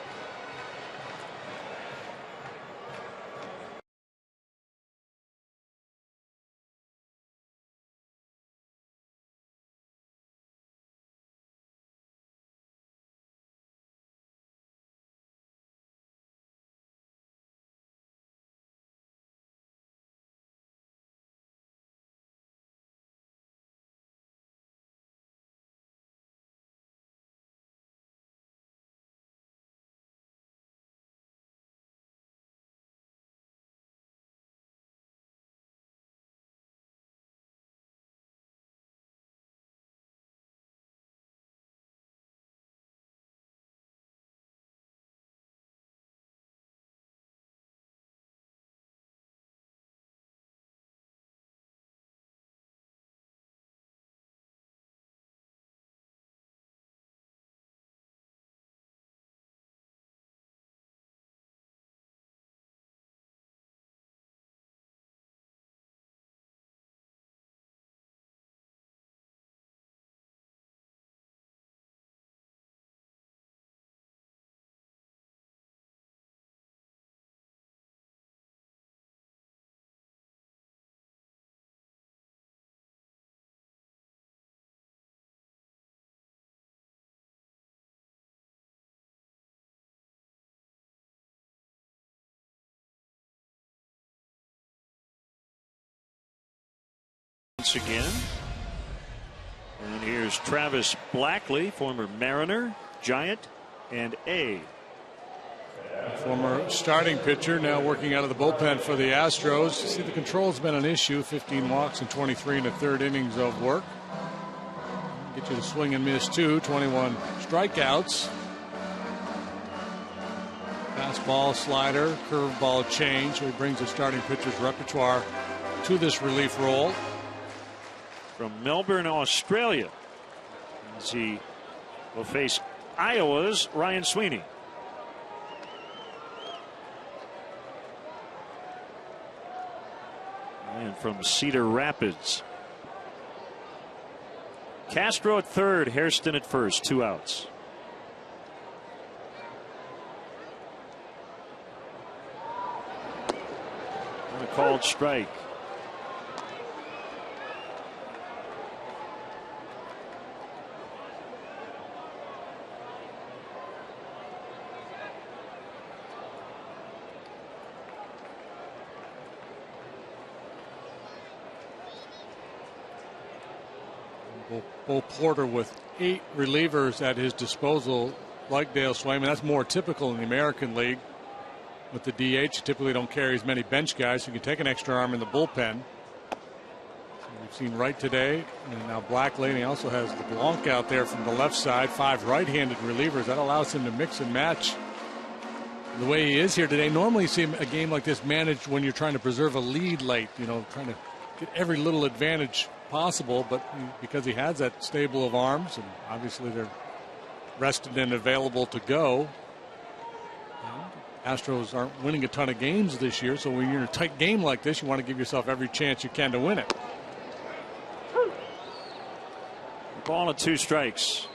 Once again. And here's Travis Blackley, former Mariner, Giant, and A. Former starting pitcher, now working out of the bullpen for the Astros. You see, the control's been an issue. 15 walks and 23 1/3 innings of work. Get you to swing and miss too. 21 strikeouts. Fastball, slider, curveball change. So he brings the starting pitcher's repertoire to this relief role. From Melbourne, Australia, as he will face Iowa's Ryan Sweeney. And from Cedar Rapids. Castro at third, Hairston at first, 2 outs. And a called strike. Bo Porter with 8 relievers at his disposal, like Dale Swayman. That's more typical in the American League. With the DH, you typically don't carry as many bench guys, so you can take an extra arm in the bullpen. So we've seen Wright today, and now Blackley, and he also has LeBlanc out there from the left side. 5 right-handed relievers. That allows him to mix and match the way he is here today. Normally you see a game like this managed when you're trying to preserve a lead late, trying to get every little advantage possible, but because he has that stable of arms, and obviously they're rested and available to go. Astros aren't winning a ton of games this year, so when you're in a tight game like this, you want to give yourself every chance you can to win it. Ball and 2 strikes.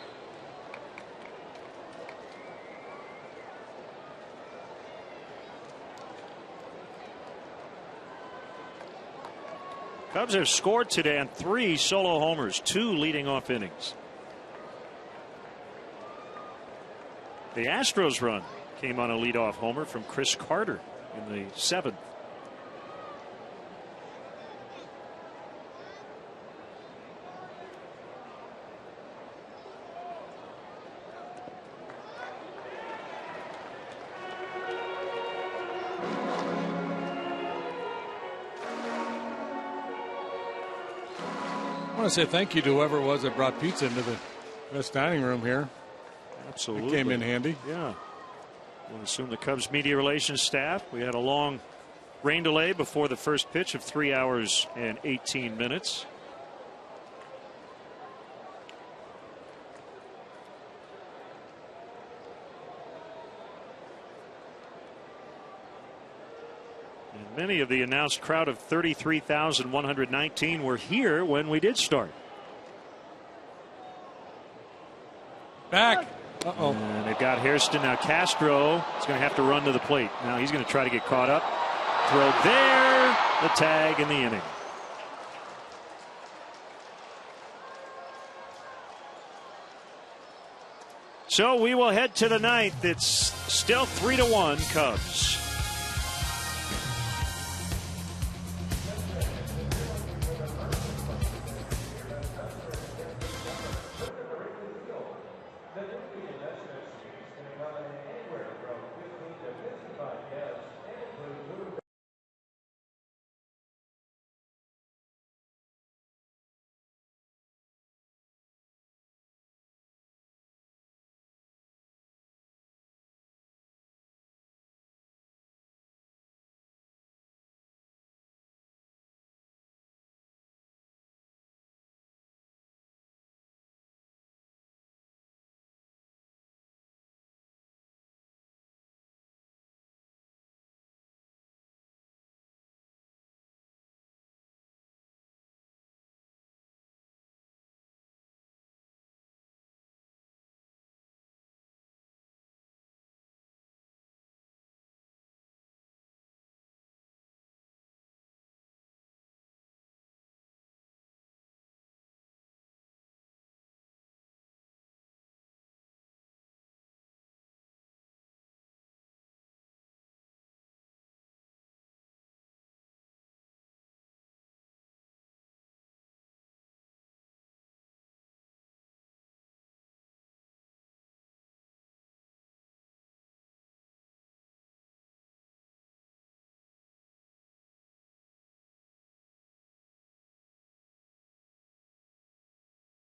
Cubs have scored today on 3 solo homers, 2 leading off innings. The Astros run came on a leadoff homer from Chris Carter in the 7th. I want to say thank you to whoever it was that brought pizza into the Best dining room here. Absolutely. It came in handy. Yeah. We'll assume the Cubs media relations staff. We had a long rain delay before the first pitch of 3 hours and 18 minutes. And many of the announced crowd of 33,119 were here when we did start. Back. Uh-oh. And they've got Hairston. Now Castro is going to have to run to the plate. Now he's going to try to get caught up. Throw there. The tag in the inning. So we will head to the ninth. It's still 3-1 Cubs.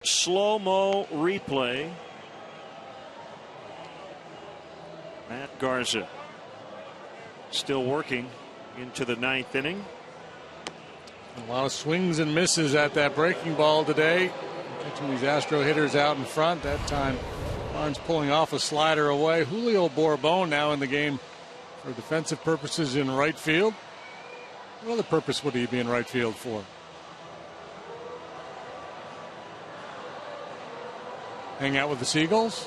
Slow-mo replay. Matt Garza still working into the ninth inning. A lot of swings and misses at that breaking ball today. Catching these Astro hitters out in front. That time Barnes pulling off a slider away. Julio Bourbon now in the game for defensive purposes in right field. What other purpose would he be in right field for? Hang out with the Seagulls.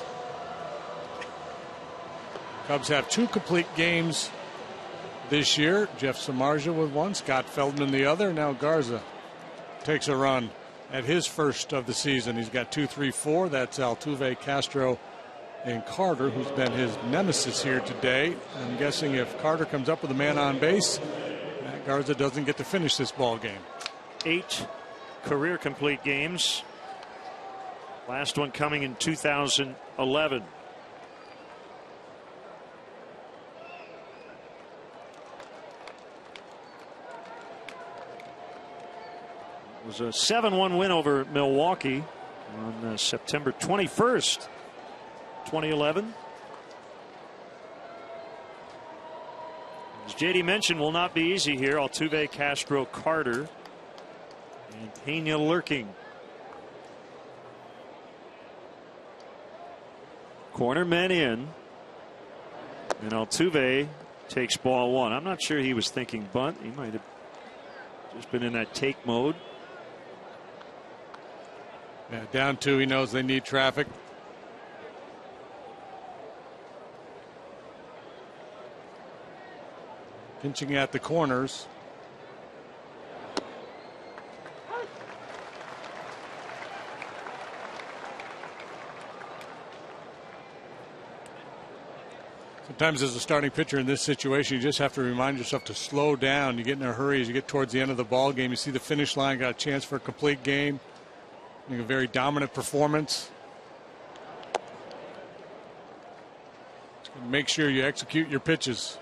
Cubs have 2 complete games this year. Jeff Samardzija with one, Scott Feldman the other. Now Garza takes a run at his first of the season. He's got 2, 3, 4. That's Altuve, Castro, and Carter, who's been his nemesis here today. I'm guessing if Carter comes up with a man on base, Matt Garza doesn't get to finish this ball game. 8 career complete games. Last one coming in 2011. It was a 7-1 win over Milwaukee on September 21st, 2011. As JD mentioned, will not be easy here. Altuve, Castro, Carter, and Pena lurking. Corner men in, and Altuve takes ball 1. I'm not sure he was thinking bunt. He might have just been in that take mode. Yeah, down 2. He knows they need traffic. Pinching at the corners. Sometimes as a starting pitcher in this situation, you just have to remind yourself to slow down. You get in a hurry as you get towards the end of the ball game. You see the finish line, got a chance for a complete game. A very dominant performance. Make sure you execute your pitches.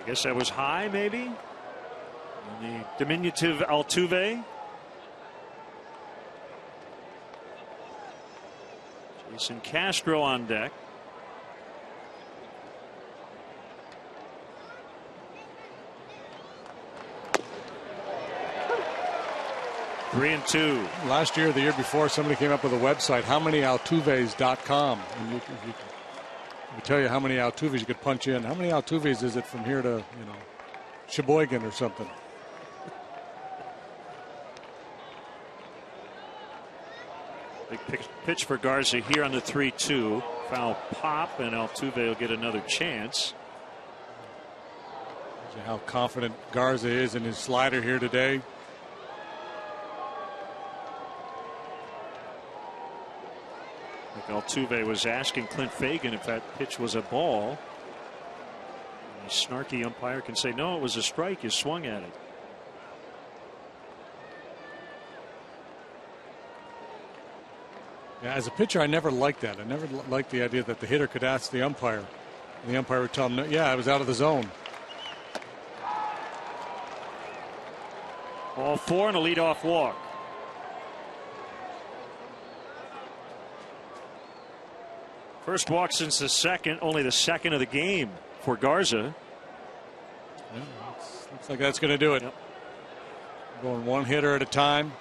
guess that was high, maybe. And the diminutive Altuve. Jason Castro on deck. Three and two. Last year, the year before, somebody came up with a website, howmanyaltuves.com, and you can tell you how many Altuves you could punch in. How many Altuves is it from here to, Sheboygan or something? Big pitch for Garza here on the 3-2. Foul pop, and Altuve will get another chance. How confident Garza is in his slider here today. Altuve was asking Clint Fagan if that pitch was a ball. The snarky umpire can say, no, it was a strike. You swung at it. Yeah, as a pitcher, I never liked that. I never liked the idea that the hitter could ask the umpire, and the umpire would tell him, no, yeah, I was out of the zone. Ball four and a leadoff walk. First walk since the second, only the second of the game for Garza. Yeah, looks like that's going to do it. Yep. Going one hitter at a time.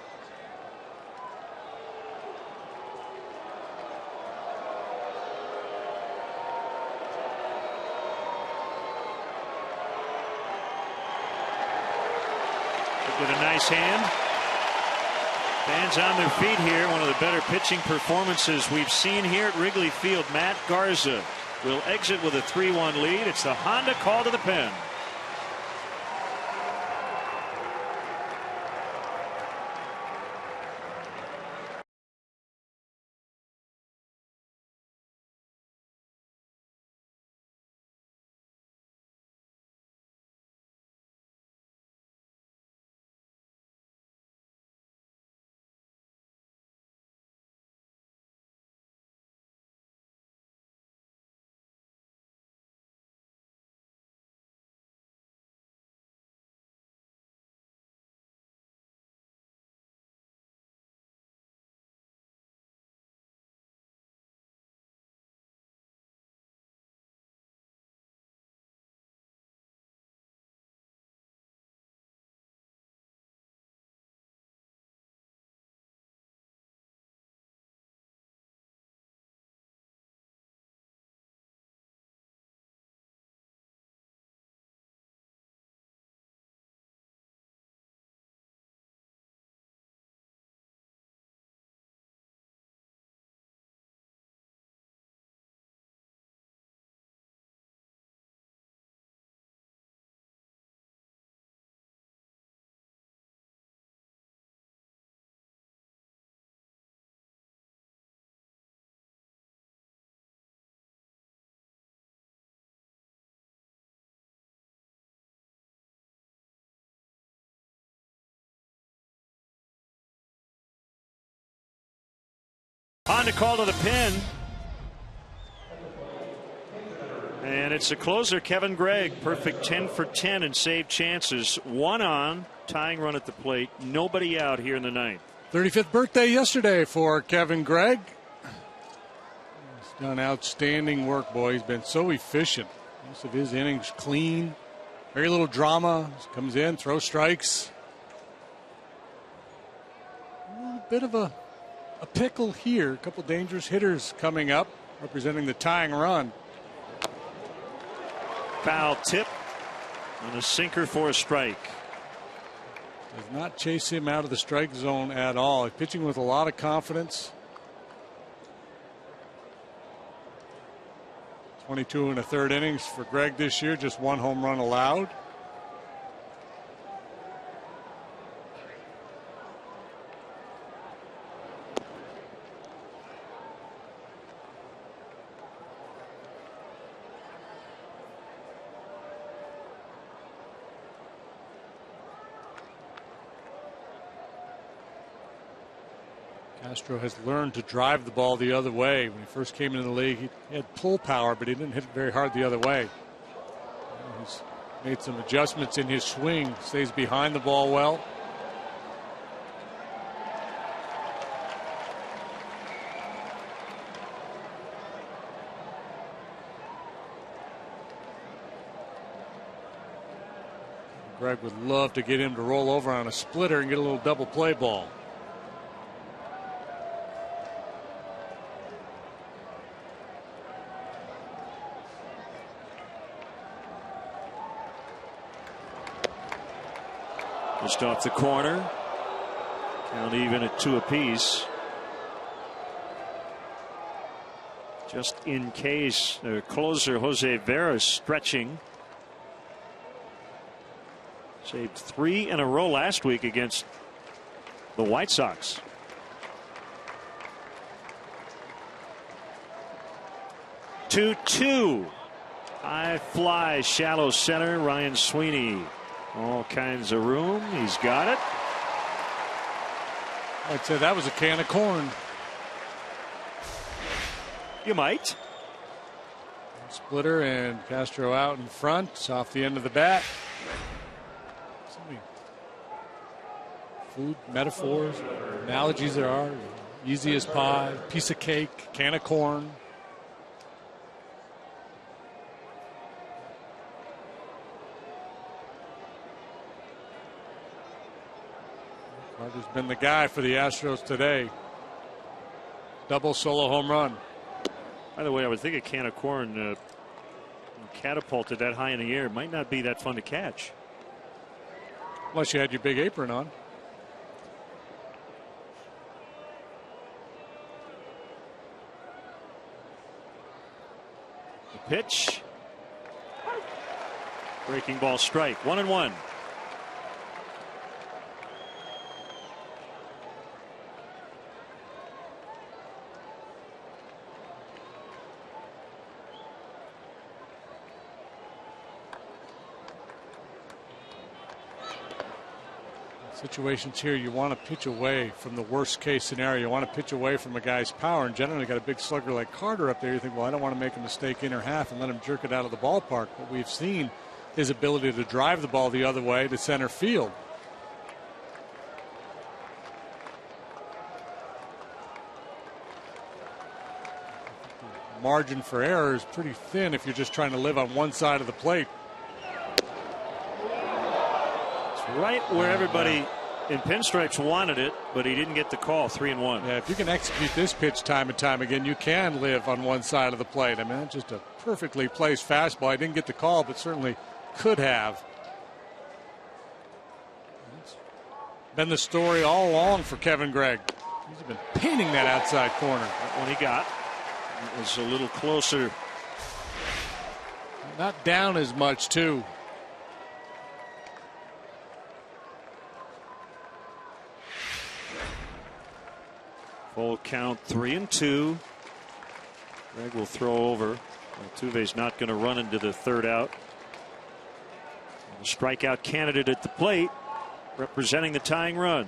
With a nice hand. Fans on their feet here. One of the better pitching performances we've seen here at Wrigley Field. Matt Garza will exit with a 3-1 lead. It's the Honda call to the pen. Honda call to the pin. And it's the closer, Kevin Gregg. Perfect 10 for 10 and saved chances. One on, tying run at the plate. Nobody out here in the ninth. 35th birthday yesterday for Kevin Gregg. He's done outstanding work, boy. He's been so efficient. Most of his innings clean. Very little drama. Just comes in, throws strikes. A little bit of a pickle here. A couple dangerous hitters coming up, representing the tying run. Foul tip on a sinker for a strike. Does not chase him out of the strike zone at all. He's pitching with a lot of confidence. 22 1/3 innings for Gregg this year. Just one home run allowed. Castro has learned to drive the ball the other way. When he first came into the league, he had pull power, but he didn't hit it very hard the other way. He's Made some adjustments in his swing. Stays behind the ball well. Greg would love to get him to roll over on a splitter and get a little double play ball. Just off the corner. Count even at 2 apiece. Just in case the closer Jose Vera stretching. Saved 3 in a row last week against the White Sox. Two. High fly, shallow center. Ryan Sweeney. All kinds of room. He's got it. I'd say that was a can of corn. You might. Splitter and Castro out in front. It's off the end of the bat. So many food metaphors, analogies there are. Easy as pie, piece of cake, can of corn. Carter's been the guy for the Astros today. Double solo home run. By the way, I would think a can of corn catapulted that high in the air might not be that fun to catch. Unless you had your big apron on. The pitch. Breaking ball strike. 1-1. Situations here, you want to pitch away from the worst case scenario. You want to pitch away from a guy's power, and generally got a big slugger like Carter up there. You think, well, I don't want to make a mistake in or half and let him jerk it out of the ballpark. But we've seen his ability to drive the ball the other way to center field. The margin for error is pretty thin if you're just trying to live on one side of the plate. Right where everybody in pinstripes wanted it, but he didn't get the call. 3-1. Yeah, if you can execute this pitch time and time again, you can live on one side of the plate. I mean, that's just a perfectly placed fastball. I didn't get the call, but certainly could have. It's been the story all along for Kevin Gregg. He's been painting that outside corner. That one he got. It was a little closer. Not down as much, too. Full count, 3-2. Gregg will throw over. Altuve's not going to run into the third out. And the strikeout candidate at the plate, representing the tying run.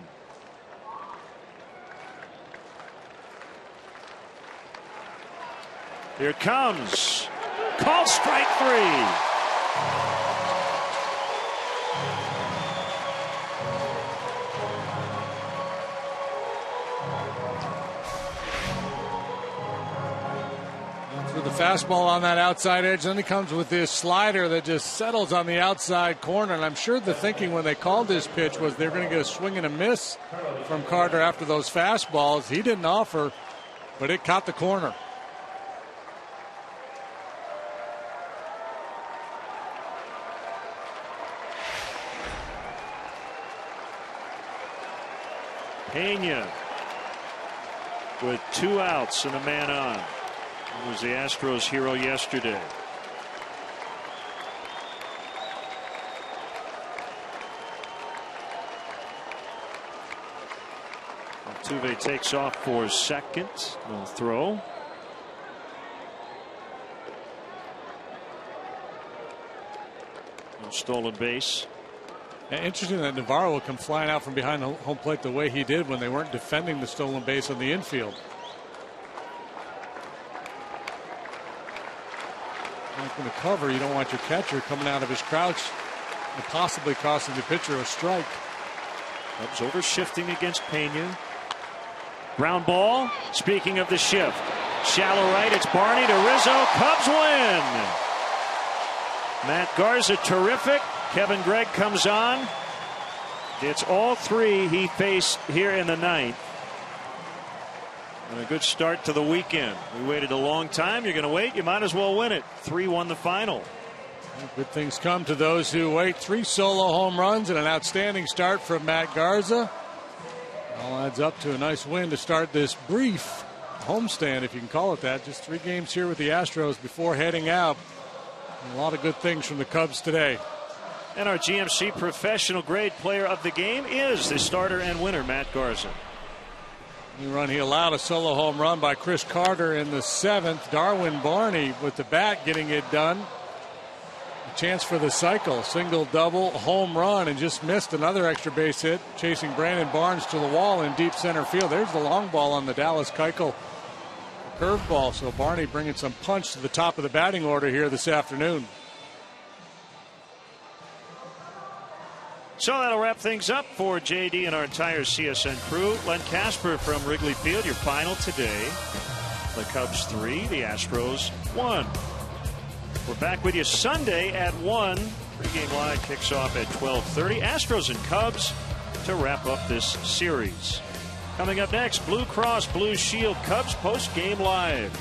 Here it comes. Called strike 3. The fastball on that outside edge. Then he comes with this slider that just settles on the outside corner. And I'm sure the thinking when they called this pitch was they're going to get a swing and a miss from Carter after those fastballs. He didn't offer, but it caught the corner. Pena with 2 outs and a man on. He was the Astros' hero yesterday. Altuve takes off for second. No throw. No stolen base. Interesting that Navarro will come flying out from behind the home plate the way he did when they weren't defending the stolen base on the infield. Like in the cover, you don't want your catcher coming out of his crouch possibly costing the pitcher a strike. Cubs over shifting against Pena. Ground ball. Speaking of the shift, shallow right. It's Barney to Rizzo. Cubs win. Matt Garza terrific. Kevin Gregg comes on. It's all three he faced here in the ninth. And a good start to the weekend. We waited a long time. You're going to wait. You might as well win it. 3-1 the final. Good things come to those who wait. 3 solo home runs and an outstanding start from Matt Garza. All adds up to a nice win to start this brief homestand, if you can call it that. Just 3 games here with the Astros before heading out. A lot of good things from the Cubs today. And our GMC professional grade player of the game is the starter and winner, Matt Garza. He allowed a solo home run by Chris Carter in the 7th. Darwin Barney with the bat getting it done. A chance for the cycle. Single, double, home run, and just missed another extra base hit, chasing Brandon Barnes to the wall in deep center field. There's the long ball on the Dallas Keuchel curveball. So Barney bringing some punch to the top of the batting order here this afternoon. So that'll wrap things up for JD and our entire CSN crew. Len Casper from Wrigley Field, your final today. The Cubs 3, the Astros 1. We're back with you Sunday at 1. Pre-game live kicks off at 12:30. Astros and Cubs to wrap up this series. Coming up next, Blue Cross Blue Shield Cubs post-game live.